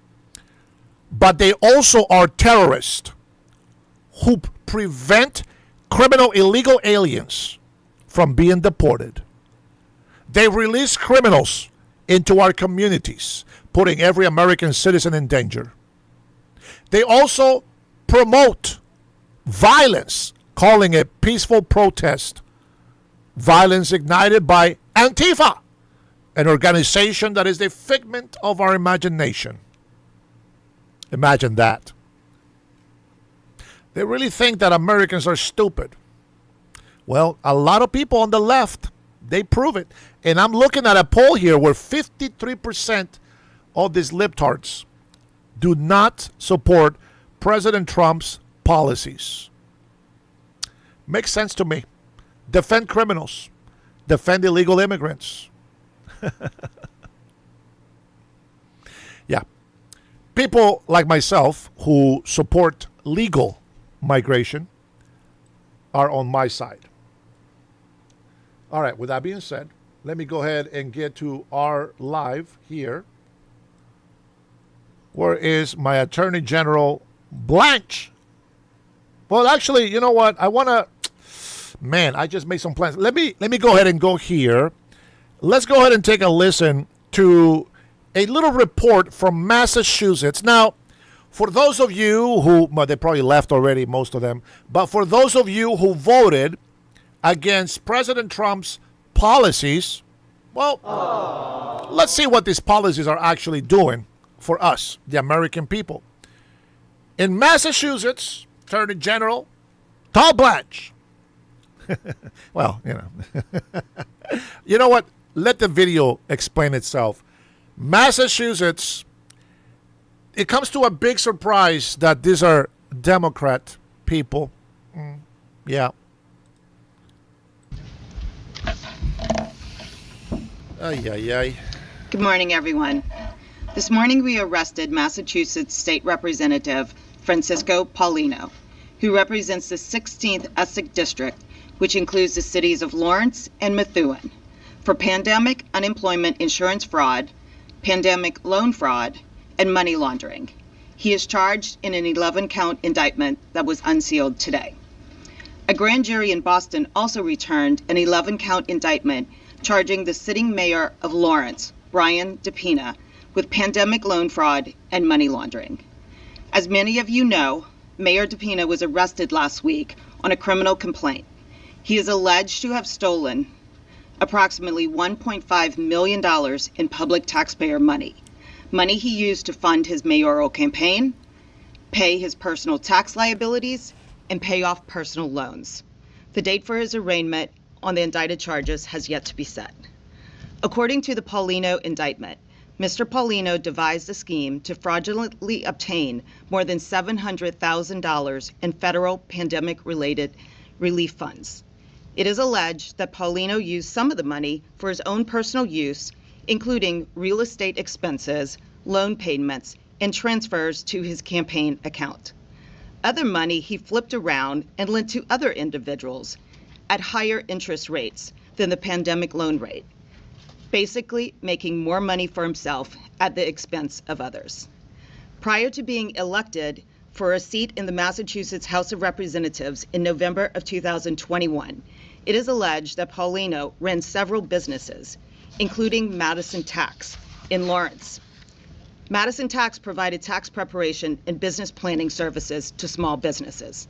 but they also are terrorists who prevent criminal illegal aliens from being deported. They release criminals into our communities, putting every American citizen in danger. They also promote violence, calling it peaceful protest. Violence ignited by Antifa, an organization that is the figment of our imagination. Imagine that. They really think that Americans are stupid. Well, a lot of people on the left, they prove it. And I'm looking at a poll here where 53% of these libtards do not support President Trump's policies. Makes sense to me. Defend criminals. Defend illegal immigrants. Yeah. People like myself who support legal migration are on my side. All right, with that being said, let me go ahead and get to our live here. Where is my Attorney General Blanche? Well, actually, you know what? I want to... Man, I just made some plans. Let me go ahead and go here. Let's go ahead and take a listen to a little report from Massachusetts. Now, for those of you who... Well, they probably left already, most of them. But for those of you who voted against President Trump's policies, well, let's see what these policies are actually doing for us, the American people. In Massachusetts, Attorney General Todd Blanche. Well, you know what? Let the video explain itself. Massachusetts, it comes to a big surprise that these are Democrat people. Yeah. Ay, ay, ay. Good morning, everyone. This morning we arrested Massachusetts State Representative Francisco Paulino, who represents the 16th Essex District, which includes the cities of Lawrence and Methuen, for pandemic unemployment insurance fraud, pandemic loan fraud, and money laundering. He is charged in an 11-count indictment that was unsealed today. A grand jury in Boston also returned an 11-count indictment charging the sitting mayor of Lawrence, Brian DePina, with pandemic loan fraud and money laundering. As many of you know, Mayor DePina was arrested last week on a criminal complaint. He is alleged to have stolen approximately $1.5 million in public taxpayer money he used to fund his mayoral campaign, pay his personal tax liabilities, and pay off personal loans. The date for his arraignment on the indicted charges has yet to be set. According to the Paulino indictment, Mr. Paulino devised a scheme to fraudulently obtain more than $700,000 in federal pandemic-related relief funds. It is alleged that Paulino used some of the money for his own personal use, including real estate expenses, loan payments, and transfers to his campaign account. Other money he flipped around and lent to other individuals at higher interest rates than the pandemic loan rate, basically making more money for himself at the expense of others. Prior to being elected for a seat in the Massachusetts House of Representatives in November of 2021, it is alleged that Paulino ran several businesses, including Madison Tax in Lawrence. Madison Tax provided tax preparation and business planning services to small businesses.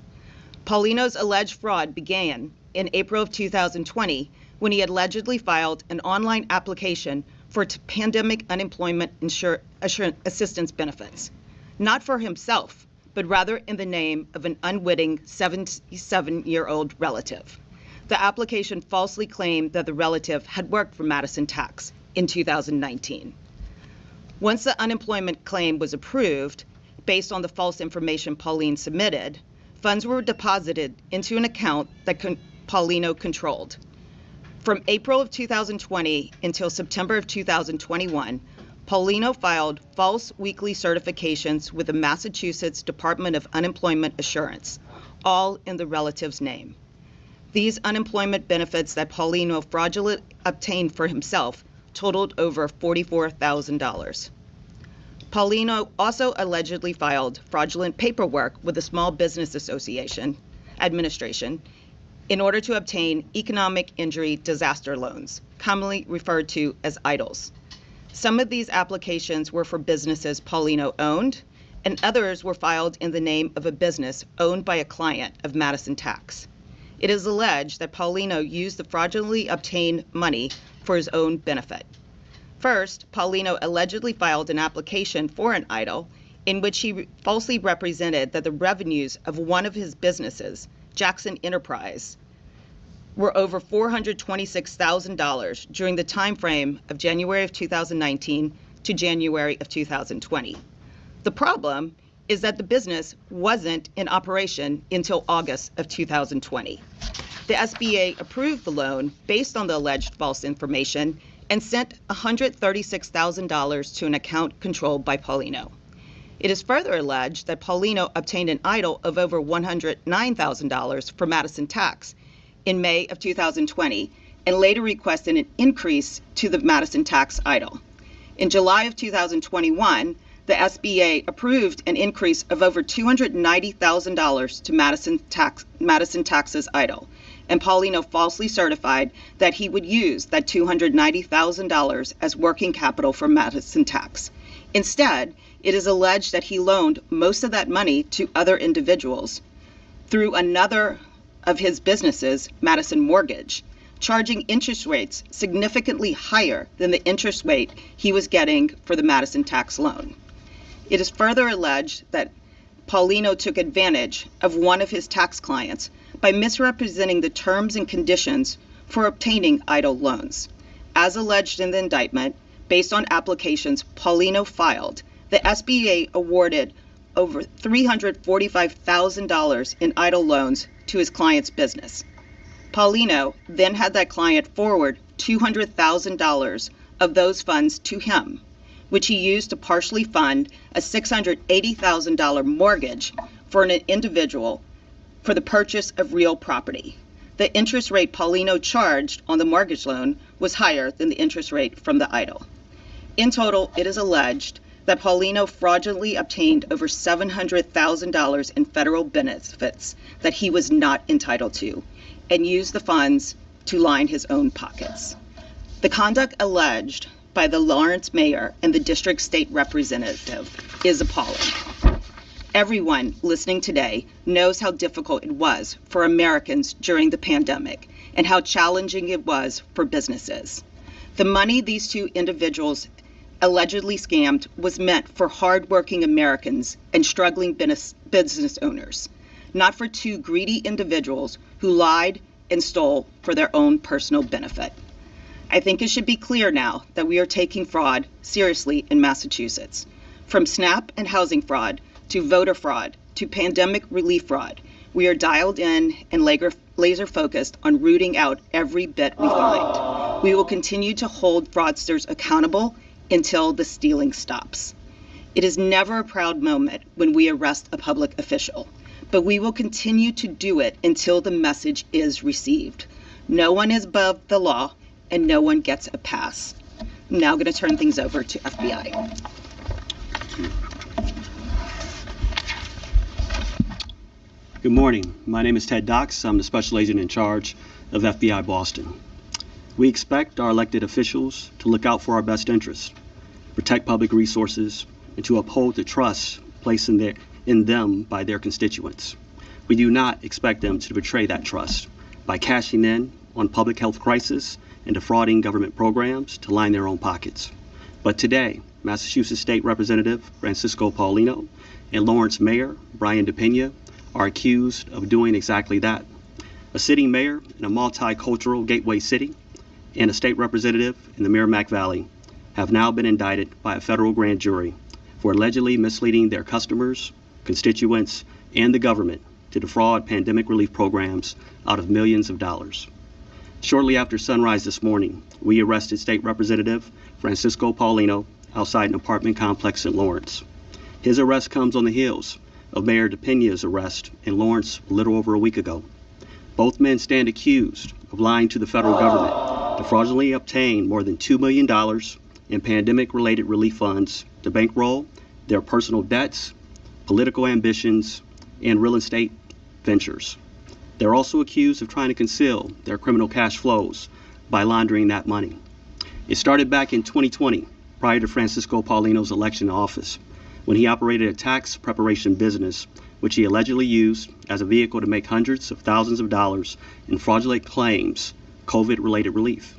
Paulino's alleged fraud began in April of 2020 when he allegedly filed an online application for pandemic unemployment assistance benefits, not for himself, but rather in the name of an unwitting 77-year-old relative. The application falsely claimed that the relative had worked for Madison Tax in 2019. Once the unemployment claim was approved, based on the false information Pauline submitted, funds were deposited into an account that Paulino controlled. From April of 2020 until September of 2021, Paulino filed false weekly certifications with the Massachusetts Department of Unemployment Assurance, all in the relative's name. These unemployment benefits that Paulino fraudulently obtained for himself totaled over $44,000. Paulino also allegedly filed fraudulent paperwork with the Small Business Administration in order to obtain economic injury disaster loans, commonly referred to as EIDLs. Some of these applications were for businesses Paulino owned, and others were filed in the name of a business owned by a client of Madison Tax. It is alleged that Paulino used the fraudulently obtained money for his own benefit. First, Paulino allegedly filed an application for an EIDL in which he falsely represented that the revenues of one of his businesses, Jackson Enterprise, were over $426,000 during the time frame of January of 2019 to January of 2020. The problem is that the business wasn't in operation until August of 2020. The SBA approved the loan based on the alleged false information and sent $136,000 to an account controlled by Paulino. It is further alleged that Paulino obtained an EIDL of over $109,000 for Madison Tax in May of 2020 and later requested an increase to the Madison Tax EIDL. In July of 2021, the SBA approved an increase of over $290,000 to Madison Tax's EIDL, and Paulino falsely certified that he would use that $290,000 as working capital for Madison Tax. Instead, it is alleged that he loaned most of that money to other individuals through another of his businesses, Madison Mortgage, charging interest rates significantly higher than the interest rate he was getting for the Madison Tax loan. It is further alleged that Paulino took advantage of one of his tax clients by misrepresenting the terms and conditions for obtaining EIDL loans. As alleged in the indictment, based on applications Paulino filed, the SBA awarded over $345,000 in EIDL loans to his client's business. Paulino then had that client forward $200,000 of those funds to him, which he used to partially fund a $680,000 mortgage for an individual for the purchase of real property. The interest rate Paulino charged on the mortgage loan was higher than the interest rate from the idol. In total, it is alleged that Paulino fraudulently obtained over $700,000 in federal benefits that he was not entitled to, and used the funds to line his own pockets. The conduct alleged by the Lawrence mayor and the district state representative is appalling. Everyone listening today knows how difficult it was for Americans during the pandemic and how challenging it was for businesses. The money these two individuals allegedly scammed was meant for hardworking Americans and struggling business owners, not for two greedy individuals who lied and stole for their own personal benefit. I think it should be clear now that we are taking fraud seriously in Massachusetts. From SNAP and housing fraud to voter fraud to pandemic relief fraud, we are dialed in and laser focused on rooting out every bit we find. We will continue to hold fraudsters accountable until the stealing stops. It is never a proud moment when we arrest a public official, but we will continue to do it until the message is received. No one is above the law and no one gets a pass. I'm now going to turn things over to FBI. Good morning. My name is Ted Dox. I'm the special agent in charge of FBI Boston. We expect our elected officials to look out for our best interests, protect public resources, and to uphold the trust placed in them by their constituents. We do not expect them to betray that trust by cashing in on public health crisis and defrauding government programs to line their own pockets. But today, Massachusetts State Representative Francisco Paulino and Lawrence Mayor Brian DePena are accused of doing exactly that. A sitting mayor in a multicultural gateway city and a state representative in the Merrimack Valley have now been indicted by a federal grand jury for allegedly misleading their customers, constituents, and the government to defraud pandemic relief programs out of millions of dollars. Shortly after sunrise this morning, we arrested State Representative Francisco Paulino outside an apartment complex in Lawrence. His arrest comes on the heels of Mayor DePena's arrest in Lawrence a little over a week ago. Both men stand accused of lying to the federal government to fraudulently obtain more than $2 million in pandemic-related relief funds to bankroll their personal debts, political ambitions, and real estate ventures. They're also accused of trying to conceal their criminal cash flows by laundering that money. It started back in 2020, prior to Francisco Paulino's election to office, when he operated a tax preparation business which he allegedly used as a vehicle to make hundreds of thousands of dollars in fraudulent claims, COVID-related relief.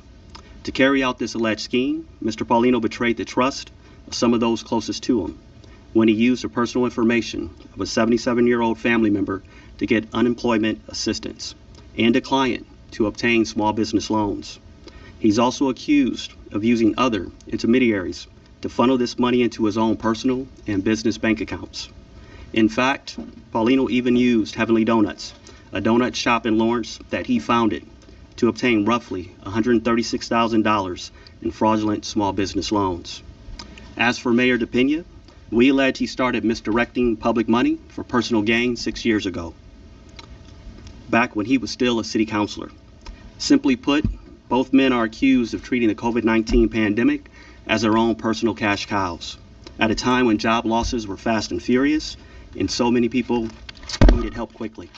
To carry out this alleged scheme, Mr. Paulino betrayed the trust of some of those closest to him when he used the personal information of a 77-year-old family member to get unemployment assistance and a client to obtain small business loans. He's also accused of using other intermediaries to funnel this money into his own personal and business bank accounts. In fact, Paulino even used Heavenly Donuts, a donut shop in Lawrence that he founded, to obtain roughly $136,000 in fraudulent small business loans. As for Mayor DePena, we allege he started misdirecting public money for personal gain 6 years ago, back when he was still a city councilor. Simply put, both men are accused of treating the COVID-19 pandemic as their own personal cash cows, at a time when job losses were fast and furious and so many people needed help quickly.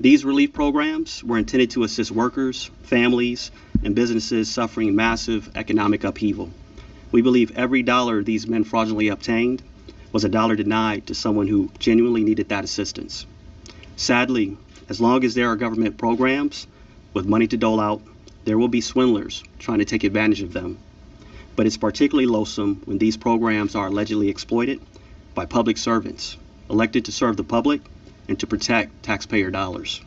These relief programs were intended to assist workers, families, and businesses suffering massive economic upheaval. We believe every dollar these men fraudulently obtained was a dollar denied to someone who genuinely needed that assistance. Sadly, as long as there are government programs with money to dole out, there will be swindlers trying to take advantage of them. But it's particularly loathsome when these programs are allegedly exploited by public servants, elected to serve the public and to protect taxpayer dollars.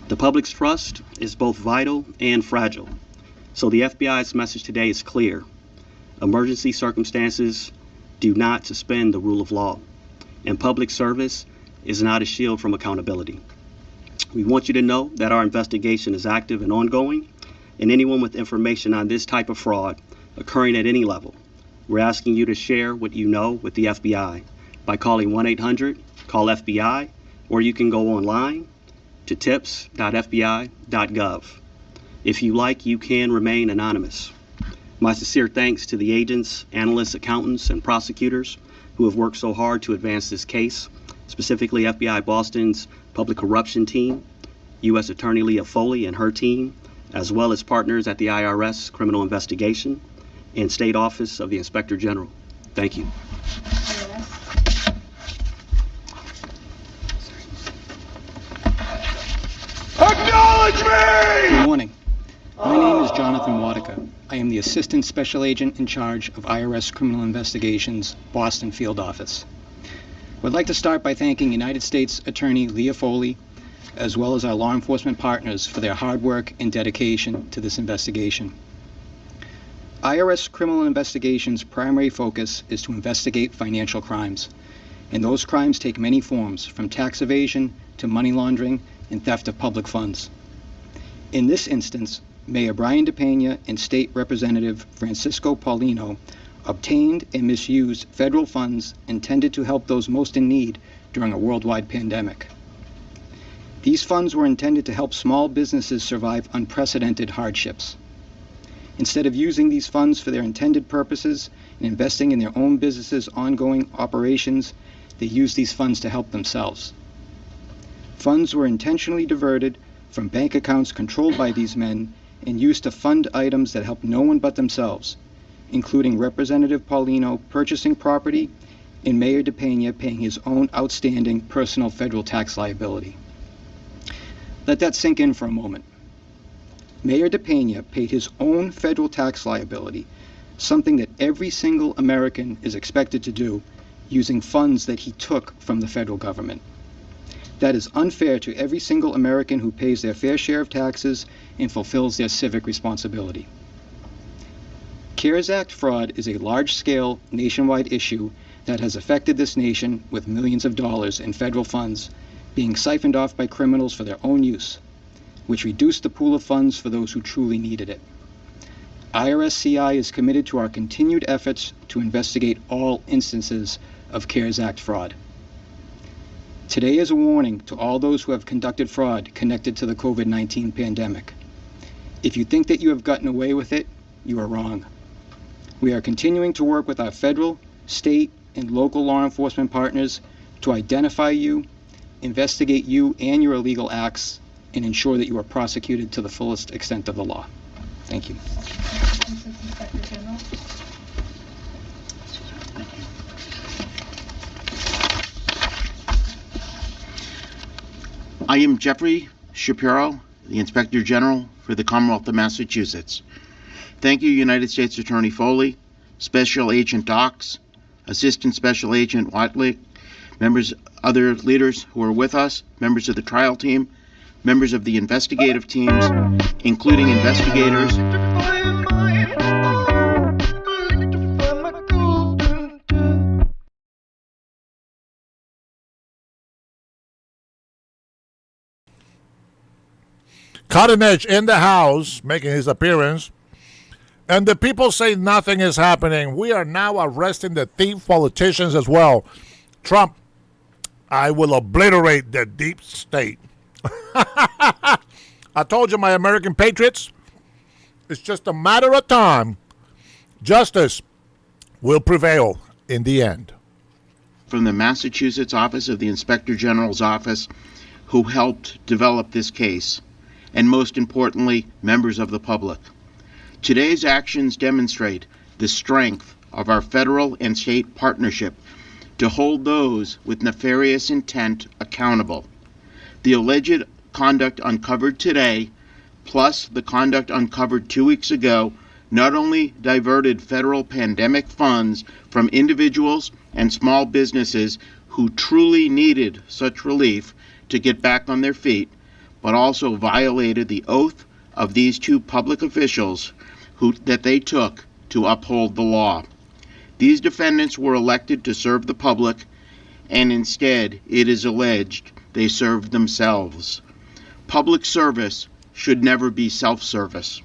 The public's trust is both vital and fragile, so the FBI's message today is clear. Emergency circumstances do not suspend the rule of law, and public service is not a shield from accountability. We want you to know that our investigation is active and ongoing, and anyone with information on this type of fraud, occurring at any level. We're asking you to share what you know with the FBI by calling 1-800-CALL-FBI, or you can go online to tips.fbi.gov. If you like, you can remain anonymous. My sincere thanks to the agents, analysts, accountants, and prosecutors who have worked so hard to advance this case, specifically FBI Boston's public corruption team, U.S. Attorney Leah Foley and her team, as well as partners at the IRS Criminal Investigation and State Office of the Inspector General. Thank you. Acknowledge me! Good morning. My name is Jonathan Wadika. I am the Assistant Special Agent in charge of IRS Criminal Investigations, Boston Field Office. I would like to start by thanking United States Attorney Leah Foley, as well as our law enforcement partners for their hard work and dedication to this investigation. IRS Criminal Investigations' primary focus is to investigate financial crimes, and those crimes take many forms, from tax evasion to money laundering and theft of public funds. In this instance, Mayor Brian DePena and State Representative Francisco Paulino obtained and misused federal funds intended to help those most in need during a worldwide pandemic. These funds were intended to help small businesses survive unprecedented hardships. Instead of using these funds for their intended purposes and investing in their own businesses' ongoing operations, they used these funds to help themselves. Funds were intentionally diverted from bank accounts controlled by these men and used to fund items that helped no one but themselves, including Representative Paulino purchasing property and Mayor DePena paying his own outstanding personal federal tax liability. Let that sink in for a moment. Mayor DePena paid his own federal tax liability, something that every single American is expected to do, using funds that he took from the federal government. That is unfair to every single American who pays their fair share of taxes and fulfills their civic responsibility. CARES Act fraud is a large-scale, nationwide issue that has affected this nation, with millions of dollars in federal funds being siphoned off by criminals for their own use, which reduced the pool of funds for those who truly needed it. IRS-CI is committed to our continued efforts to investigate all instances of CARES Act fraud. Today is a warning to all those who have conducted fraud connected to the COVID-19 pandemic. If you think that you have gotten away with it, you are wrong. We are continuing to work with our federal, state, and local law enforcement partners to identify you, investigate you and your illegal acts, and ensure that you are prosecuted to the fullest extent of the law. Thank you. I am Jeffrey Shapiro, the Inspector General for the Commonwealth of Massachusetts. Thank you, United States Attorney Foley, Special Agent Dox, Assistant Special Agent Watley, members, other leaders who are with us, members of the trial team, members of the investigative teams, including investigators. Cutting Edge in the house, making his appearance. And the people say nothing is happening. We are now arresting the thief politicians as well. Trump, I will obliterate the deep state. I told you, my American patriots, it's just a matter of time. Justice will prevail in the end. From the Massachusetts office of the Inspector General's office, who helped develop this case, and most importantly, members of the public. Today's actions demonstrate the strength of our federal and state partnership to hold those with nefarious intent accountable. The alleged conduct uncovered today, plus the conduct uncovered 2 weeks ago, not only diverted federal pandemic funds from individuals and small businesses who truly needed such relief to get back on their feet, but also violated the oath of these two public officials that they took to uphold the law. These defendants were elected to serve the public, and instead, it is alleged, they served themselves. Public service should never be self-service.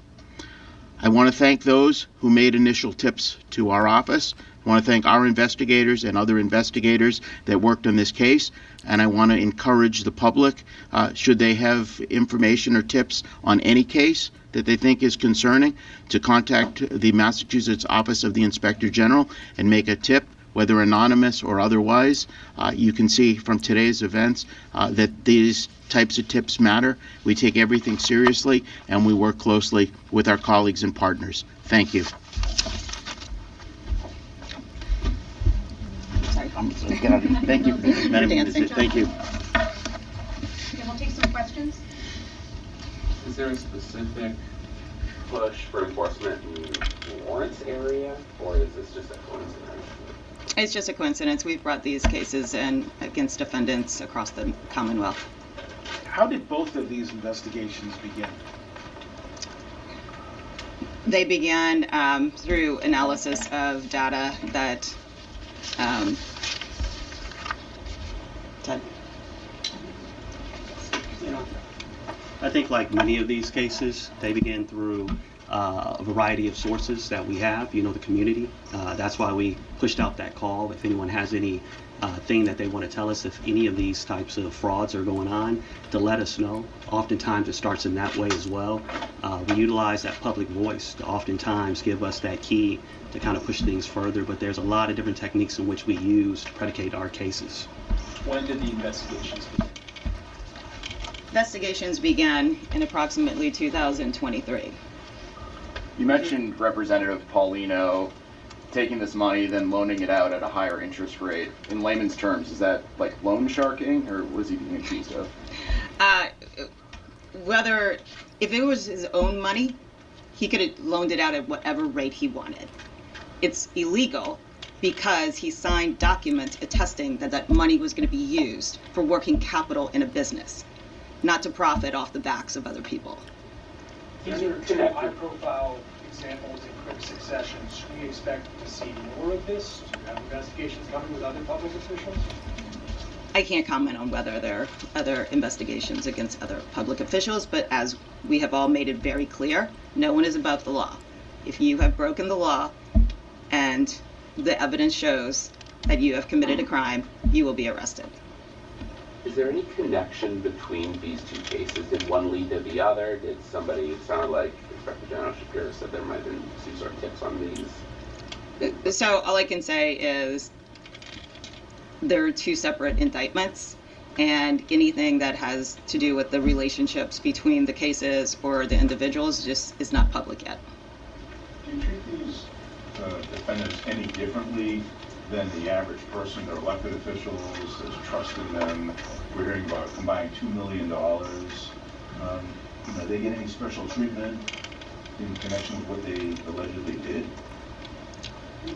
I want to thank those who made initial tips to our office. I want to thank our investigators and other investigators that worked on this case, and I want to encourage the public, should they have information or tips on any case that they think is concerning, to contact the Massachusetts Office of the Inspector General and make a tip, whether anonymous or otherwise. You can see from today's events that these types of tips matter. We take everything seriously, and we work closely with our colleagues and partners. Thank you. Thank you, Madam Minister. Thank you. Okay, we'll take some questions. Is there a specific push for enforcement in Lawrence area, or is this just a coincidence? It's just a coincidence. We've brought these cases in against defendants across the Commonwealth. How did both of these investigations begin? They began through analysis of data that I think like many of these cases, they began through a variety of sources that we have, the community. That's why we pushed out that call. If anyone has any thing that they want to tell us, if any of these types of frauds are going on, to let us know. Oftentimes it starts in that way as well. We utilize that public voice to oftentimes give us that key to kind of push things further, but there's a lot of different techniques in which we use to predicate our cases. When did the investigations begin? Investigations began in approximately 2023. You mentioned Representative Paulino taking this money, then loaning it out at a higher interest rate. In layman's terms, is that like loan sharking, or what is he being accused of? If it was his own money, he could have loaned it out at whatever rate he wanted. It's illegal because he signed documents attesting that that money was going to be used for working capital in a business, not to profit off the backs of other people. These are two high-profile examples in quick succession. Should we expect to see more of this? Do you have investigations coming with other public officials? I can't comment on whether there are other investigations against other public officials, but as we have all made it very clear, no one is above the law. If you have broken the law and the evidence shows that you have committed a crime, you will be arrested. Is there any connection between these two cases? Did one lead to the other? Did somebody, it sounded like Inspector General Shapiro said there might have been some sort of tips on these. So all I can say is there are two separate indictments, and anything that has to do with the relationships between the cases or the individuals just is not public yet. Do you treat these defendants any differently than the average person? They're elected officials, there's trust in them. We're hearing about combined $2 million. They get any special treatment in connection with what they allegedly did?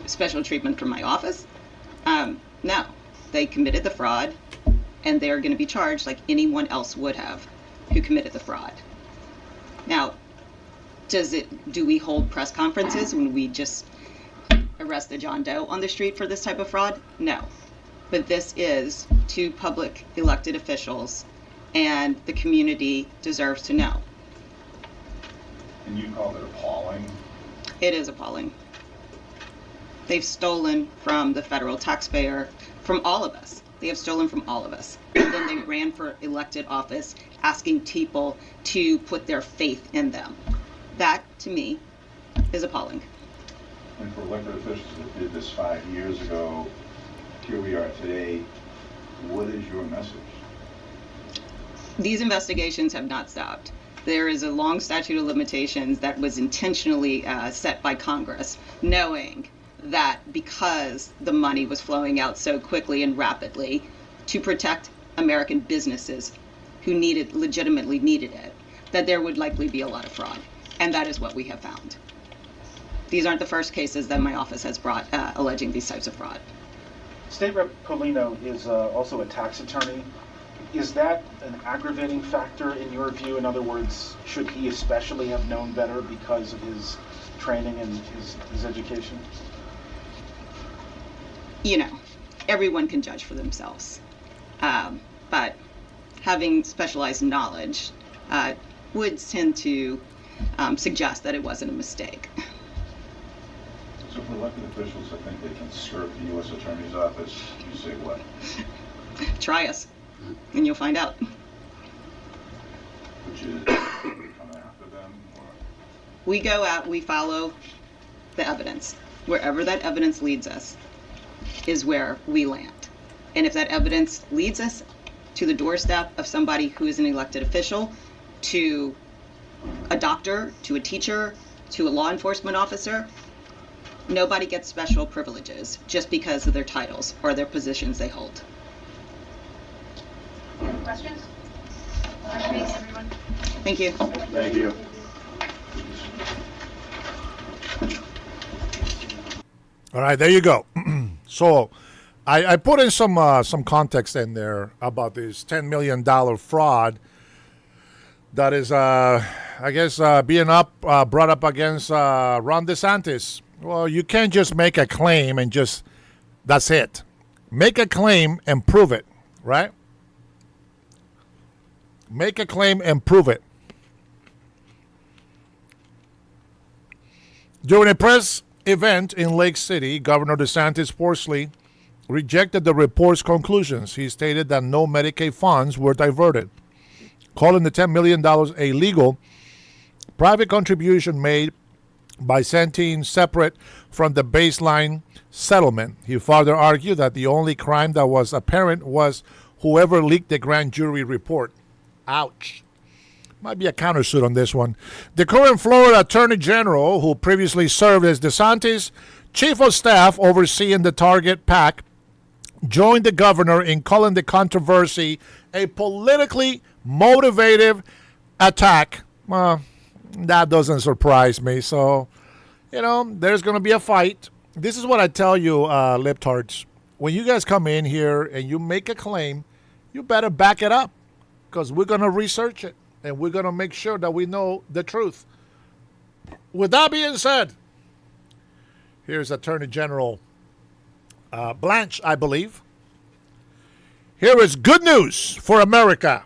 Special treatment from my office? No. They committed the fraud, and they're going to be charged like anyone else would have who committed the fraud. Now, do we hold press conferences when we just arrest a John Doe on the street for this type of fraud? No. But this is two public elected officials, and the community deserves to know. And you call it appalling? It is appalling. They've stolen from the federal taxpayer, from all of us. They have stolen from all of us. And then they ran for elected office, asking people to put their faith in them. That, to me, is appalling. And for elected officials that did this 5 years ago, here we are today, what is your message? These investigations have not stopped. There is a long statute of limitations that was intentionally set by Congress, knowing that because the money was flowing out so quickly and rapidly to protect American businesses who legitimately needed it, that there would likely be a lot of fraud. And that is what we have found. These aren't the first cases that my office has brought alleging these types of fraud. State Rep. Paulino is also a tax attorney. Is that an aggravating factor in your view? In other words, should he especially have known better because of his training and his education? Everyone can judge for themselves. But having specialized knowledge would tend to suggest that it wasn't a mistake. So for elected officials, I think they can skirt the U.S. Attorney's Office. You say what? Try us, and you'll find out. Which is come after them? Or? We go out, we follow the evidence. Wherever that evidence leads us is where we land. And if that evidence leads us to the doorstep of somebody who is an elected official, to a doctor, to a teacher, to a law enforcement officer, nobody gets special privileges just because of their titles or their positions they hold. Questions? Thanks, everyone. Thank you. Thank you. All right, there you go. So I put in some context in there about this $10 million fraud that is, I guess, being brought up against Ron DeSantis. Well, you can't just make a claim and just, that's it. Make a claim and prove it, right? Make a claim and prove it. During a press event in Lake City, Governor DeSantis forcefully rejected the report's conclusions. He stated that no Medicaid funds were diverted, calling the $10 million a legal private contribution made by Centene separate from the baseline settlement. He further argued that the only crime that was apparent was whoever leaked the grand jury report. Ouch. Might be a countersuit on this one. The current Florida Attorney General, who previously served as DeSantis' chief of staff overseeing the Target PAC, joined the governor in calling the controversy a politically motivated attack. That doesn't surprise me. So, there's going to be a fight. This is what I tell you, libtards. When you guys come in here and you make a claim, you better back it up, because we're going to research it and we're going to make sure that we know the truth. With that being said, here's Attorney General Blanche, I believe. Here is good news for America.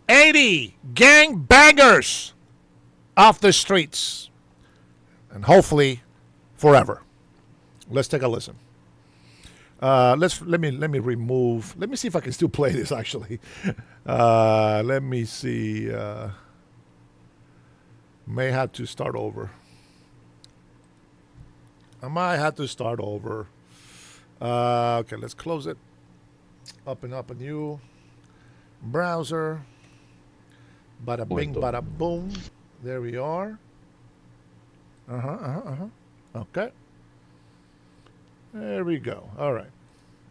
80 gangbangers off the streets, and hopefully forever. Let's take a listen. Let me remove. Let me see if I can still play this. Actually, let me see. May have to start over. I might have to start over. Okay, let's close it. Open up a new browser. Bada bing, bada boom. There we are. Okay. There we go. All right.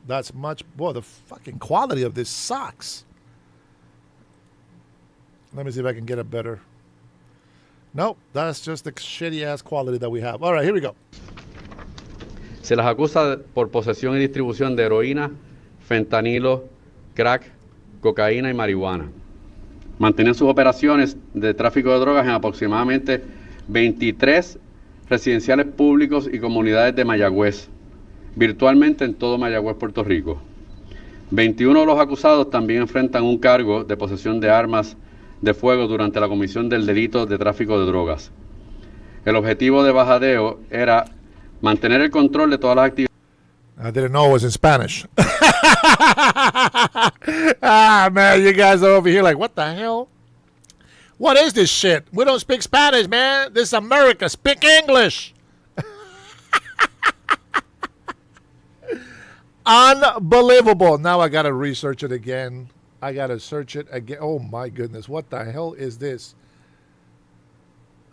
That's much. Boy, the fucking quality of this sucks. Let me see if I can get it better. Nope, that's just the shitty ass quality that we have. All right, here we go. Se las acusa por posesión y distribución de heroína, fentanilo, crack, cocaína y marihuana. Mantenían sus operaciones de tráfico de drogas en aproximadamente 23 residenciales públicos y comunidades de Mayagüez, virtualmente en todo Mayagüez, Puerto Rico. 21 de los acusados también enfrentan un cargo de posesión de armas de fuego durante la comisión del delito de tráfico de drogas. El objetivo de bajadeo era mantener el control de todas las actividades. I didn't know it was in Spanish. Man, you guys are over here like, what the hell? What is this shit? We don't speak Spanish, man. This is America. Speak English. Unbelievable. Now I got to research it again. I got to search it again. Oh, my goodness. What the hell is this?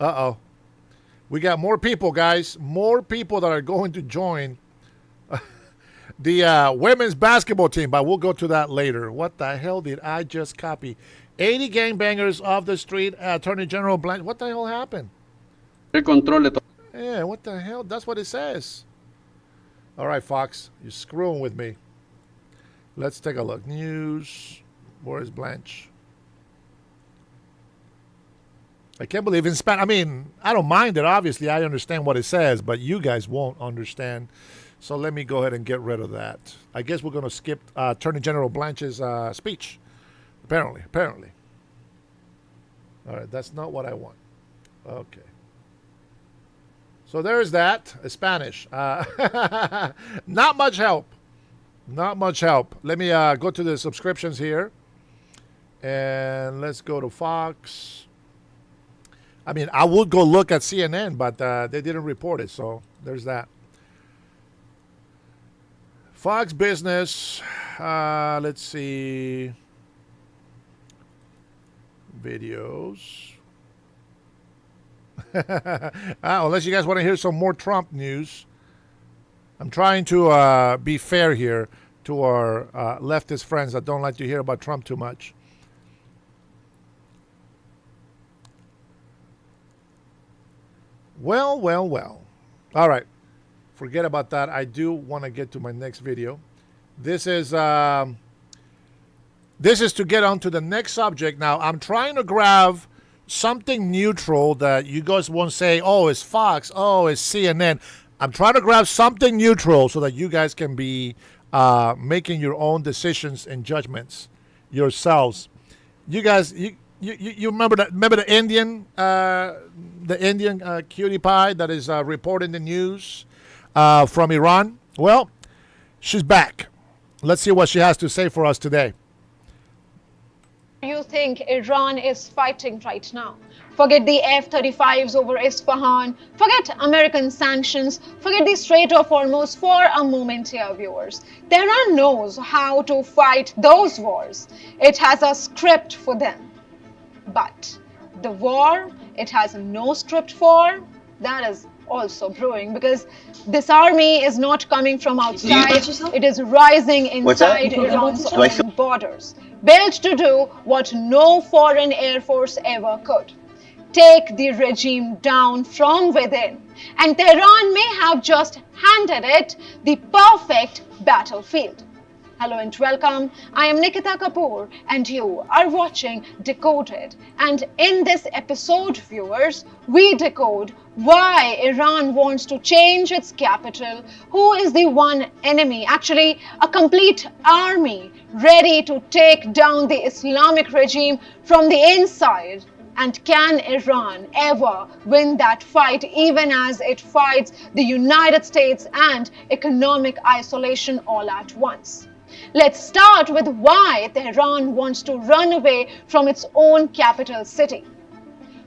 Uh-oh. We got more people, guys. More people that are going to join the women's basketball team, but we'll go to that later. What the hell did I just copy? 80 gangbangers off the street. Attorney General Blanche. What the hell happened? Yeah, what the hell? That's what it says. All right, Fox. You're screwing with me. Let's take a look. News. Where is Blanche? I can't believe in Spanish. I mean, I don't mind it. Obviously, I understand what it says, but you guys won't understand. So let me go ahead and get rid of that. I guess we're going to skip Attorney General Blanche's speech. Apparently. All right, that's not what I want. Okay. So there's that. Spanish. Not much help. Not much help. Let me go to the subscriptions here. And let's go to Fox. I mean, I would go look at CNN, but they didn't report it. So there's that. Fox Business. Let's see. Videos. Unless you guys want to hear some more Trump news. I'm trying to be fair here to our leftist friends that don't like to hear about Trump too much. Well. All right. Forget about that. I do want to get to my next video. This is to get on to the next subject. Now, I'm trying to grab something neutral that you guys won't say, oh, it's Fox, oh, it's CNN. I'm trying to grab something neutral so that you guys can be making your own decisions and judgments yourselves. You guys, you remember that? Remember the Indian cutie pie that is reporting the news from Iran? Well, she's back. Let's see what she has to say for us today. You think Iran is fighting right now? Forget the F-35s over Isfahan. Forget American sanctions. Forget the Strait of Hormuz for a moment here, viewers. Tehran knows how to fight those wars. It has a script for them. But the war it has no script for, that is also brewing, because this army is not coming from outside. It is rising inside Iran's own borders, built to do what no foreign air force ever could: take the regime down from within. And Tehran may have just handed it the perfect battlefield. Hello and welcome. I am Nikita Kapoor and you are watching Decoded. And in this episode, viewers, we decode why Iran wants to change its capital, who is the one enemy, actually a complete army ready to take down the Islamic regime from the inside. And can Iran ever win that fight, even as it fights the United States and economic isolation all at once? Let's start with why Tehran wants to run away from its own capital city.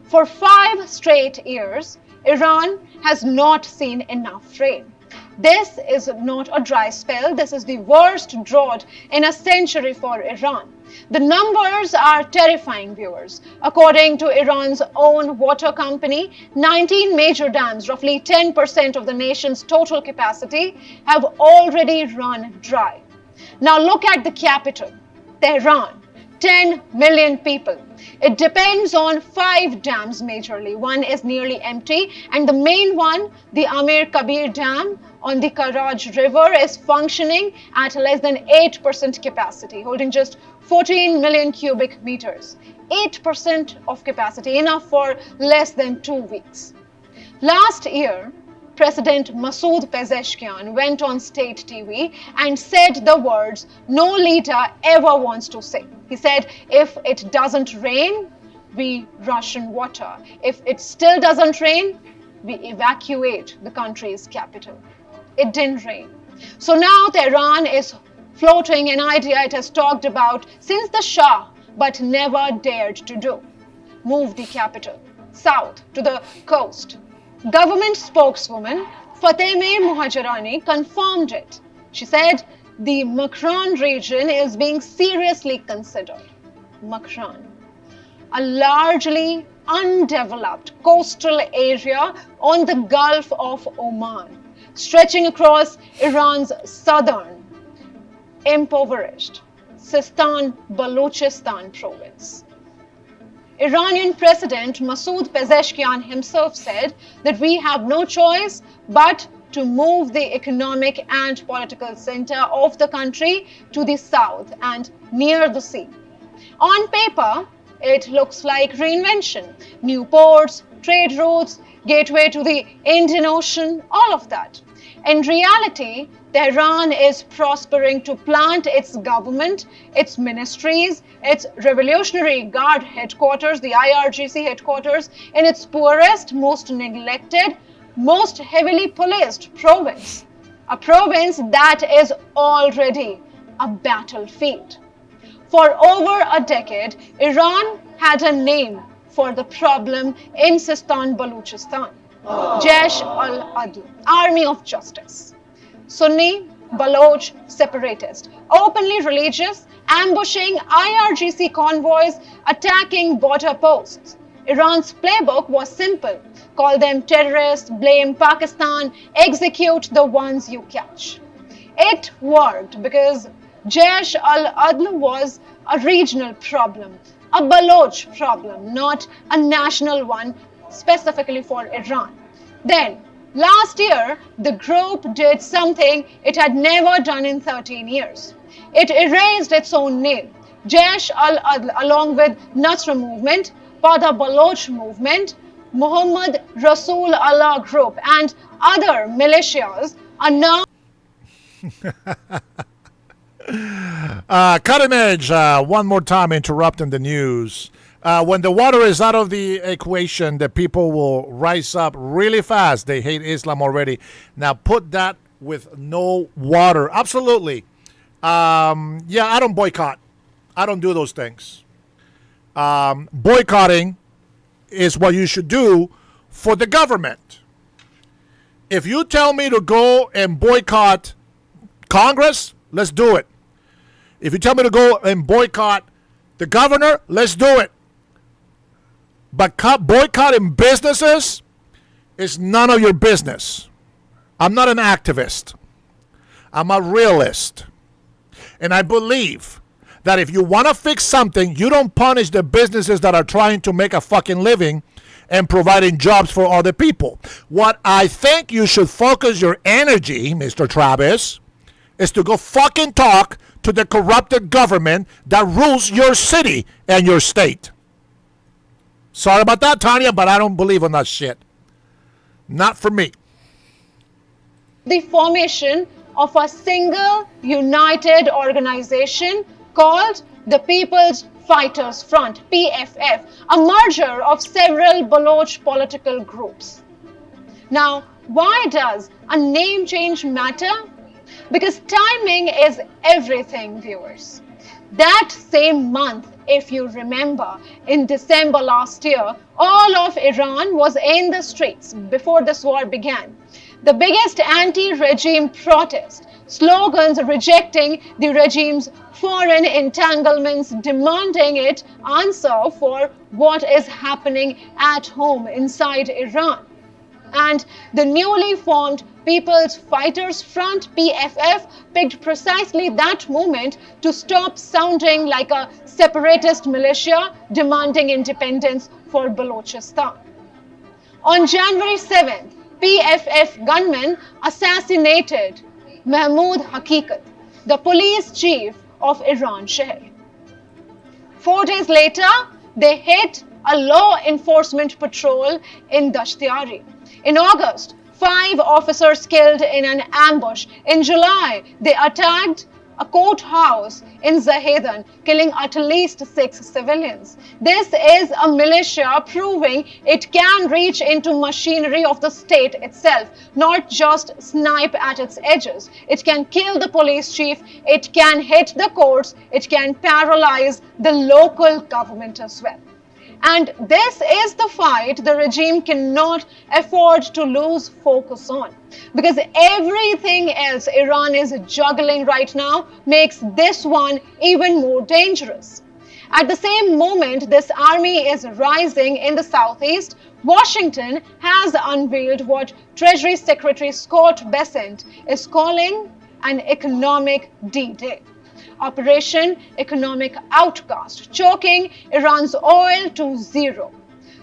For 5 straight years, Iran has not seen enough rain. This is not a dry spell. This is the worst drought in a century for Iran. The numbers are terrifying, viewers. According to Iran's own water company, 19 major dams, roughly 10% of the nation's total capacity, have already run dry. Now look at the capital, Tehran, 10 million people. It depends on 5 dams majorly. One is nearly empty, and the main one, the Amir Kabir Dam on the Karaj River, is functioning at less than 8% capacity, holding just 14 million cubic meters. 8% of capacity, enough for less than 2 weeks. Last year, President Masoud Pezeshkian went on state TV and said the words no leader ever wants to say. He said, if it doesn't rain, we ration water. If it still doesn't rain, we evacuate the country's capital. It didn't rain. So now Tehran is floating an idea it has talked about since the Shah, but never dared to do: move the capital south to the coast. Government spokeswoman Fatemeh Mohajerani confirmed it. She said the Makran region is being seriously considered. Makran, a largely undeveloped coastal area on the Gulf of Oman, stretching across Iran's southern, impoverished Sistan-Balochistan province. Iranian President Masoud Pezeshkian himself said that we have no choice but to move the economic and political center of the country to the south and near the sea. On paper, it looks like reinvention. New ports, trade routes, gateway to the Indian Ocean, all of that. In reality, Tehran is prospering to plant its government, its ministries, its Revolutionary Guard headquarters, the IRGC headquarters, in its poorest, most neglected, most heavily policed province. A province that is already a battlefield. For over a decade, Iran had a name for the problem in Sistan-Baluchistan. Jaish al-Adl, Army of Justice. Sunni, Baloch separatists, openly religious, ambushing IRGC convoys, attacking border posts. Iran's playbook was simple. Call them terrorists, blame Pakistan, execute the ones you catch. It worked because Jaish al-Adl was a regional problem, a Baloch problem, not a national one specifically for Iran. Then, last year, the group did something it had never done in 13 years. It erased its own name. Jaish al-Adl, along with Nasra movement, Pada Baloch movement, Muhammad Rasul Allah group, and other militias are now Cutting edge, one more time interrupting the news. When the water is out of the equation, the people will rise up really fast. They hate Islam already. Now put that with no water. Absolutely. Yeah, I don't boycott. I don't do those things. Boycotting is what you should do for the government. If you tell me to go and boycott Congress, let's do it. If you tell me to go and boycott the governor, let's do it. But boycotting businesses is none of your business. I'm not an activist. I'm a realist. And I believe that if you want to fix something, you don't punish the businesses that are trying to make a fucking living and providing jobs for other people. What I think you should focus your energy, Mr. Travis, is to go fucking talk to the corrupted government that rules your city and your state. Sorry about that, Tanya, but I don't believe in that shit. Not for me. the formation of a single united organization called the People's Fighters Front, PFF, a merger of several Baloch political groups. Now, why does a name change matter? Because timing is everything, viewers. That same month, if you remember, in December last year, all of Iran was in the streets before this war began. The biggest anti-regime protest, slogans rejecting the regime's foreign entanglements, demanding it answer for what is happening at home inside Iran. And the newly formed People's Fighters Front, PFF, picked precisely that moment to stop sounding like a separatist militia demanding independence for Balochistan. On January 7th, PFF gunmen assassinated Mahmoud Haqiqat, the police chief of Iran Sheher. 4 days later, they hit a law enforcement patrol in Dashtiyari. In August, 5 officers killed in an ambush. In July, they attacked a courthouse in Zahedan, killing at least 6 civilians. This is a militia proving it can reach into machinery of the state itself, not just snipe at its edges. It can kill the police chief, it can hit the courts, it can paralyze the local government as well. And this is the fight the regime cannot afford to lose focus on. Because everything else Iran is juggling right now makes this one even more dangerous. At the same moment this army is rising in the southeast, Washington has unveiled what Treasury Secretary Scott Bessent is calling an economic D-Day. Operation Economic Outcast, choking Iran's oil to zero.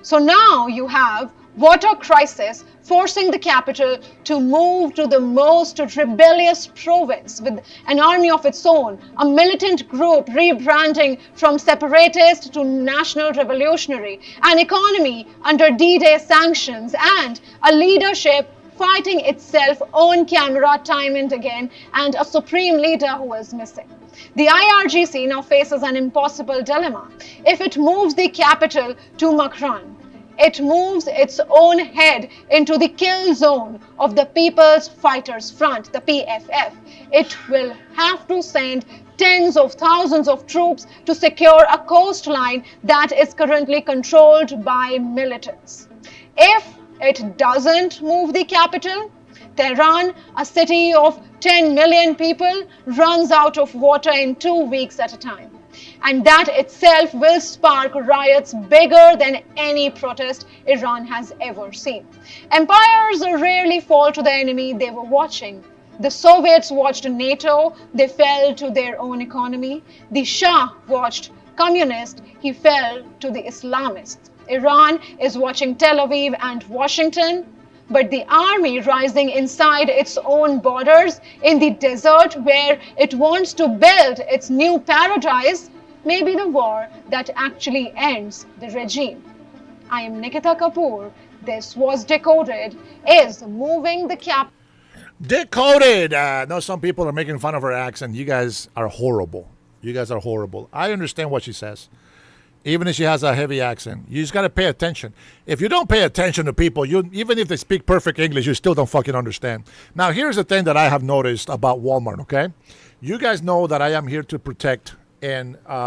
So now you have water crisis forcing the capital to move to the most rebellious province with an army of its own, a militant group rebranding from separatist to national revolutionary, an economy under D-Day sanctions, and a leadership fighting itself on camera time and again, and a supreme leader who is missing. The IRGC now faces an impossible dilemma. If it moves the capital to Macron, it moves its own head into the kill zone of the People's Fighters Front, the PFF. It will have to send tens of thousands of troops to secure a coastline that is currently controlled by militants. If it doesn't move the capital, Tehran, a city of 10 million people, runs out of water in 2 weeks at a time. And that itself will spark riots bigger than any protest Iran has ever seen. Empires rarely fall to the enemy they were watching. The Soviets watched NATO, they fell to their own economy. The Shah watched communists, he fell to the Islamists. Iran is watching Tel Aviv and Washington, but the army rising inside its own borders in the desert where it wants to build its new paradise may be the war that actually ends the regime. I am Nikita Kapoor. This was Decoded. Is moving the cap. Decoded. I know some people are making fun of her accent. You guys are horrible. You guys are horrible. I understand what she says. Even if she has a heavy accent, you just got to pay attention. If you don't pay attention to people, even if they speak perfect English, you still don't fucking understand. Now, here's the thing that I have noticed about Walmart, okay? You guys know that I am here to protect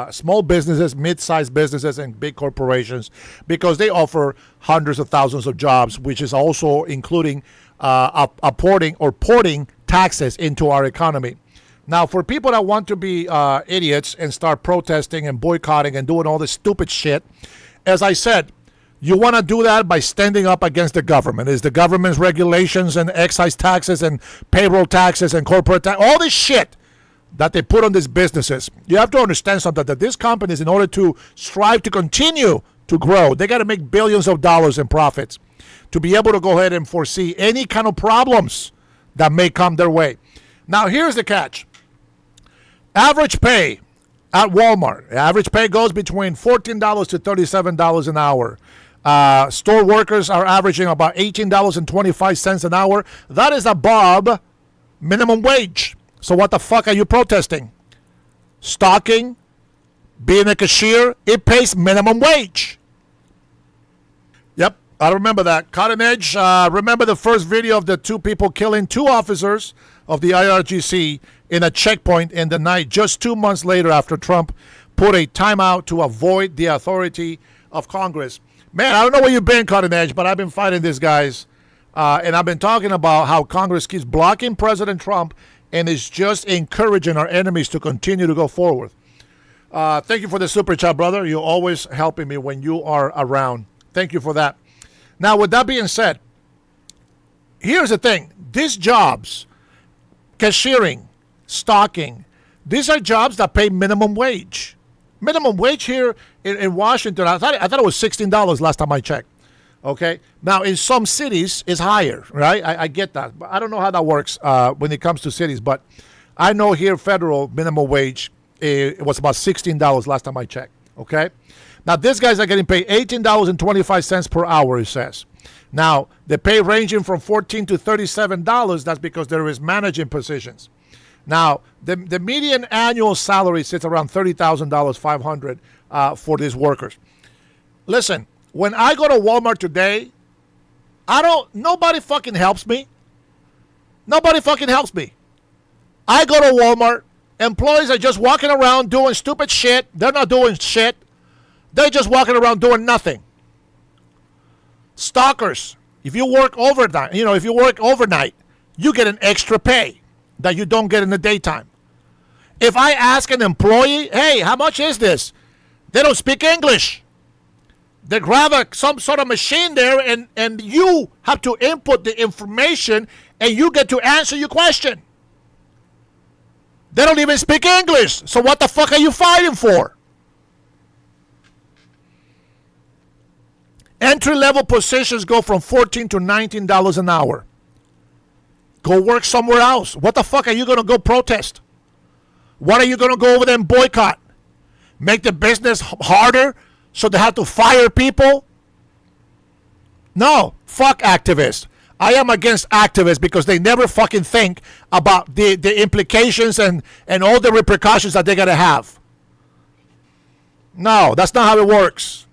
small businesses, mid-sized businesses, and big corporations because they offer hundreds of thousands of jobs, which is also including porting taxes into our economy. Now, for people that want to be idiots and start protesting and boycotting and doing all this stupid shit, as I said, you want to do that by standing up against the government. It's the government's regulations and excise taxes and payroll taxes and corporate tax, all this shit that they put on these businesses. You have to understand something, that these companies, in order to strive to continue to grow, they got to make billions of dollars in profits to be able to go ahead and foresee any kind of problems that may come their way. Now, here's the catch. Average pay at Walmart. Average pay goes between $14 to $37 an hour. Store workers are averaging about $18.25 an hour. That is above minimum wage. So what the fuck are you protesting? Stocking, being a cashier, it pays minimum wage. Yep, I remember that. Cutting Edge, remember the first video of the two people killing two officers of the IRGC in a checkpoint in the night just 2 months later after Trump put a timeout to avoid the authority of Congress. Man, I don't know where you've been, Cutting Edge, but I've been fighting these guys. And I've been talking about how Congress keeps blocking President Trump and is just encouraging our enemies to continue to go forward. Thank you for the super chat, brother. You're always helping me when you are around. Thank you for that. Now, with that being said, here's the thing. These jobs, cashiering, stocking, these are jobs that pay minimum wage. Minimum wage here in Washington, I thought it was $16 last time I checked. Okay. Now, in some cities, it's higher, right? I get that. But I don't know how that works when it comes to cities. But I know here federal minimum wage, it was about $16 last time I checked. Okay. Now, these guys are getting paid $18.25 per hour, it says. Now, the pay ranging from $14 to $37, that's because there is managing positions. Now, the median annual salary sits around $30,000, $500 for these workers. Listen. When I go to Walmart today, nobody fucking helps me. Nobody fucking helps me. I go to Walmart, employees are just walking around doing stupid shit. They're not doing shit. They're just walking around doing nothing. Stockers, if you work overnight, you get an extra pay that you don't get in the daytime. If I ask an employee, hey, how much is this? They don't speak English. They grab some sort of machine there, and you have to input the information, and you get to answer your question. They don't even speak English, so what the fuck are you fighting for? Entry-level positions go from $14 to $19 an hour. Go work somewhere else. What the fuck are you going to go protest? What are you going to go over there and boycott? Make the business harder? So they have to fire people? No, fuck activists. I am against activists because they never fucking think about the implications and all the repercussions that they're going to have. No, that's not how it works.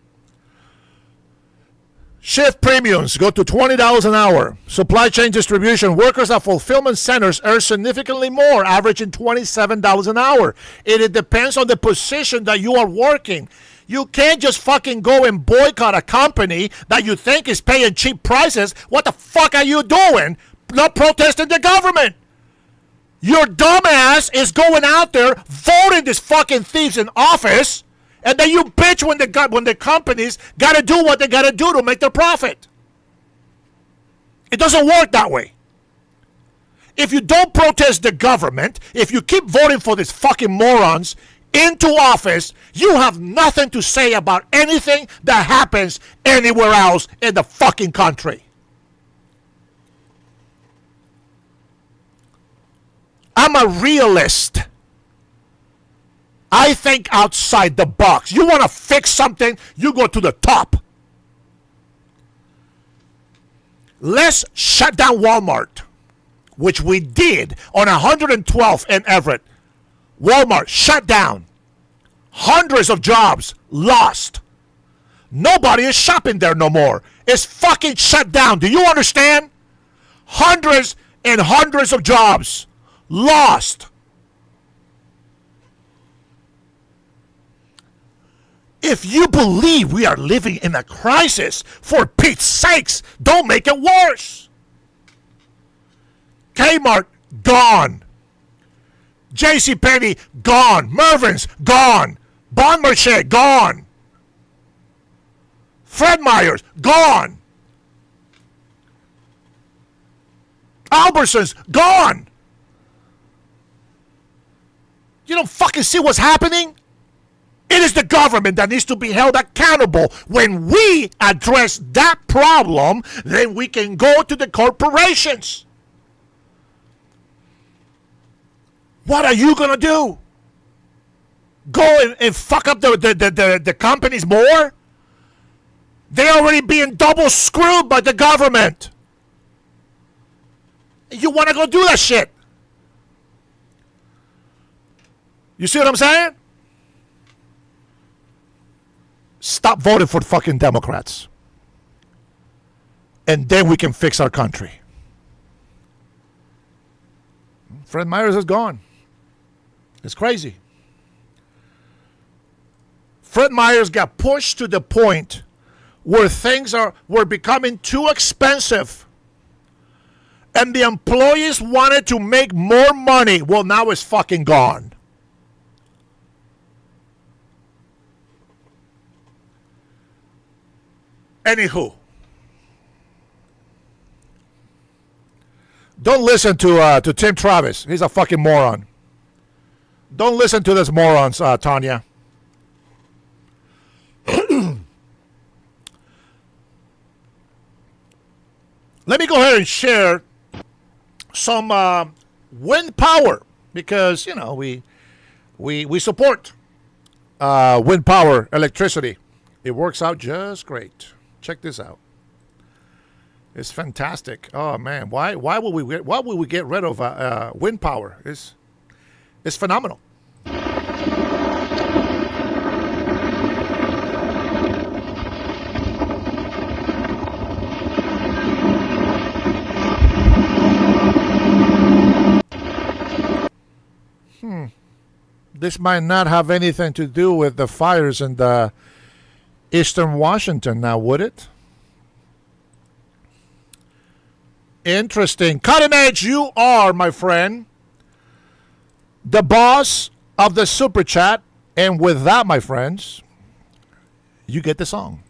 Shift premiums go to $20 an hour. Supply chain distribution workers at fulfillment centers earn significantly more, averaging $27 an hour. It depends on the position that you are working. You can't just fucking go and boycott a company that you think is paying cheap prices. What the fuck are you doing? Not protesting the government. Your dumbass is going out there voting these fucking thieves in office, and then you bitch when the companies got to do what they got to do to make their profit. It doesn't work that way. If you don't protest the government, if you keep voting for these fucking morons into office, you have nothing to say about anything that happens anywhere else in the fucking country. I'm a realist. I think outside the box. You want to fix something, you go to the top. Let's shut down Walmart, which we did on 112th and Everett. Walmart shut down. Hundreds of jobs lost. Nobody is shopping there no more. It's fucking shut down. Do you understand? Hundreds and hundreds of jobs lost. If you believe we are living in a crisis, for Pete's sakes, don't make it worse. Kmart, gone. JCPenney, gone. Mervyn's, gone. Bon Marché, gone. Fred Meyer's, gone. Albertsons, gone. You don't fucking see what's happening? It is the government that needs to be held accountable. When we address that problem, then we can go to the corporations. What are you going to do? Go and fuck up the companies more? They're already being double screwed by the government. You want to go do that shit? You see what I'm saying? Stop voting for fucking Democrats. And then we can fix our country. Fred Myers is gone. It's crazy. Fred Myers got pushed to the point where things were becoming too expensive. And the employees wanted to make more money. Well, now it's fucking gone. Anywho, don't listen to Tim Travis. He's a fucking moron. Don't listen to this morons, Tanya. Let me go ahead and share some wind power because we support wind power electricity. It works out just great. Check this out. It's fantastic. Oh man, why would we get rid of wind power? It's phenomenal. This might not have anything to do with the fires in the Eastern Washington now, would it? Interesting. Cutting Edge, you are, my friend, the boss of the Super Chat. And with that, my friends, you get the song.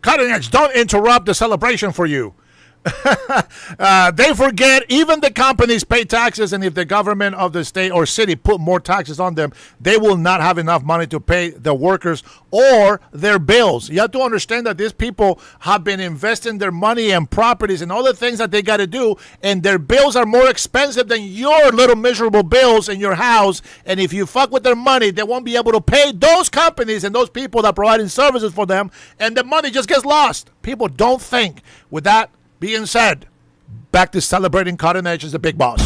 Cutting Edge, don't interrupt the celebration for you. They forget even the companies pay taxes, and if the government of the state or city put more taxes on them, they will not have enough money to pay the workers or their bills. You have to understand that these people have been investing their money and properties and all the things that they got to do, and their bills are more expensive than your little miserable bills in your house. And if you fuck with their money, they won't be able to pay those companies and those people that are providing services for them, and the money just gets lost. People don't think. With that being said, back to celebrating cutting edge as the big boss.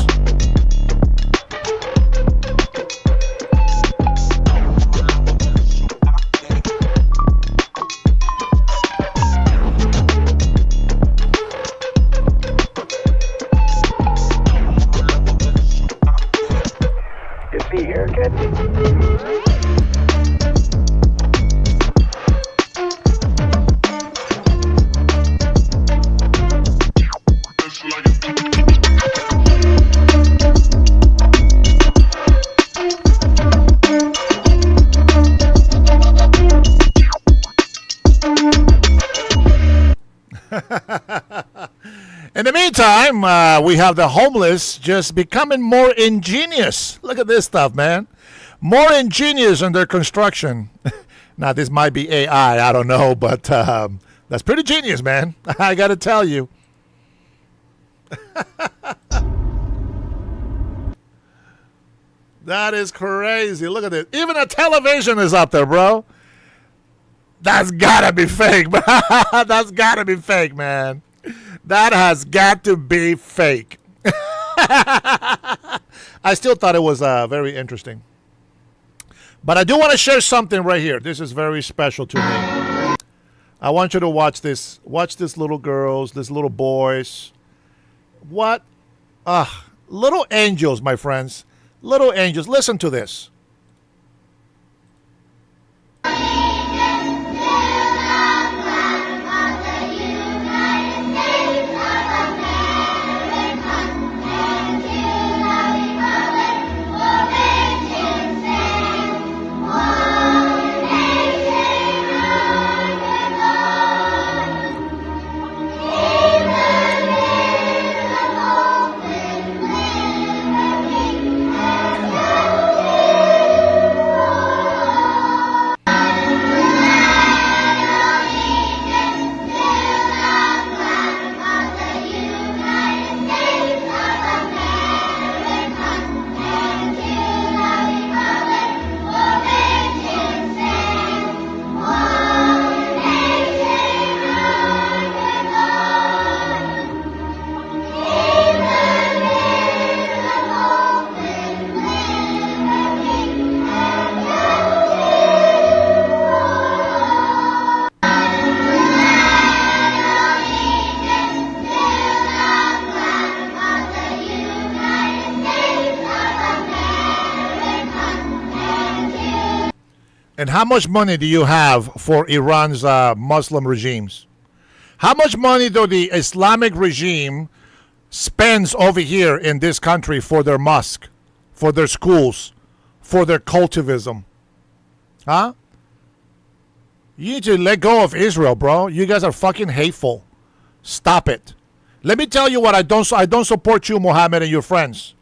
Is he here, kid? In the meantime, we have the homeless just becoming more ingenious. Look at this stuff, man. More ingenious in their construction. Now, this might be AI, I don't know, but that's pretty genius, man. I got to tell you. That is crazy. Look at this. Even a television is up there, bro. That's got to be fake. That's got to be fake, man. That has got to be fake. I still thought it was very interesting. But I do want to share something right here. This is very special to me. I want you to watch this. Watch these little girls, these little boys. What? Little angels, my friends. Little angels. Listen to this. And how much money do you have for Iran's Muslim regimes? How much money do the Islamic regime spends over here in this country for their mosque, for their schools, for their cultivism? Huh? You need to let go of Israel, bro. You guys are fucking hateful. Stop it. Let me tell you what I don't support you, Mohammed, and your friends.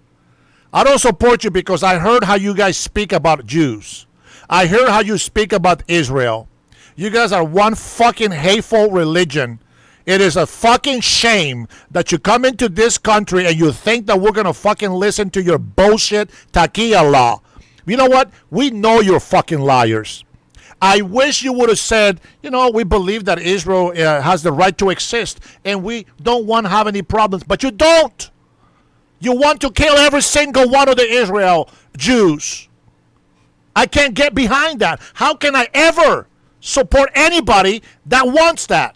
I don't support you because I heard how you guys speak about Jews. I heard how you speak about Israel. You guys are one fucking hateful religion. It is a fucking shame that you come into this country and you think that we're going to fucking listen to your bullshit Taqiyya law. You know what? We know you're fucking liars. I wish you would have said, you know, we believe that Israel has the right to exist and we don't want to have any problems. But you don't. You want to kill every single one of the Israel Jews. I can't get behind that. How can I ever support anybody that wants that?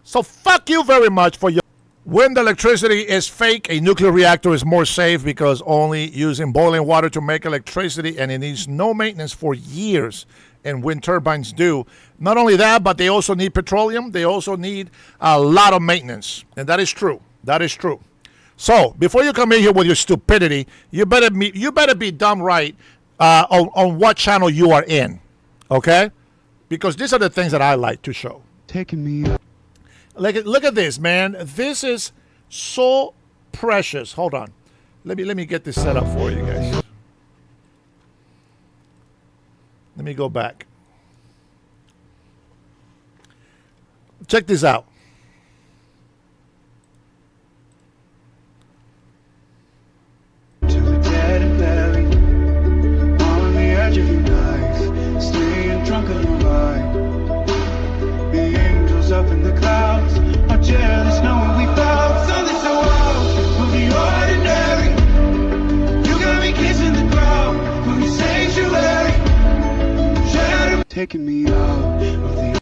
So fuck you very much for your... When the electricity is fake, a nuclear reactor is more safe because only using boiling water to make electricity, and it needs no maintenance for years, and wind turbines do. Not only that, but they also need petroleum. They also need a lot of maintenance, and that is true. That is true. So before you come in here with your stupidity, you better be dumb right on what channel you are in, okay? Because these are the things that I like to show. Taking me. Look at this, man. This is so precious. Hold on. Let me get this set up for you guys. Let me go back. Check this out. Dead and buried on the edge of your knife, staying drunk on your mind. The angels up in the clouds are jealous knowing we found something so wild from the ordinary. You got me kissing the ground from your sanctuary, taking me out of the.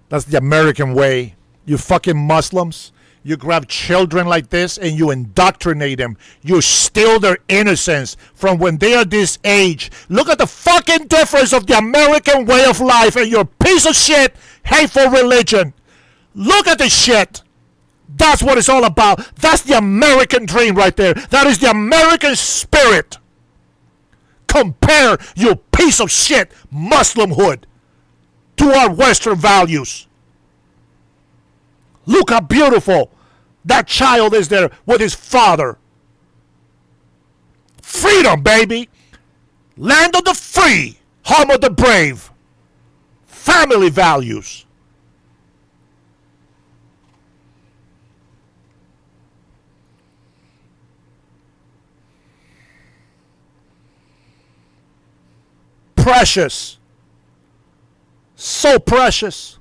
That's the American way. You fucking Muslims. You grab children like this and you indoctrinate them. You steal their innocence from when they are this age. Look at the fucking difference of the American way of life and your piece of shit, hateful religion. Look at this shit. That's what it's all about. That's the American dream right there. That is the American spirit. Compare your piece of shit Muslimhood to our Western values. Look how beautiful that child is there with his father. Freedom, baby. Land of the free, home of the brave. Family values. Precious. So precious.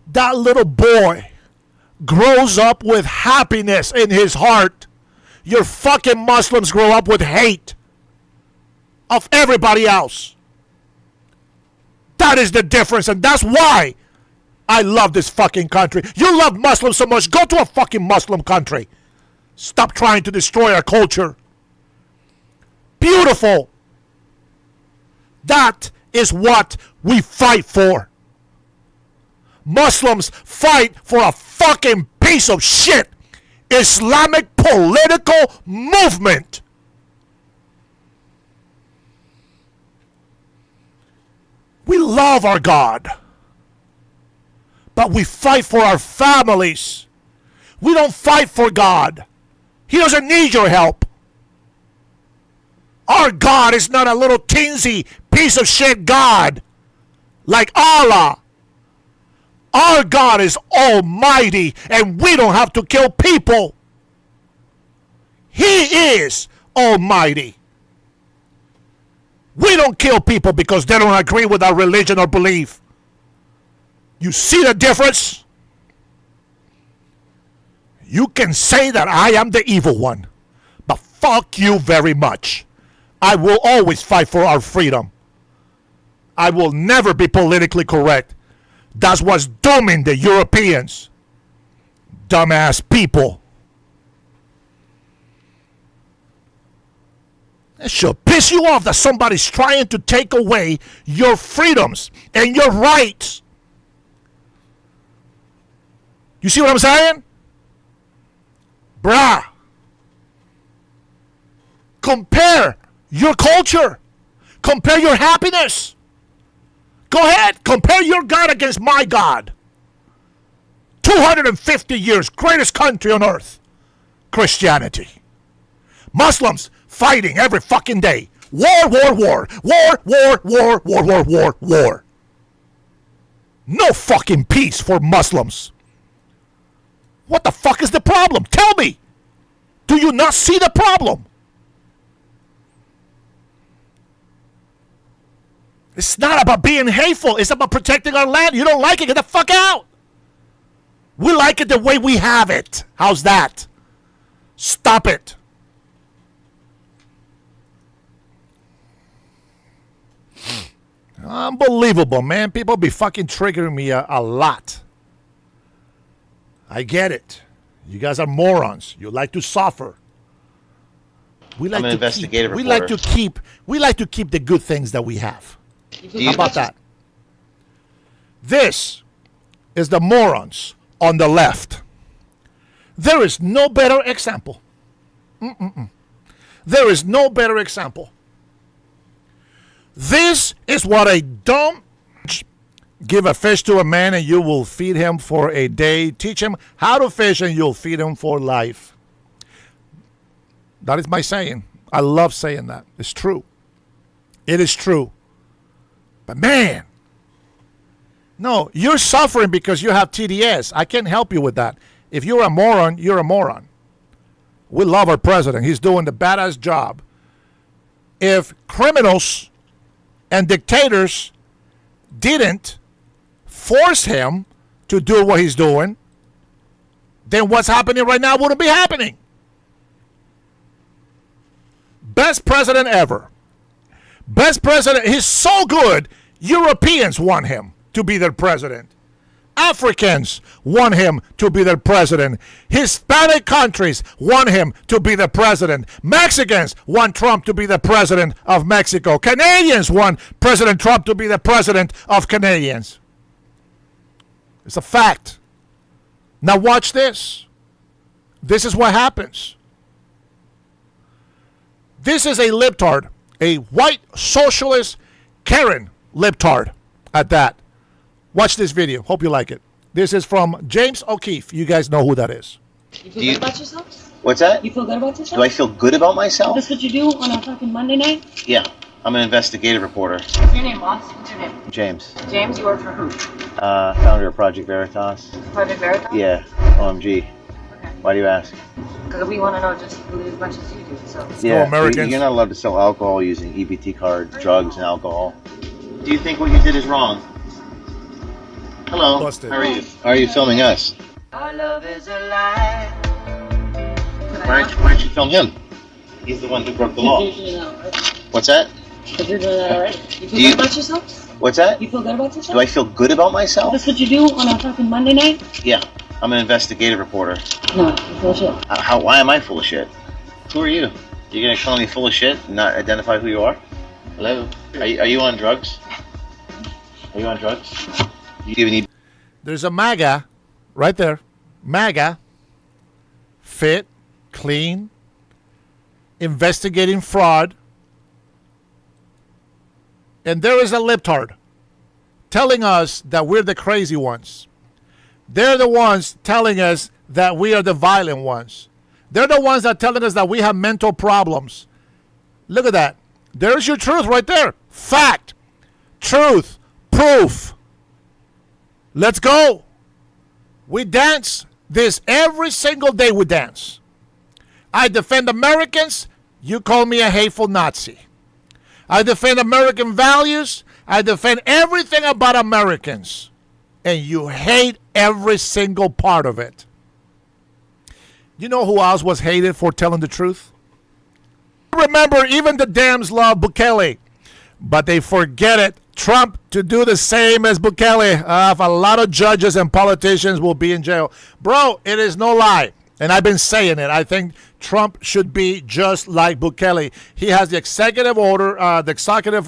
That little boy grows up with happiness in his heart. Your fucking Muslims grow up with hate of everybody else. That is the difference, and that's why I love this fucking country. You love Muslims so much, go to a fucking Muslim country. Stop trying to destroy our culture. Beautiful. That is what we fight for. Muslims fight for a fucking piece of shit Islamic political movement. We love our God, but we fight for our families. We don't fight for God. He doesn't need your help. Our God is not a little teensy piece of shit God like Allah. Our God is almighty, and we don't have to kill people. He is almighty. We don't kill people because they don't agree with our religion or belief. You see the difference? You can say that I am the evil one, but fuck you very much. I will always fight for our freedom. I will never be politically correct. That's what's dooming the Europeans. Dumbass people. It should piss you off that somebody's trying to take away your freedoms and your rights. You see what I'm saying? Bruh. Compare your culture. Compare your happiness. Go ahead, compare your God against my God. 250 years, greatest country on earth. Christianity. Muslims fighting every fucking day. War, war, war. War, war, war, war, war, war, war. No fucking peace for Muslims. What the fuck is the problem? Tell me. Do you not see the problem? It's not about being hateful. It's about protecting our land. You don't like it, get the fuck out. We like it the way we have it. How's that? Stop it. Unbelievable, man. People be fucking triggering me a lot. I get it. You guys are morons. You like to suffer. We like I'm an to investigative keep, reporter. we like to keep the good things that we have. How about that? This is the morons on the left. There is no better example. There is no better example. This is what a dumb Give a fish to a man and you will feed him for a day. Teach him how to fish and you'll feed him for life. That is my saying. I love saying that. It's true. It is true. But man, no, you're suffering because you have TDS. I can't help you with that. If you're a moron, you're a moron. We love our president. He's doing the badass job. If criminals and dictators didn't force him to do what he's doing, then what's happening right now wouldn't be happening. Best president ever. Best president. He's so good, Europeans want him to be their president. Africans want him to be their president. Hispanic countries want him to be the president. Mexicans want Trump to be the president of Mexico. Canadians want President Trump to be the president of Canadians. It's a fact. Now watch this. This is what happens. This is a libtard, a white socialist Karen libtard at that. Watch this video. Hope you like it. This is from James O'Keefe. You guys know who that is. You feel good about yourself? What's that? You feel good about yourself? Do I feel good about myself? That's what you do on a fucking Monday night? Yeah. I'm an investigative reporter. What's your name, boss? What's your name? James. James, you work for who? Founder of Project Veritas. Project Veritas? Yeah. OMG. Okay. Why do you ask? Because we want to know just as much as you do. So. Yeah. Americans. You're not allowed to sell alcohol using EBT cards, drugs, and alcohol. Do you think what you did is wrong? Hello. Busted. How are you? How are you filming us? Our love is a lie. Why don't you film him? He's the one who broke the law. What's that? Because you're doing that already. You feel good about yourself? What's that? You feel good about yourself? Do I feel good about myself? That's what you do on a fucking Monday night? Yeah. I'm an investigative reporter. No, you're full of shit. Why am I full of shit? Who are you? You're gonna call me full of shit and not identify who you are? Hello? Are you on drugs? Are you on drugs? You even need... There's a MAGA right there. MAGA. Fit, clean, investigating fraud. And there is a libtard telling us that we're the crazy ones. They're the ones telling us that we are the violent ones. They're the ones that are telling us that we have mental problems. Look at that. There's your truth right there. Fact. Truth. Proof. Let's go. We dance this every single day. We dance. I defend Americans. You call me a hateful Nazi. I defend American values. I defend everything about Americans. And you hate every single part of it. You know who else was hated for telling the truth? Remember, even the Dems love Bukele. But they forget it. Trump to do the same as Bukele. A lot of judges and politicians will be in jail. Bro, it is no lie. And I've been saying it. I think Trump should be just like Bukele. He has the executive order, the executive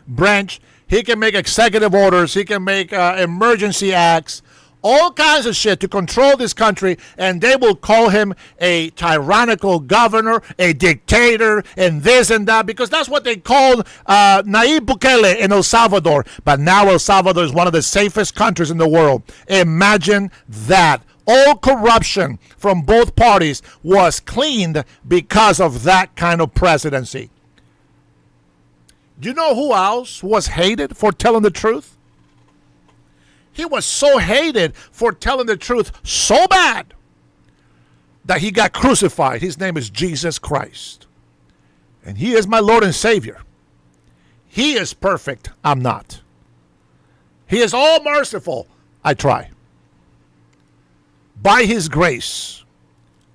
branch. He can make executive orders. He can make emergency acts. All kinds of shit to control this country, and they will call him a tyrannical governor, a dictator, and this and that, because that's what they called Nayib Bukele in El Salvador. But now El Salvador is one of the safest countries in the world. Imagine that. All corruption from both parties was cleaned because of that kind of presidency. Do you know who else was hated for telling the truth? He was so hated for telling the truth so bad that he got crucified. His name is Jesus Christ. And he is my Lord and Savior. He is perfect. I'm not. He is all merciful. I try. By his grace,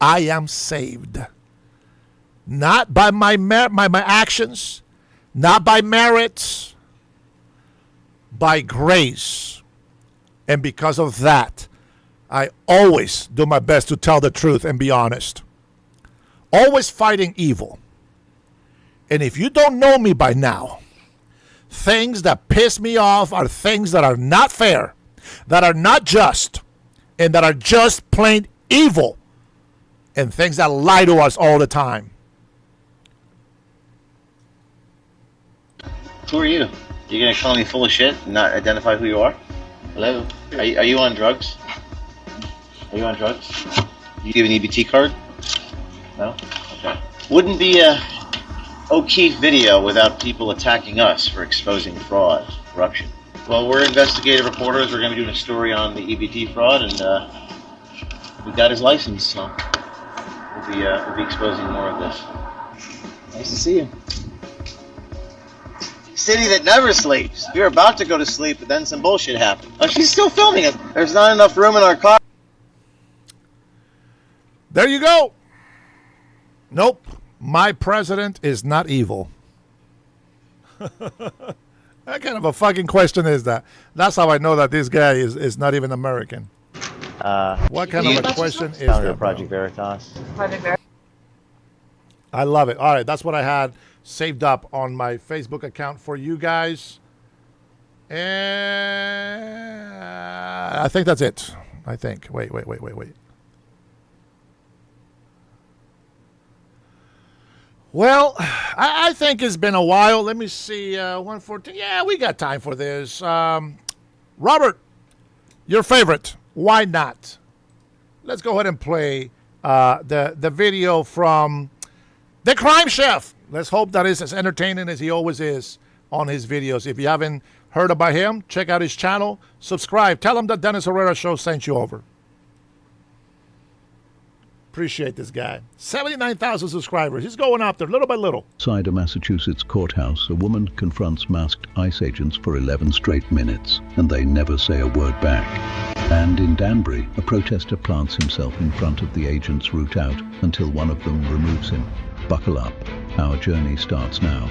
I am saved. Not by my actions, not by merit, by grace. And because of that, I always do my best to tell the truth and be honest. Always fighting evil. And if you don't know me by now, things that piss me off are things that are not fair, that are not just, and that are just plain evil, and things that lie to us all the time. Who are you? You're going to call me full of shit and not identify who you are? Hello? Are you on drugs? Are you on drugs? You give an EBT card? No? Okay. Wouldn't be a O'Keefe video without people attacking us for exposing fraud, corruption. Well, we're investigative reporters. We're going to be doing a story on the EBT fraud, and we got his license, so we'll be exposing more of this. Nice to see you. City that never sleeps. We were about to go to sleep, but then some bullshit happened. Oh, she's still filming it. There's not enough room in our car. There you go. Nope. My president is not evil. What kind of a fucking question is that? That's how I know that this guy is not even American. What kind of a question is that? Project Veritas. I love it. All right, that's what I had saved up on my Facebook account for you guys. And I think that's it. I think. Wait. Well, I think it's been a while. Let me see. 114. Yeah, we got time for this. Robert, your favorite. Why not? Let's go ahead and play the video from the Crime Chef. Let's hope that is as entertaining as he always is on his videos. If you haven't heard about him, check out his channel. Subscribe. Tell him that Dennis Herrera Show sent you over. Appreciate this guy. 79,000 subscribers. He's going up there little by little. Inside a Massachusetts courthouse, a woman confronts masked ICE agents for 11 straight minutes, and they never say a word back. And in Danbury, a protester plants himself in front of the agent's route out until one of them removes him. Buckle up. Our journey starts now.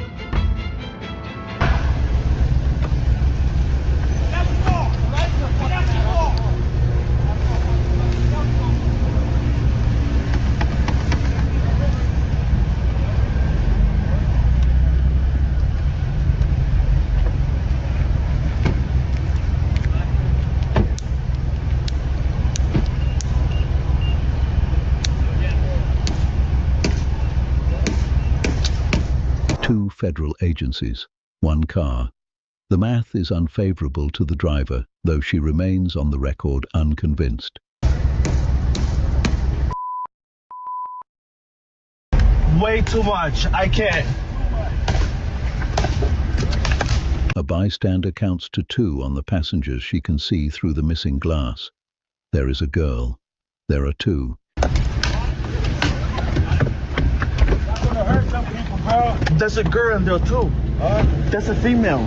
Two federal agencies, one car. The math is unfavorable to the driver, though she remains on the record unconvinced. Way too much. I can't. A bystander counts to 2 on the passengers she can see through the missing glass. There is a girl. There are 2. There's a girl in there too. That's a female.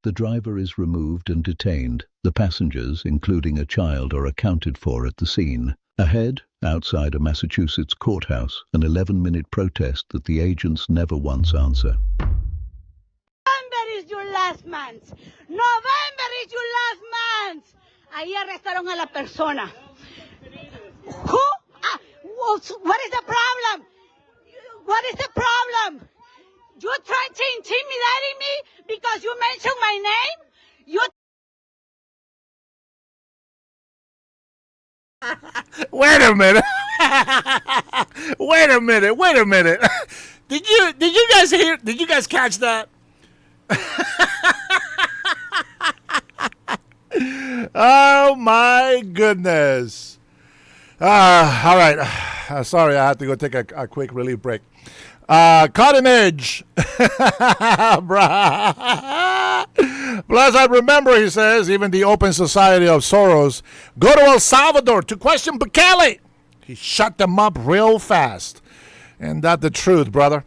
The driver is removed and detained. The passengers, including a child, are accounted for at the scene. Ahead, outside a Massachusetts courthouse, an 11-minute protest that the agents never once answer. November is your last month. November is your last month. Ahí arrestaron a la persona. Who? What is the problem? What is the problem? You're trying to intimidate me because you mentioned my name? Wait a minute. Wait a minute. Did you guys hear? Did you guys catch that? Oh my goodness. All right. Sorry, I had to go take a quick relief break. Cutting edge. Plus, I remember, he says, even the Open Society of Soros go to El Salvador to question Bukele. He shut them up real fast. And that's the truth, brother.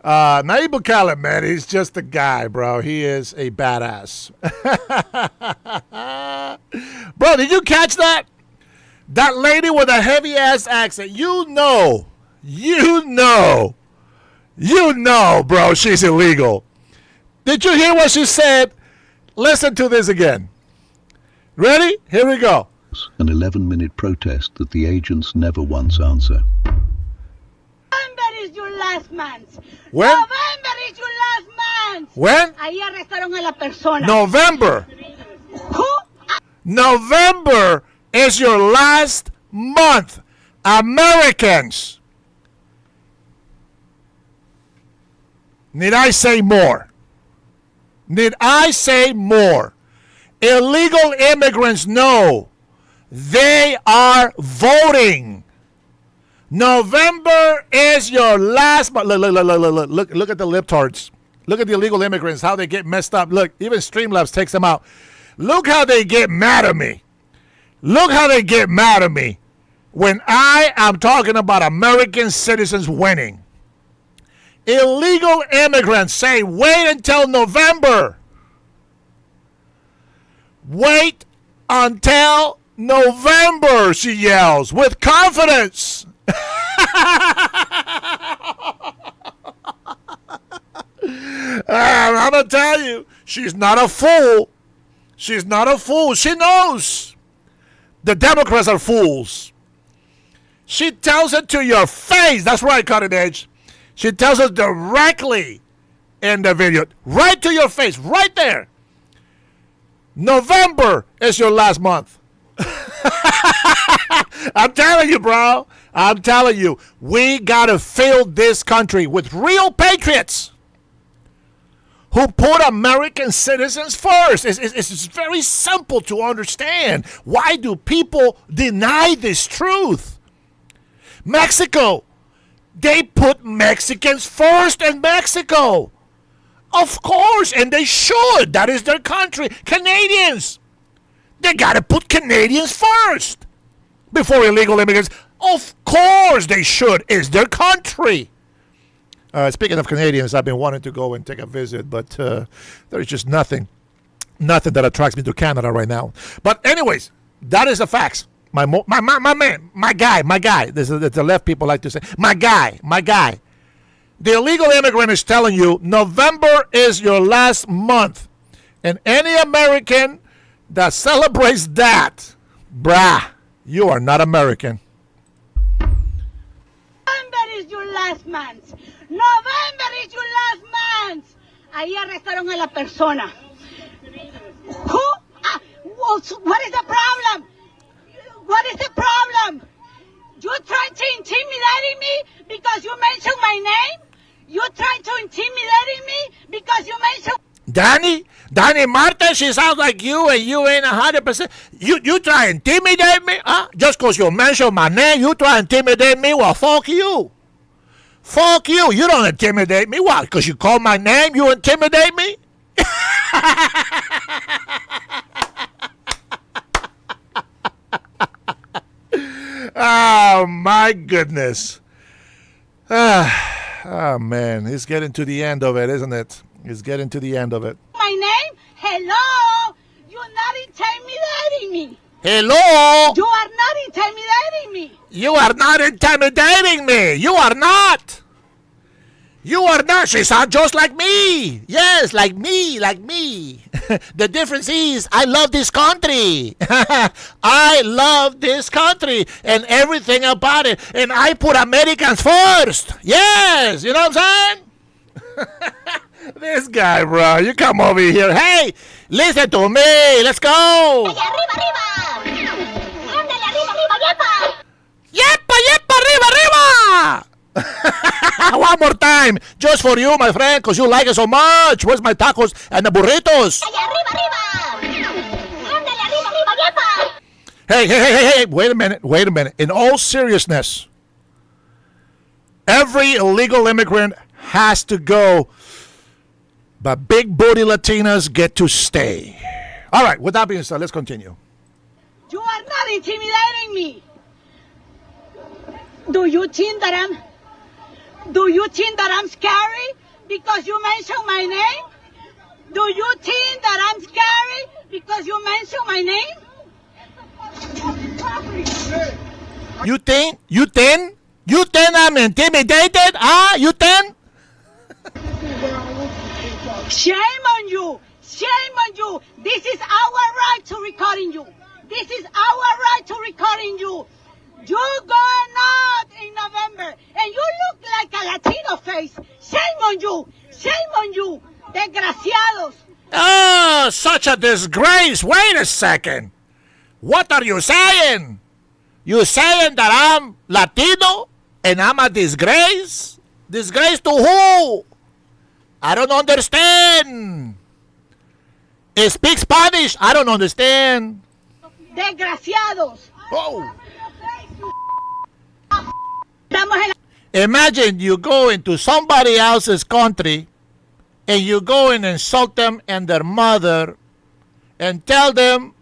Nayib Bukele, man, he's just a guy, bro. He is a badass. Bro, did you catch that? That lady with a heavy-ass accent. You know, bro, she's illegal. Did you hear what she said? Listen to this again. Ready? Here we go. An 11-minute protest that the agents never once answer. November is your last month. When? November is your last month. When? Ahí arrestaron a la persona. November. Who? November is your last month. Americans. Need I say more? Need I say more? Illegal immigrants know they are voting. November is your last month. Look at the libtards. Look at the illegal immigrants, how they get messed up. Look, even Streamlabs takes them out. Look how they get mad at me. Look how they get mad at me when I am talking about American citizens winning. Illegal immigrants say, wait until November. Wait until November, she yells with confidence. I'm going to tell you, she's not a fool. She's not a fool. She knows the Democrats are fools. She tells it to your face. That's right, Cutting Edge. She tells us directly in the video, right to your face, right there. November is your last month. I'm telling you, bro. I'm telling you, we got to fill this country with real patriots who put American citizens first. It's very simple to understand. Why do people deny this truth? Mexico, they put Mexicans first in Mexico. Of course, and they should. That is their country. Canadians, they got to put Canadians first before illegal immigrants. Of course they should. It's their country. Speaking of Canadians, I've been wanting to go and take a visit, but there is just nothing that attracts me to Canada right now. But anyways, that is the facts. My man, my guy. This is the left people like to say, my guy. The illegal immigrant is telling you November is your last month. And any American that celebrates that, brah, you are not American. November is your last month. November is your last month. Ahí arrestaron a la persona. Who? What is the problem? What is the problem? You trying to intimidate me because you mentioned my name? You trying to intimidate me because you mentioned... Danny Marta, she sounds like you and you ain't 100%. You try to intimidate me? Huh? Just because you mention my name, you try to intimidate me? Well, fuck you. Fuck you. You don't intimidate me. Why? Because you call my name, you intimidate me? Oh, my goodness. Oh, man. It's getting to the end of it, isn't it? It's getting to the end of it. My name? Hello? You're not intimidating me. Hello? You are not intimidating me. You are not intimidating me. You are not. You are not. She sounds just like me. Yes, like me. The difference is I love this country. I love this country and everything about it. And I put Americans first. Yes. You know what I'm saying? This guy, bro. You come over here. Hey, listen to me. Let's go. Arriba, arriba. Ándale, arriba, Yepa, arriba. One more time, just for you, my friend, because you like it so much. Where's my tacos and the burritos? Hey, wait a minute. In all seriousness, every illegal immigrant has to go, but big booty Latinas get to stay. All right, with that being said, let's continue. You are not intimidating me. Do you think that I'm scary because you mentioned my name? Do you think that I'm scary because you mentioned my name? You think I'm intimidated? Huh? You think? Shame on you. This is our right to recording you. You going out in November and you look like a Latino face. Shame on you. Desgraciados. Oh, such a disgrace. Wait a second. What are you saying? You saying that I'm Latino and I'm a disgrace? Disgrace to who? I don't understand. Speak Spanish. I don't understand. Desgraciados. Oh. Imagine you go into somebody else's country and you go and insult them and their mother and tell them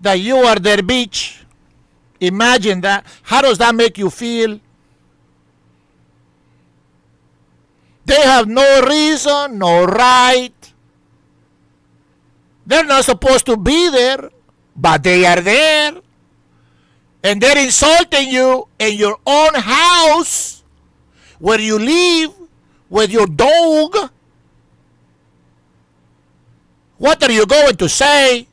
that you are their bitch. Imagine that. How does that make you feel? They have no reason, no right. They're not supposed to be there, but they are there. And they're insulting you in your own house where you live with your dog. What are you going to say?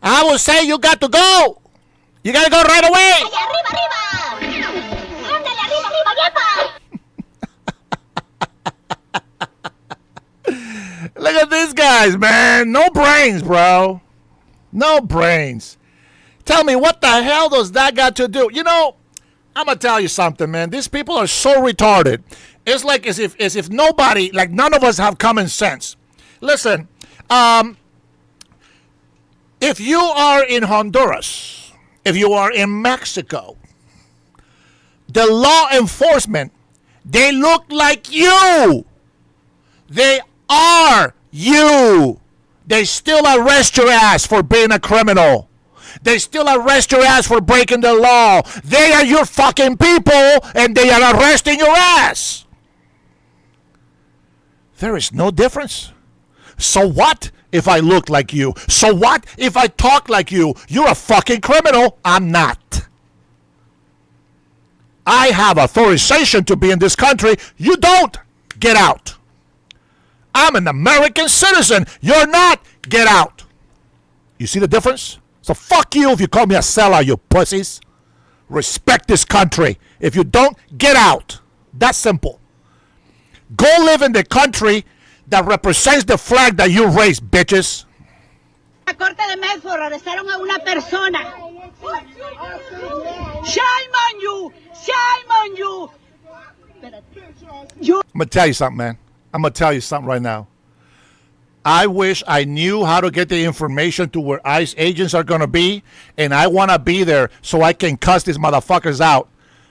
I will say you got to go. You got to go right away. Look at these guys, man. No brains, bro. No brains. Tell me, what the hell does that got to do? You know, I'm going to tell you something, man. These people are so retarded. It's like as if nobody, like none of us have common sense. Listen, if you are in Honduras, if you are in Mexico, the law enforcement, they look like you. They are you. They still arrest your ass for being a criminal. They still arrest your ass for breaking the law. They are your fucking people, and they are arresting your ass. There is no difference. So what if I look like you? So what if I talk like you? You're a fucking criminal. I'm not. I have authorization to be in this country. You don't. Get out. I'm an American citizen. You're not. Get out. You see the difference? So fuck you if you call me a sellout, you pussies. Respect this country. If you don't, get out. That's simple. Go live in the country that represents the flag that you raised, bitches. La corte de Medford arrestaron a una persona. Shame on you. Shame on you. I'm going to tell you something, man. I'm going to tell you something right now. I wish I knew how to get the information to where ICE agents are going to be, and I want to be there so I can cuss these motherfuckers out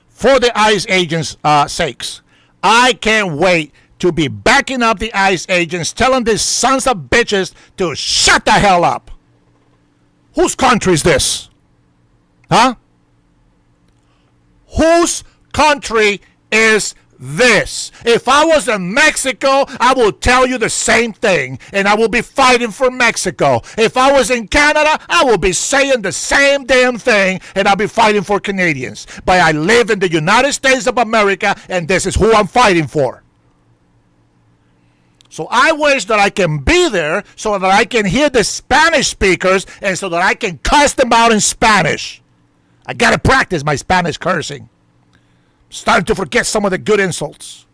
for the ICE agents' sakes. I can't wait to be backing up the ICE agents, telling these sons of bitches to shut the hell up. Whose country is this? Huh? Whose country is this? If I was in Mexico, I will tell you the same thing, and I will be fighting for Mexico. If I was in Canada, I will be saying the same damn thing, and I'll be fighting for Canadians. But I live in the United States of America, and this is who I'm fighting for. So I wish that I can be there so that I can hear the Spanish speakers and so that I can cuss them out in Spanish. I got to practice my Spanish cursing. Starting to forget some of the good insults.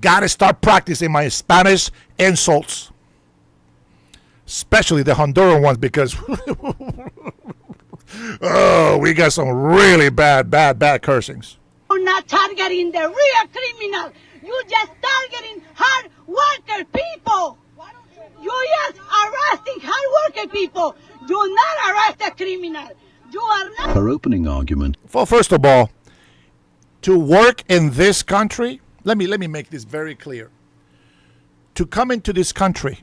Got to start practicing my Spanish insults. Especially the Honduran ones because oh, we got some really bad cursings. You're not targeting the real criminal. You're just targeting hard worker people. You're just arresting hard worker people. Do not arrest a criminal. You are not. Her opening argument. Well, first of all, to work in this country, let me make this very clear. To come into this country,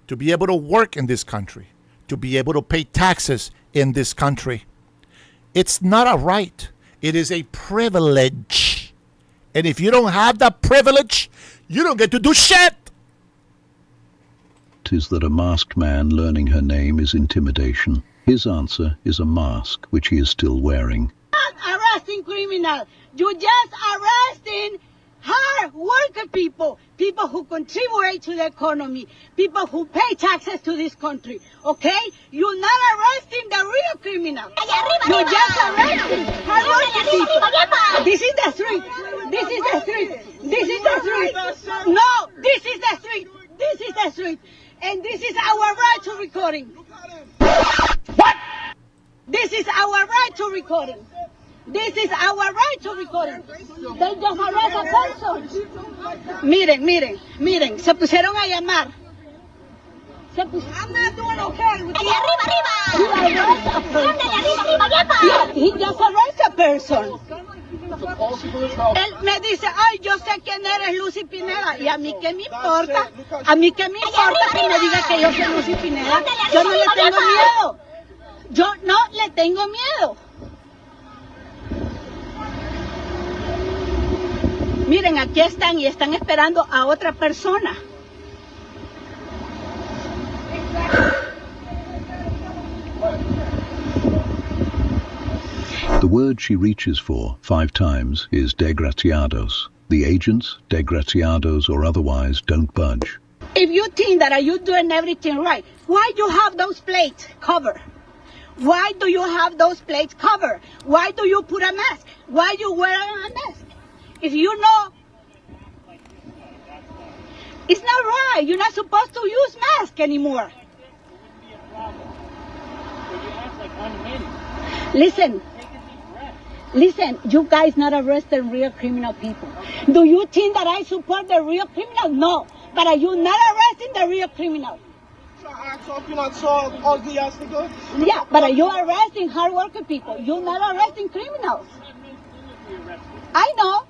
to be able to work in this country, to be able to pay taxes in this country, it's not a right. It is a privilege. And if you don't have that privilege, you don't get to do shit. Is that a masked man learning her name is intimidation? His answer is a mask which he is still wearing. Not arresting criminals. You're just arresting hard worker people. People who contribute to the economy. People who pay taxes to this country. Okay? You're not arresting the real criminal. You're just arresting hard worker people. This is the street. This is the street. This is the street. No, this is the street. This is the street. And this is our right to recording. What? This is our right to recording. This is our right to recording. They just arrest a person. Miren, se pusieron a llamar. I'm not doing okay with you. Arriba! He just arrested a person. Él me dice, ay, yo sé quién eres, Lucy Pineda. Y a mí qué me importa. A mí qué me importa que me diga que yo soy Lucy Pineda. Yo no le tengo miedo. Yo no le tengo miedo. Miren, aquí están y están esperando a otra persona. The word she reaches for 5 times is desgraciados. The agents, desgraciados or otherwise, don't budge. If you think that you're doing everything right, why do you have those plates covered? Why do you have those plates covered? Why do you put a mask? Why do you wear a mask? If you know, it's not right. You're not supposed to use mask anymore. Listen, you guys not arresting real criminal people. Do you think that I support the real criminal? No, but are you not arresting the real criminal? Yeah, but are you arresting hardworking people? You're not arresting criminals. I know.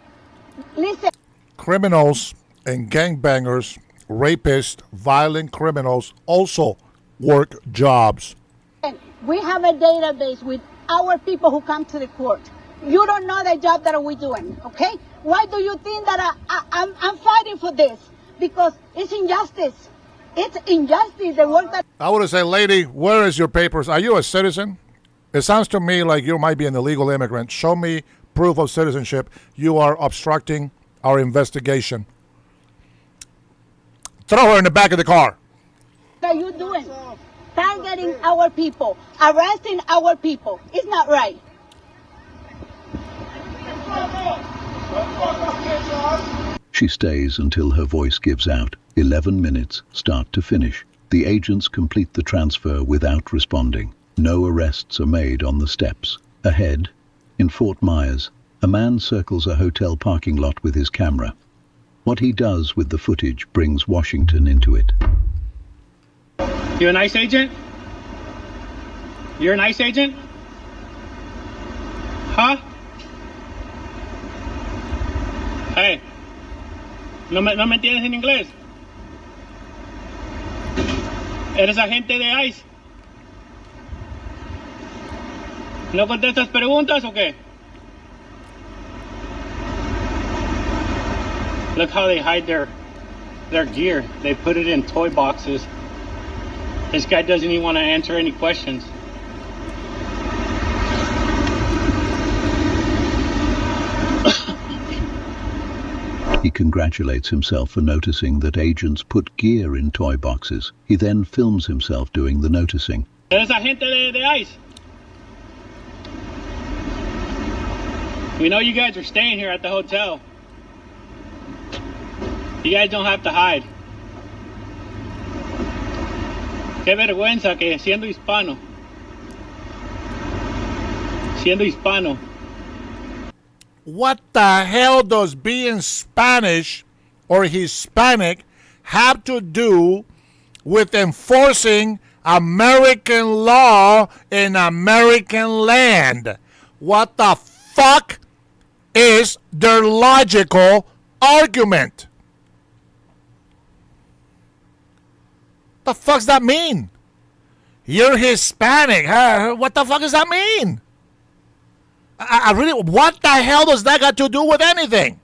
Listen. Criminals and gangbangers, rapists, violent criminals also work jobs. We have a database with our people who come to the court. You don't know the job that we're doing, okay? Why do you think that I'm fighting for this? Because it's injustice. It's injustice, the work that... I would have said, lady, where is your papers? Are you a citizen? It sounds to me like you might be an illegal immigrant. Show me proof of citizenship. You are obstructing our investigation. Throw her in the back of the car. What are you doing? Targeting our people, arresting our people. It's not right. She stays until her voice gives out. 11 minutes, start to finish. The agents complete the transfer without responding. No arrests are made on the steps. Ahead, in Fort Myers, a man circles a hotel parking lot with his camera. What he does with the footage brings Washington into it. You an ICE agent? You're an ICE agent? Huh? Hey, no me entiendes en inglés. ¿Eres agente de ICE? ¿No contestas preguntas o qué? Look how they hide their gear. They put it in toy boxes. This guy doesn't even want to answer any questions. He congratulates himself for noticing that agents put gear in toy boxes. He then films himself doing the noticing. ¿Eres agente de ICE? We know you guys are staying here at the hotel. You guys don't have to hide. Qué vergüenza que siendo hispano. What the hell does being Spanish or Hispanic have to do with enforcing American law in American land? What the fuck is their logical argument? The fuck's that mean? You're Hispanic. What the fuck does that mean? I really, what the hell does that got to do with anything?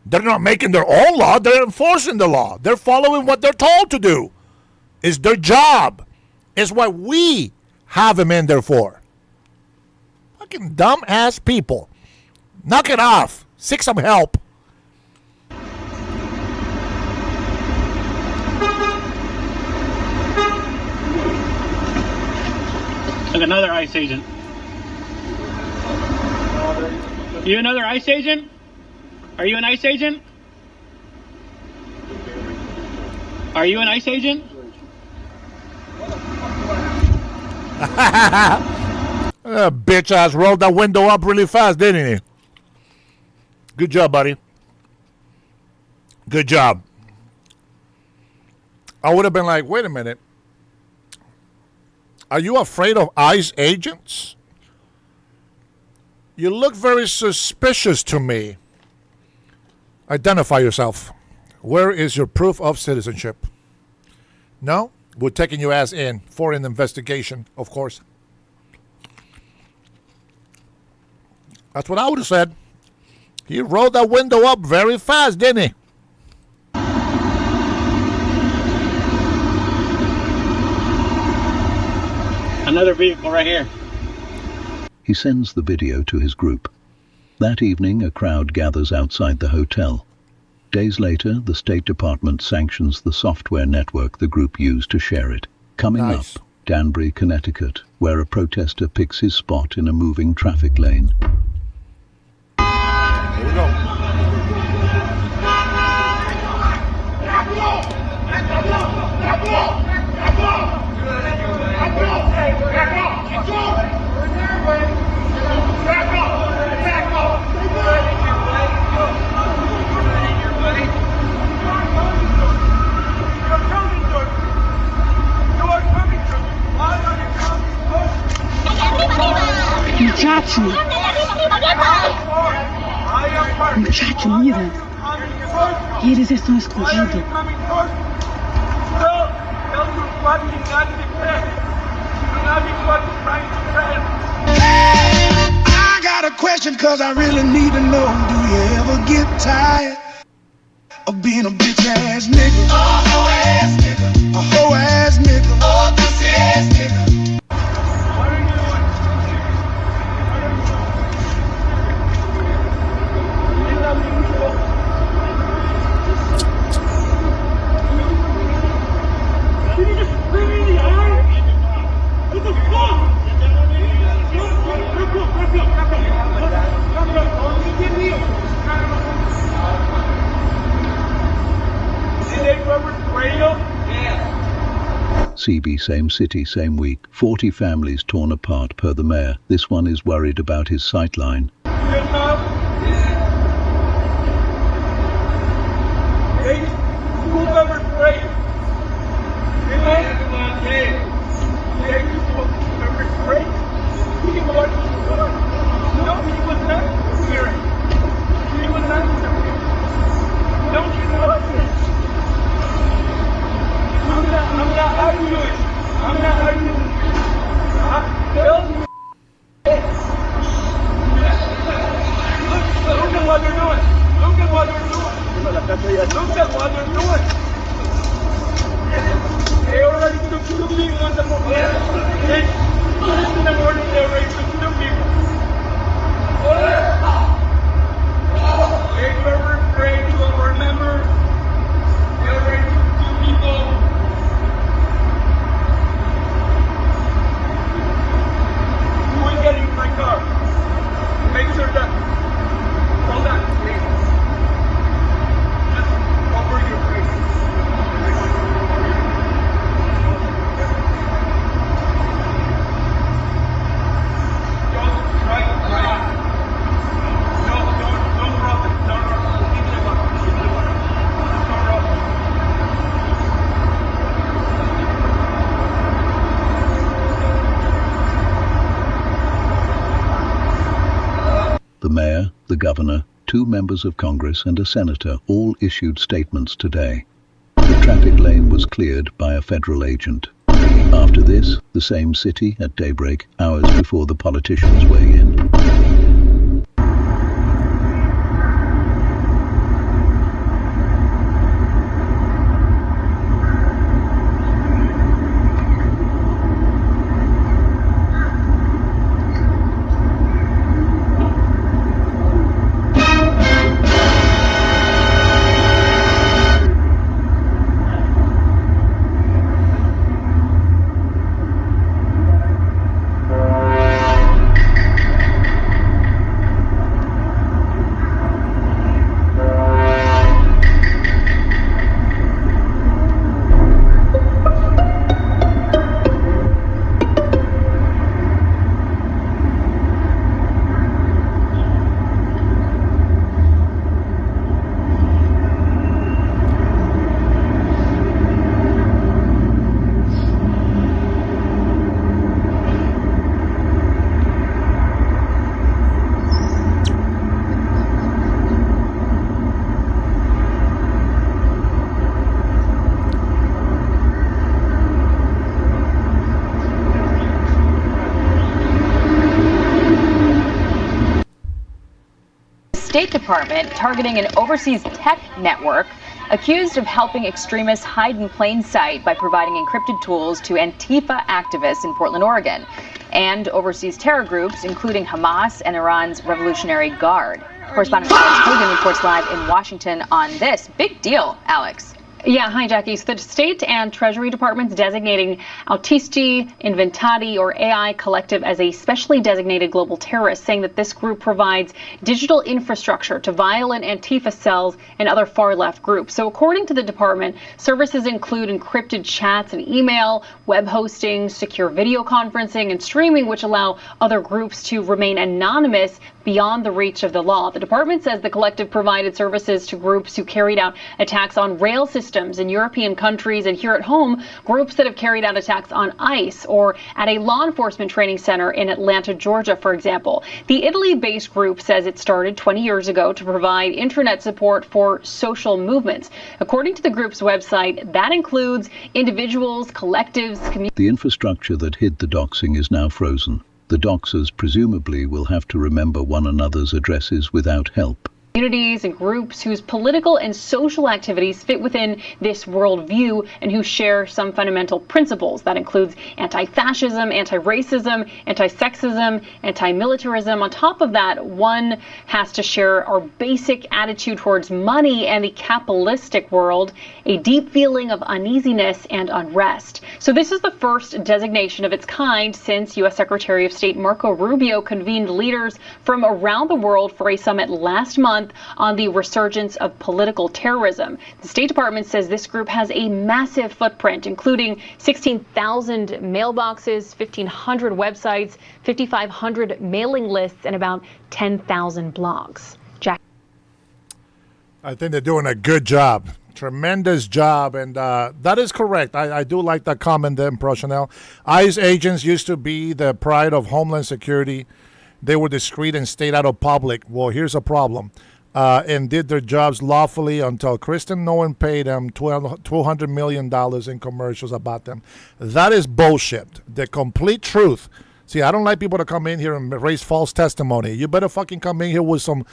They're not making their own law. They're enforcing the law. They're following what they're told to do. It's their job. It's what we have them in there for. Fucking dumb-ass people. Knock it off. Seek some help. Look, another ICE agent. You another ICE agent? Are you an ICE agent? Are you an ICE agent? Bitch ass rolled that window up really fast, didn't he? Good job, buddy. Good job. I would have been like, wait a minute. Are you afraid of ICE agents? You look very suspicious to me. Identify yourself. Where is your proof of citizenship? No? We're taking your ass in for an investigation, of course. That's what I would have said. He rolled that window up very fast, didn't he? Another vehicle right here. He sends the video to his group. That evening, a crowd gathers outside the hotel. Days later, the State Department sanctions the software network the group used to share it. Coming up, Danbury, Connecticut, where a protester picks his spot in a moving traffic lane. Here we go. Muchacho, mira. ¿Quieres esto escondido? I got a question cause I really need to know. Do you ever get tired of being a bitch ass nigga? A hoe ass nigga. A hoe ass nigga. A pussy ass nigga. CB, same city, same week. 40 families torn apart per the mayor. This one is worried about his sightline. The mayor, the governor, 2 members of Congress and a senator all issued statements today. The traffic lane was cleared by a federal agent. After this, the same city at daybreak, hours before the politicians weigh in. Department targeting an overseas tech network accused of helping extremists hide in plain sight by providing encrypted tools to Antifa activists in Portland, Oregon, and overseas terror groups, including Hamas and Iran's Revolutionary Guard. Correspondent Alex Hogan reports live in Washington on this. Big deal, Alex. Yeah, hi, Jackie. So the State and Treasury Departments designating Autisti Inventati, or AI Collective, as a specially designated global terrorist, saying that this group provides digital infrastructure to violent Antifa cells and other far-left groups. So according to the department, services include encrypted chats and email, web hosting, secure video conferencing, and streaming, which allow other groups to remain anonymous beyond the reach of the law. The department says the collective provided services to groups who carried out attacks on rail systems in European countries, and here at home, groups that have carried out attacks on ICE or at a law enforcement training center in Atlanta, Georgia, for example. The Italy-based group says it started 20 years ago to provide internet support for social movements. According to the group's website, that includes individuals, collectives, communities. The infrastructure that hid the doxing is now frozen. The doxers presumably will have to remember one another's addresses without help. Communities and groups whose political and social activities fit within this worldview and who share some fundamental principles. That includes anti-fascism, anti-racism, anti-sexism, anti-militarism. On top of that, one has to share our basic attitude towards money and the capitalistic world, a deep feeling of uneasiness and unrest. So this is the first designation of its kind since U.S. Secretary of State Marco Rubio convened leaders from around the world for a summit last month on the resurgence of political terrorism. The State Department says this group has a massive footprint, including 16,000 mailboxes, 1,500 websites, 5,500 mailing lists, and about 10,000 blogs. Jack. I think they're doing a good job. Tremendous job, and that is correct. I do like that comment there, Prochanel. ICE agents used to be the pride of Homeland Security. They were discreet and stayed out of public. Well, here's a problem. And did their jobs lawfully until Kristen Noem paid them $200 million in commercials about them. That is bullshit. The complete truth. See, I don't like people to come in here and raise false testimony. You better fucking come in here with some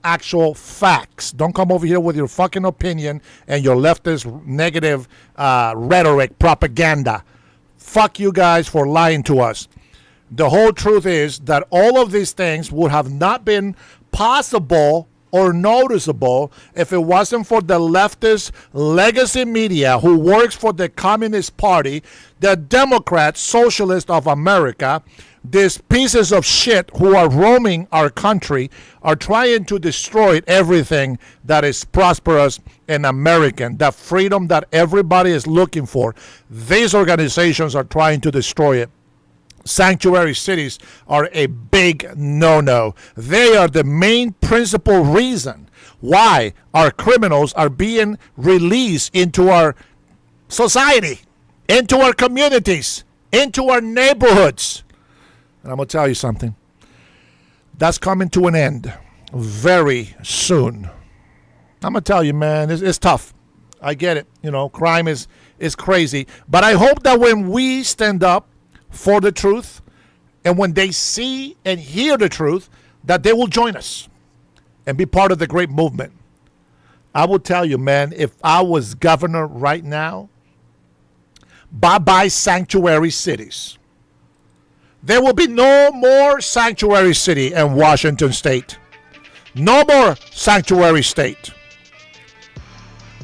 actual facts. Don't come over here with your fucking opinion and your leftist negative rhetoric propaganda. Fuck you guys for lying to us. The whole truth is that all of these things would have not been possible or noticeable if it wasn't for the leftist legacy media who works for the Communist Party, the Democrats, Socialists of America. These pieces of shit who are roaming our country are trying to destroy everything that is prosperous and American, that freedom that everybody is looking for. These organizations are trying to destroy it. Sanctuary cities are a big no-no. They are the main principal reason why our criminals are being released into our society, into our communities, into our neighborhoods. And I'm going to tell you something. That's coming to an end very soon. I'm going to tell you, man, it's tough. I get it. You know, crime is crazy. But I hope that when we stand up for the truth, and when they see and hear the truth, that they will join us and be part of the great movement. I will tell you, man, if I was governor right now, bye-bye sanctuary cities. There will be no more sanctuary city in Washington State. No more sanctuary state.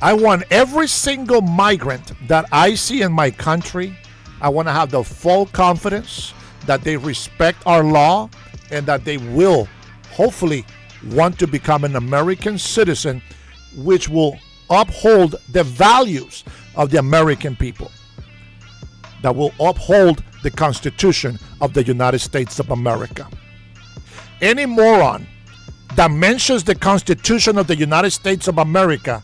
I want every single migrant that I see in my country, I want to have the full confidence that they respect our law and that they will hopefully want to become an American citizen, which will uphold the values of the American people, that will uphold the Constitution of the United States of America. Any moron that mentions the Constitution of the United States of America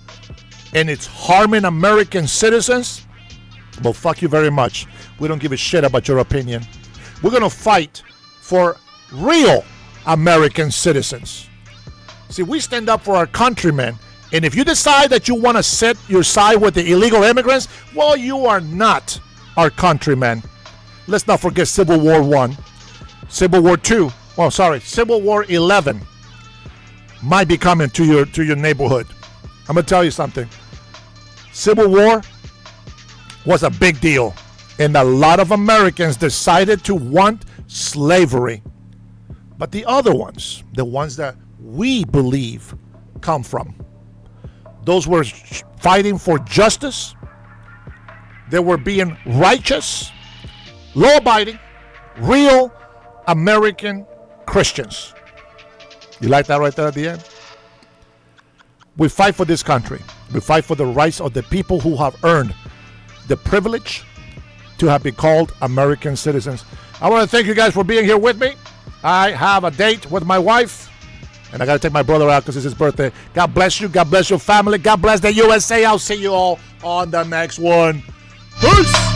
and it's harming American citizens, well, fuck you very much. We don't give a shit about your opinion. We're going to fight for real American citizens. See, we stand up for our countrymen. And if you decide that you want to set your side with the illegal immigrants, well, you are not our countrymen. Let's not forget Civil War I, Civil War II, Civil War 11. might be coming to your neighborhood. I'm going to tell you something. Civil War was a big deal, and a lot of Americans decided to want slavery. But the other ones, the ones that we believe come from, those were fighting for justice. They were being righteous, law-abiding, real American Christians. You like that right there at the end? We fight for this country. We fight for the rights of the people who have earned the privilege to have been called American citizens. I want to thank you guys for being here with me. I have a date with my wife, and I got to take my brother out because it's his birthday. God bless you. God bless your family. God bless the USA. I'll see you all on the next one. Peace!